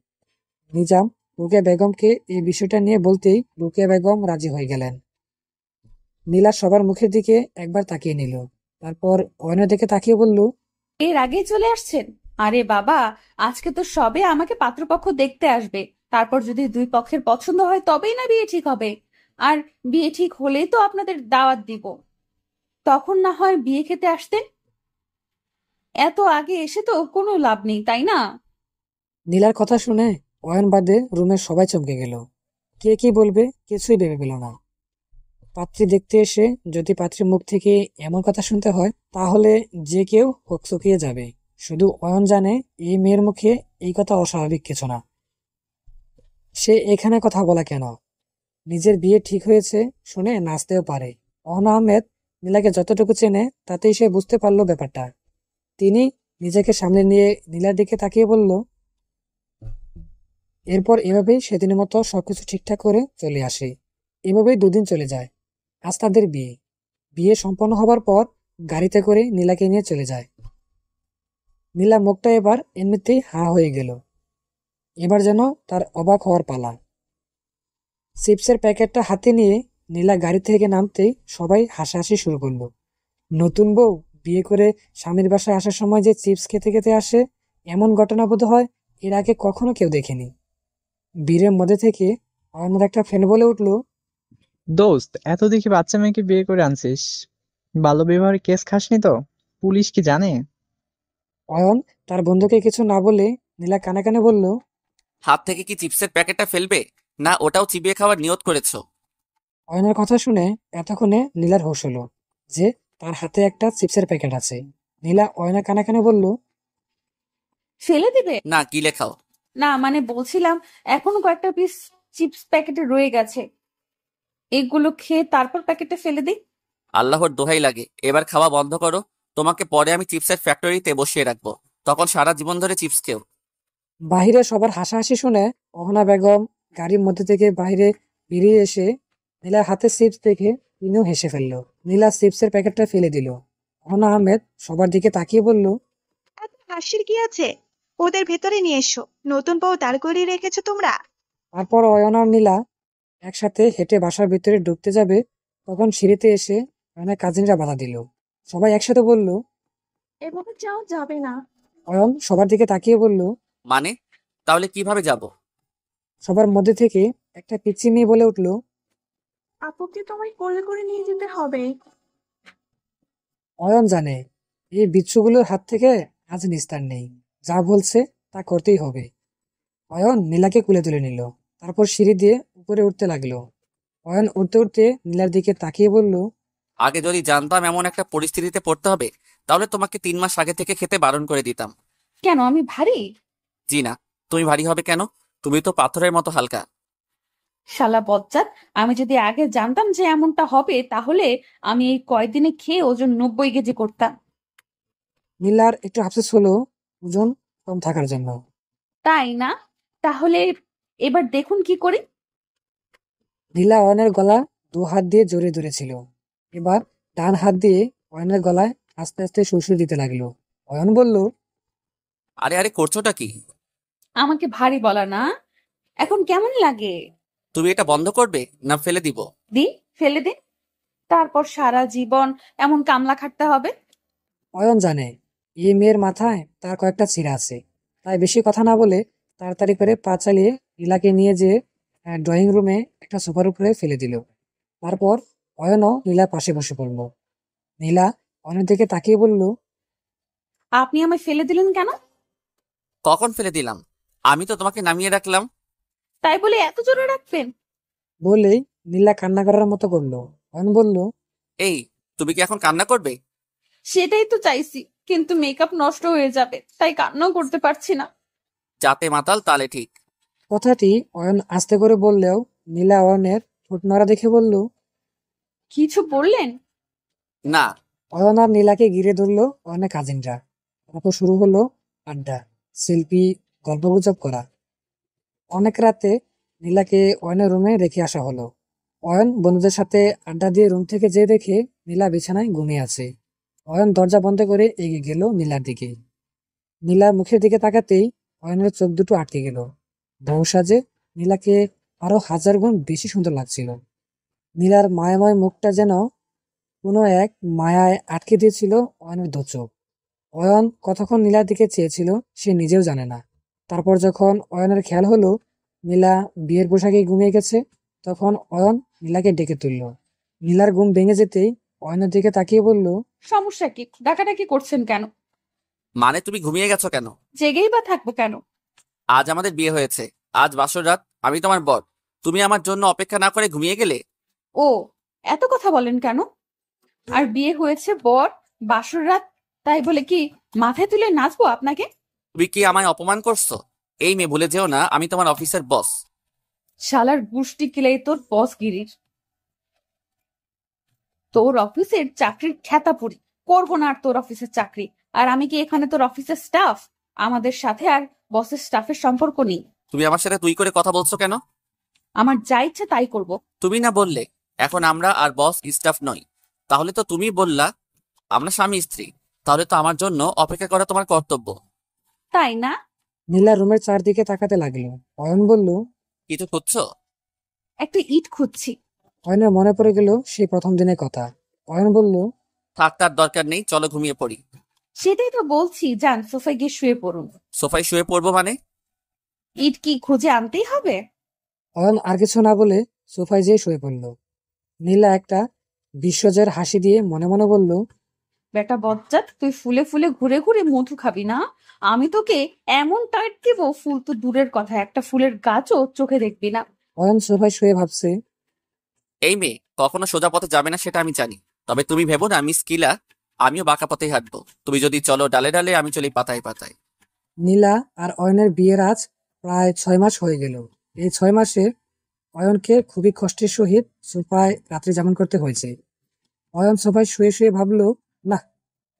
নিজাম রুকিয়া বেগমকে এই বিষয়টা নিয়ে বলতেই রুকিয়া বেগম রাজি হয়ে গেলেন। নীলা সবার মুখের দিকে একবার তাকিয়ে নিল, তারপর অয়নের দিকে তাকিয়ে বলল,
এর আগে চলে আসছেন? আরে বাবা, আজকে তো সবে আমাকে পাত্রপক্ষ দেখতে আসবে, তারপর যদি দুই পক্ষের পছন্দ হয় তবেই না বিয়ে ঠিক হবে। আর বিয়ে ঠিক হলেই তো আপনাদের দাওয়াত দিব, তখন না হয় বিয়ে খেতে আসতেন। এত আগে এসে তো কোনো লাভ নেই, তাই না?
নীলার কথা শুনে অয়ন বাদে রুমের সবাই চমকে গেল। কে কি বলবে কিছুই ভেবে পেল না। পাত্রী দেখতে এসে যদি পাত্রীর মুখ থেকে এমন কথা শুনতে হয়, তাহলে যে কেউ হকচকিয়ে যাবে। শুধু অয়ন জানে এই মেয়ের মুখে এই কথা অস্বাভাবিক কিছু না। সে এখানে কথা বলা কেন? নিজের বিয়ে ঠিক হয়েছে শুনে নাচতেও পারে। অহনা আহমেদ নীলাকে যতটুকু চেনে তাতেই সে বুঝতে পারলো ব্যাপারটা। তিনি নিজেকে সামনে নিয়ে নীলার দিকে তাকিয়ে বলল, এরপর এভাবেই সেদিনের মতো সবকিছু ঠিকঠাক করে চলে আসে। এভাবেই 2 দিন চলে যায়। আজ তাদের বিয়ে। বিয়ে সম্পন্ন হবার পর গাড়িতে করে নীলাকে নিয়ে চলে যায়। নীলা মুখটা এবার এমনিতেই হা হয়ে গেল। এবার যেন তার অবাক হওয়ার পালা। চিপসের প্যাকেটটা হাতে নিয়ে নীলা গাড়ি থেকে নামতেই সবাই হাসাহাসি শুরু করলো। নতুন বউ বিয়ে করে স্বামীর বাসায় আসার সময় যে চিপস খেতে খেতে আসে, এমন ঘটনা বোধ হয় এর আগে কখনো কেউ দেখেনি। বীরের মধ্যে থেকে আমার একটা ফ্রেন্ড বলে উঠলো,
দোস্ত, এত দেখি বাচ্চা মেয়েকে বিয়ে করে আনছিস, বাল্য বিবাহের কেস খাসনি তো? পুলিশ কি জানে?
অয়ন তার বন্ধুকে কিছু না বলে নীলা কানে কানে বলল,
হাত থেকে কি চিপসের প্যাকেটটা ফেলবে, না ওটাও চিবিয়ে খাওয়ার নিয়ত করেছো?
অয়নের কথা শুনে এতক্ষণে নীলার হুঁশ হলো যে তার হাতে একটা চিপসের প্যাকেট আছে। নীলা অয়নের কানে কানে বলল,
ফেলে দিবে?
না, গিলে খাও।
না মানে বলছিলাম, এখনো কয়েকটা পিস চিপস প্যাকেটে রয়ে গেছে, এগুলো খেয়ে তারপর প্যাকেটে ফেলে দিই।
আল্লাহর দোহাই লাগে, এবার খাওয়া বন্ধ করো। তোমাকে পরে আমি চিপসের ফ্যাক্টরিতে বসিয়ে রাখবো, তখন সারা জীবন ধরে চিপস খেও।
বাহিরে সবার হাসাহাসি শুনে অহনা বেগম গাড়ির মধ্যে থেকে বাইরে বেরিয়ে এসে নীলার হাতে চিপস দেখে তিনিও হেসে ফেললো। নীলা চিপসের প্যাকেটটা ফেলে দিল। অহনা আহমেদ সবার দিকে তাকিয়ে বলল,
এত হাসির কি আছে? ওদের ভেতরে নিয়ে এসো, নতুন বউ দাঁড় করিয়ে রেখেছো তোমরা।
তারপর অয়ন আর নীলা একসাথে হেঁটে বাসার ভিতরে ঢুকতে যাবে, তখন সিঁড়িতে এসে অয়নের কাজিনরা বাধা দিল। সবাই একসাথে বলল,
এভাবে যাও যাবে না।
অয়ন সবার দিকে তাকিয়ে বলল,
মানে তাহলে কিভাবে যাব?
সবার মধ্যে থেকে একটা পিচ্চি মেয়ে বলে উঠল,
আপুকে তোমায় কোলে করে নিয়ে যেতে হবে।
অয়ন জানে এই বিচ্ছুগুলোর হাত থেকে আজ নিস্তার নেই। যা বলছে তা করতেই হবে। অয়ন নীলাকে কুলে তুলে নিল, তারপর সিঁড়ি দিয়ে উপরে উঠতে লাগলো। অয়ন উঠতে উঠতে নীলার দিকে তাকিয়ে বলল,
আগে যদি জানতাম এমন একটা পরিস্থিতিতে পড়তে হবে, তাহলে তোমাকে 3 মাস আগে থেকে খেতে বারণ করে দিতাম।
কেন আমি ভারী?
জি না, তুমি ভারী হবে কেন? তুমি তো পাথরের মতো হালকা।
শালা বজ্জাত, আমি যদি আগে জানতাম যে এমনটা হবে তাহলে আমি এই কয়দিনে খেয়ে ওজন 90 কেজি করতাম।
নীলার একটু আফসোস হলো ওজন কম থাকার জন্য।
তাই না? তাহলে এবার দেখুন কি করি।
নীলা অয়নের গলা 2 হাত দিয়ে জড়িয়ে ধরেছিল। এবার ডান হাত দিয়ে অয়নের গলায় আস্তে আস্তে সুড়সুড়ি দিতে লাগলো। অয়ন বলল,
আরে আরে, করছোটা কি?
আমাকে ভারী বলা না? এখন কেমন লাগে?
তুমি এটা বন্ধ করবে না ফেলে দিব?
দিন, ফেলে দিন। তারপর সারা জীবন এমন কামলা খাটতে হবে?
অয়ন জানে এই মেয়ের মাথায় তার কয়েকটা ছিঁড়া আছে, তাই বেশি কথা না বলে তাড়াতাড়ি করে পা চালিয়ে নীলাকে নিয়ে যেয়ে ড্রয়িং রুমে একটা সোফার উপরে ফেলে দিল। তারপর অয়নও নীলার পাশে বসে পড়ল। নীলা অয়নের দিকে তাকিয়ে বলল,
আপনি আমায় ফেলে দিলেন কেন?
কখন ফেলে দিলাম? আমি তো তোমাকে নামিয়ে রাখলাম।
তাই বলে এত জোরে রাখবেন?
বলেই নীলা কান্না করার মতো করলো। অয়ন বলল,
এই, তুমি কি এখন কান্না করবে?
সেটাই তো চাইছি, কিন্তু মেকআপ নষ্ট হয়ে যাবে, তাই কান্নাও করতে পারছি না।
যাতে মাতাল তালে ঠিক।
কথাটি অয়ন আস্তে করে বললেও নীলা অয়নের ঠোঁট নড়া দেখে বলল,
কিছু বললেন?
না।
অয়ন আর নীলাকে ঘিরে ধরলো অয়নের কাজিনরা। তারপর শুরু হলো আড্ডা, সেলফি, গল্পগুজব করা। অনেক রাতে নীলাকে অয়নের রুমে রেখে আসা হলো। অয়ন বন্ধুদের সাথে আড্ডা দিয়ে রুম থেকে যেয়ে দেখে নীলা বিছানায় ঘুমিয়ে আছে। অয়ন দরজা বন্ধ করে এগিয়ে গেল নীলার দিকে। নীলার মুখের দিকে তাকাতেই অয়নের চোখ দুটো আটকে গেল। বউ সাজে নীলাকে আরো 1000 গুণ বেশি সুন্দর লাগছিল। নীলার মায়াময় মুখটা যেন কোনো এক মায়ায় আটকে দিয়েছিল অয়নের দু চোখ। অয়ন কতক্ষণ নীলার দিকে চেয়েছিল সে নিজেও জানে না। তারপর যখন অয়নের খেয়াল হলো নীলা বিয়ের পোশাকে ঘুমিয়ে গেছে, তখন অয়ন নীলাকে ডেকে তুলল। নীলার ঘুম ভেঙে যেতেই অয়নের দিকে তাকিয়ে বলল,
সমস্যা কি? ডাকাডাকি করছেন কেন?
মানে তুমি ঘুমিয়ে গেছো কেন?
জেগেই বা থাকবো কেন?
আজ আমাদের বিয়ে হয়েছে, আজ বাসর রাত, আমি তোমার বর। তুমি আমার জন্য অপেক্ষা না করে ঘুমিয়ে গেলে?
ও, এত কথা বলেন কেন? আর বিয়ে হয়েছে বর, বাসর রাত, তাই বলে কি মাথায় তুলে নাচবো আপনাকে?
তুমি কি আমায় অপমান করছো? এই মেয়ে, ভুলে যেও না আমি তোমার অফিসের বস।
শালার গুষ্টি কিলাই তোর বসগিরির। তোর অফিসের চাকরির খ্যাতা পুরি করবো না আর তোর অফিসের চাকরি। আর আমি কি এখানে তোর অফিসের স্টাফ? আমাদের সাথে আর বসের স্টাফের সম্পর্ক নেই।
তুমি আমার সাথে তুই করে কথা বলছো কেন?
আমার যা ইচ্ছে তাই করব।
তুমি না বললে এখন আমরা আর বস স্টাফ নই? তাহলে তো তুমি বললা আমরা স্বামী স্ত্রী। তাহলে তো আমার জন্য অপেক্ষা করা তোমার কর্তব্য,
তাই না?
নীলা রুমের চারদিকে তাকাতে লাগলো। অয়ন বলল,
কিছু খুঁজছো?
একটা ইট খুঁজছি।
অয়নের মনে পড়ে গেল সেই প্রথম দিনের কথা। অয়ন বলল,
থাক, তার দরকার নেই, চলো ঘুমিয়ে পড়ি।
সেটাই তো বলছি, যান সোফায় গিয়ে শুয়ে পড়ুন।
সোফায় শুয়ে পড়বো মানে?
ইট কি খুঁজে আনতেই হবে?
অয়ন আর কিছু না বলে সোফায় যেয়ে শুয়ে পড়ল। নীলা একটা বিশ্বজয়ের হাসি দিয়ে মনে মনে বলল,
বেটা বজ্জাত, তুই ফুলে ফুলে ঘুরে ঘুরে মধু খাবি না? আমি তোকে এমন টাইট দিব, ফুল তো দূরের কথা, একটা ফুলের গাছও চোখে দেখবি না।
অয়ন সোফায় শুয়ে ভাবছে,
এই মেয়ে কখনো সোজা পথে যাবে না সেটা আমি জানি, তবে তুমি ভেবো না আমি স্কিলা। আমিও বাঁকা পথেই হাঁটবো। তুমি যদি চলো ডালে ডালে, আমি চলি পাতায় পাতায়।
নীলা আর অয়নের বিয়ের আজ প্রায় 6 মাস হয়ে গেল। এই 6 মাসে অয়নকে খুবই কষ্টের সহিত সোফায় রাত্রি যাপন করতে হয়েছে। অয়ন সোফায় শুয়ে শুয়ে ভাবলো, না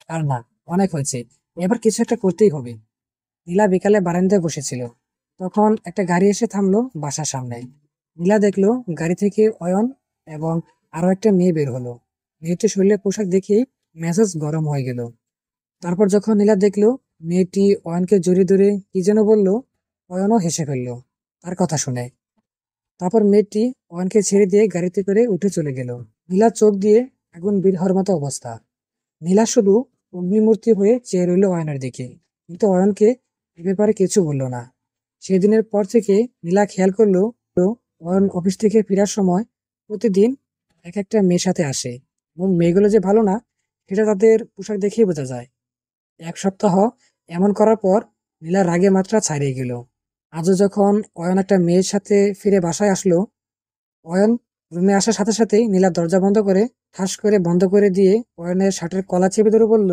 আর না, অনেক হয়েছে, এবার কিছু একটা করতেই হবে। নীলা বিকালে বারান্দায় বসেছিল, তখন একটা গাড়ি এসে থামলো বাসার সামনে। নীলা দেখলো গাড়ি থেকে অয়ন এবং আরো একটা মেয়ে বের হলো। মেয়েটির শরীরের পোশাক দেখেই মেজাজ গরম হয়ে গেল। তারপর যখন নীলা দেখলো মেয়েটি অয়নকে জড়িয়ে ধরে কি যেন বললো, অয়নও হেসে ফেললো তার কথা শুনে। তারপর মেয়েটি অয়নকে ছেড়ে দিয়ে গাড়িতে করে উঠে চলে গেল। নীলার চোখ দিয়ে আগুন বের হওয়ার মতো অবস্থা। নীলা শুধু অগ্নিমূর্তি হয়ে চেয়ে রইল অয়নের দিকে, কিন্তু অয়নকে এ ব্যাপারে কিছু বলল না। সেদিনের পর থেকে নীলা খেয়াল করলো অয়ন অফিস থেকে ফেরার সময় প্রতিদিন এক একটা মেয়ের সাথে আসে, এবং মেয়েগুলো যে ভালো না সেটা তাদের পোশাক দেখেই বোঝা যায়। 1 সপ্তাহ এমন করার পর নীলার রাগে মাত্রা ছাড়িয়ে গেল। আজও যখন অয়ন একটা মেয়ের সাথে ফিরে বাসায় আসলো, অয়ন রুমে আসার সাথে সাথেই নীলা দরজা বন্ধ করে ঠাস করে বন্ধ করে দিয়ে অয়নের শার্টের কলা চেপে ধরে বলল,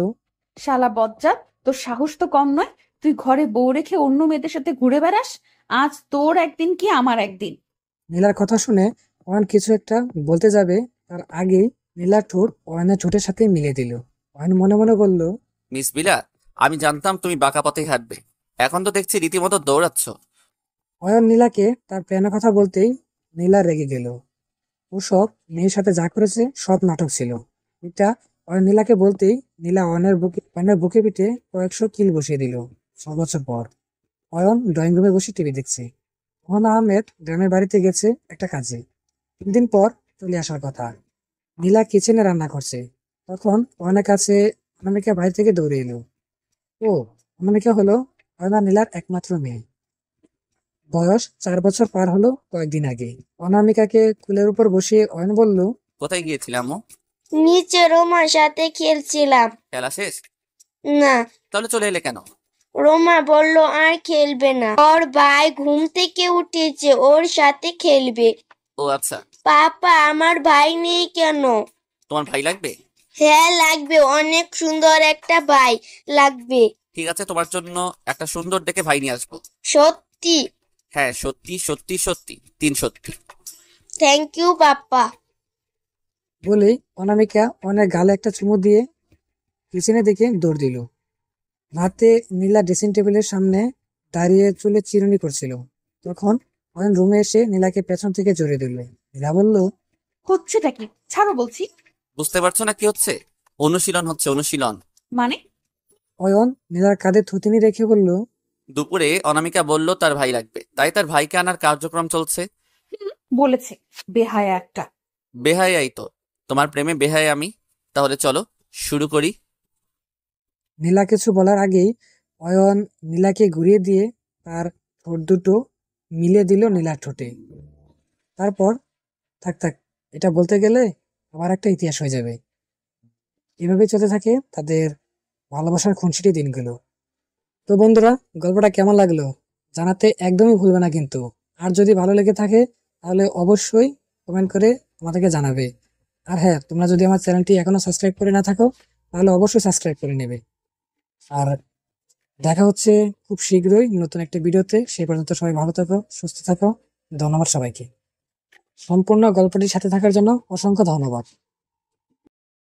শালা বজ্জাত, তোর সাহস তো কম নয়। তুই ঘরে বউ রেখে অন্য মেয়েদের সাথে ঘুরে বেড়াস। আজ তোর একদিন কি আমার একদিন।
নীলার কথা শুনে অয়ন কিছু একটা বলতে যাবে, তার আগেই নীলার ঠোঁট অয়নের ঠোঁটের সাথে মিলিয়ে দিল। অয়ন মনে মনে বলল,
মিস বিলা, আমি জানতাম তুমি বাঁকা পথেই হাঁটবে, এখন তো দেখছি রীতিমতো দৌড়াচ্ছ।
অয়ন নীলাকে তার প্রেমের কথা বলতেই নীলা রেগে গেল। ও সব মেয়ের সাথে যা করেছে সব নাটক ছিল। এটা অয়ন নীলাকে বলতেই নীলা অয়নের বুকে পিঠে কয়েকশো কিল বসিয়ে দিল। 6 বছর পর অয়ন ড্রয়িং রুমে বসে টিভি দেখছে। মোহন আহমেদ গ্রামের বাড়িতে গেছে একটা কাজে। 3 দিন পর চলে আসার কথা। নীলা কিচেনে রান্না করছে। তখন অয়নের কাছে অনামিকা বাড়ি থেকে দৌড়ে এলো। ও অনামিকা হলো অয়ন আর নীলার একমাত্র মেয়ে। বয়স 4 বছর পার হলো কয়েকদিন আগে। অনামিকাকে কুলের উপর বসিয়ে অয়ন বলল,
কোথায় গিয়েছিলাম ও?
নিচে রোমার সাথে খেলছিলাম।
খেলা শেষ?
না,
তাহলে চলে এলে কেন?
রোমা বলল আর খেলবে না, ওর ভাই ঘুম থেকে উঠেছে, ওর সাথে খেলবে।
ও আচ্ছা।
পাপা, আমার ভাই নেই কেন?
তোমার ভাই লাগবে?
হ্যাঁ লাগবে, অনেক সুন্দর একটা ভাই লাগবে।
ঠিক আছে, তোমার জন্য একটা সুন্দর দেখে ভাই নিয়ে আসবো।
সত্যি?
হ্যাঁ, সত্যি সত্যি সত্যি, 3 সত্যি।
Thank you papa.
বলেই অনামিকা অয়নের গালে একটা চুমু দিয়ে কিচেনের দিকে দৌড় দিল। রাতে নীলা ড্রেসিং টেবিলের সামনে দাঁড়িয়ে চুলে চিরুনি করছিল। তখন অয়ন রুমে এসে নীলাকে পেছন থেকে জড়িয়ে দিল। নীলা বলল,
হচ্ছেটা কি? ছাড়ো বলছি।
বুঝতে পারছো না কি হচ্ছে? অনুশীলন হচ্ছে, অনুশীলন।
মানে?
অয়ন নীলার কাঁধে থুতনি রেখে বলল,
দুপুরে অনামিকা বলল তার ভাই লাগবে, তাই তার ভাইকে আনার কার্যক্রম চলছে।
বলেছে, বেহায়া একটা।
বেহায়াই তো, তোমার প্রেমে বেহায়া আমি। তাহলে চলো শুরু করি।
নীলা কিছু বলার আগেই অয়ন নীলাকে ঘুরিয়ে দিয়ে তার ঠোঁট দুটো মিলিয়ে দিল নীলার ঠোঁটে। তারপর থাক থাক, এটা বলতে গেলে আবার একটা ইতিহাস হয়ে যাবে। এভাবে চলতে থাকে তাদের ভালোবাসার খুনসুটি দিনগুলো। তো বন্ধুরা, গল্পটা কেমন লাগলো জানাতে একদমই ভুলবে না কিন্তু। আর যদি ভালো লেগে থাকে তাহলে অবশ্যই কমেন্ট করে আমাদেরকে জানাবে। আর হ্যাঁ, তোমরা যদি আমার চ্যানেলটি এখনো সাবস্ক্রাইব করে না থাকো তাহলে অবশ্যই সাবস্ক্রাইব করে নেবে। আর দেখা হচ্ছে খুব শীঘ্রই নতুন একটা ভিডিওতে। সেই পর্যন্ত সবাই ভালো থাকো, সুস্থ থাকো। ধন্যবাদ সবাইকে। সম্পূর্ণ গল্পটির সাথে থাকার জন্য অসংখ্য ধন্যবাদ।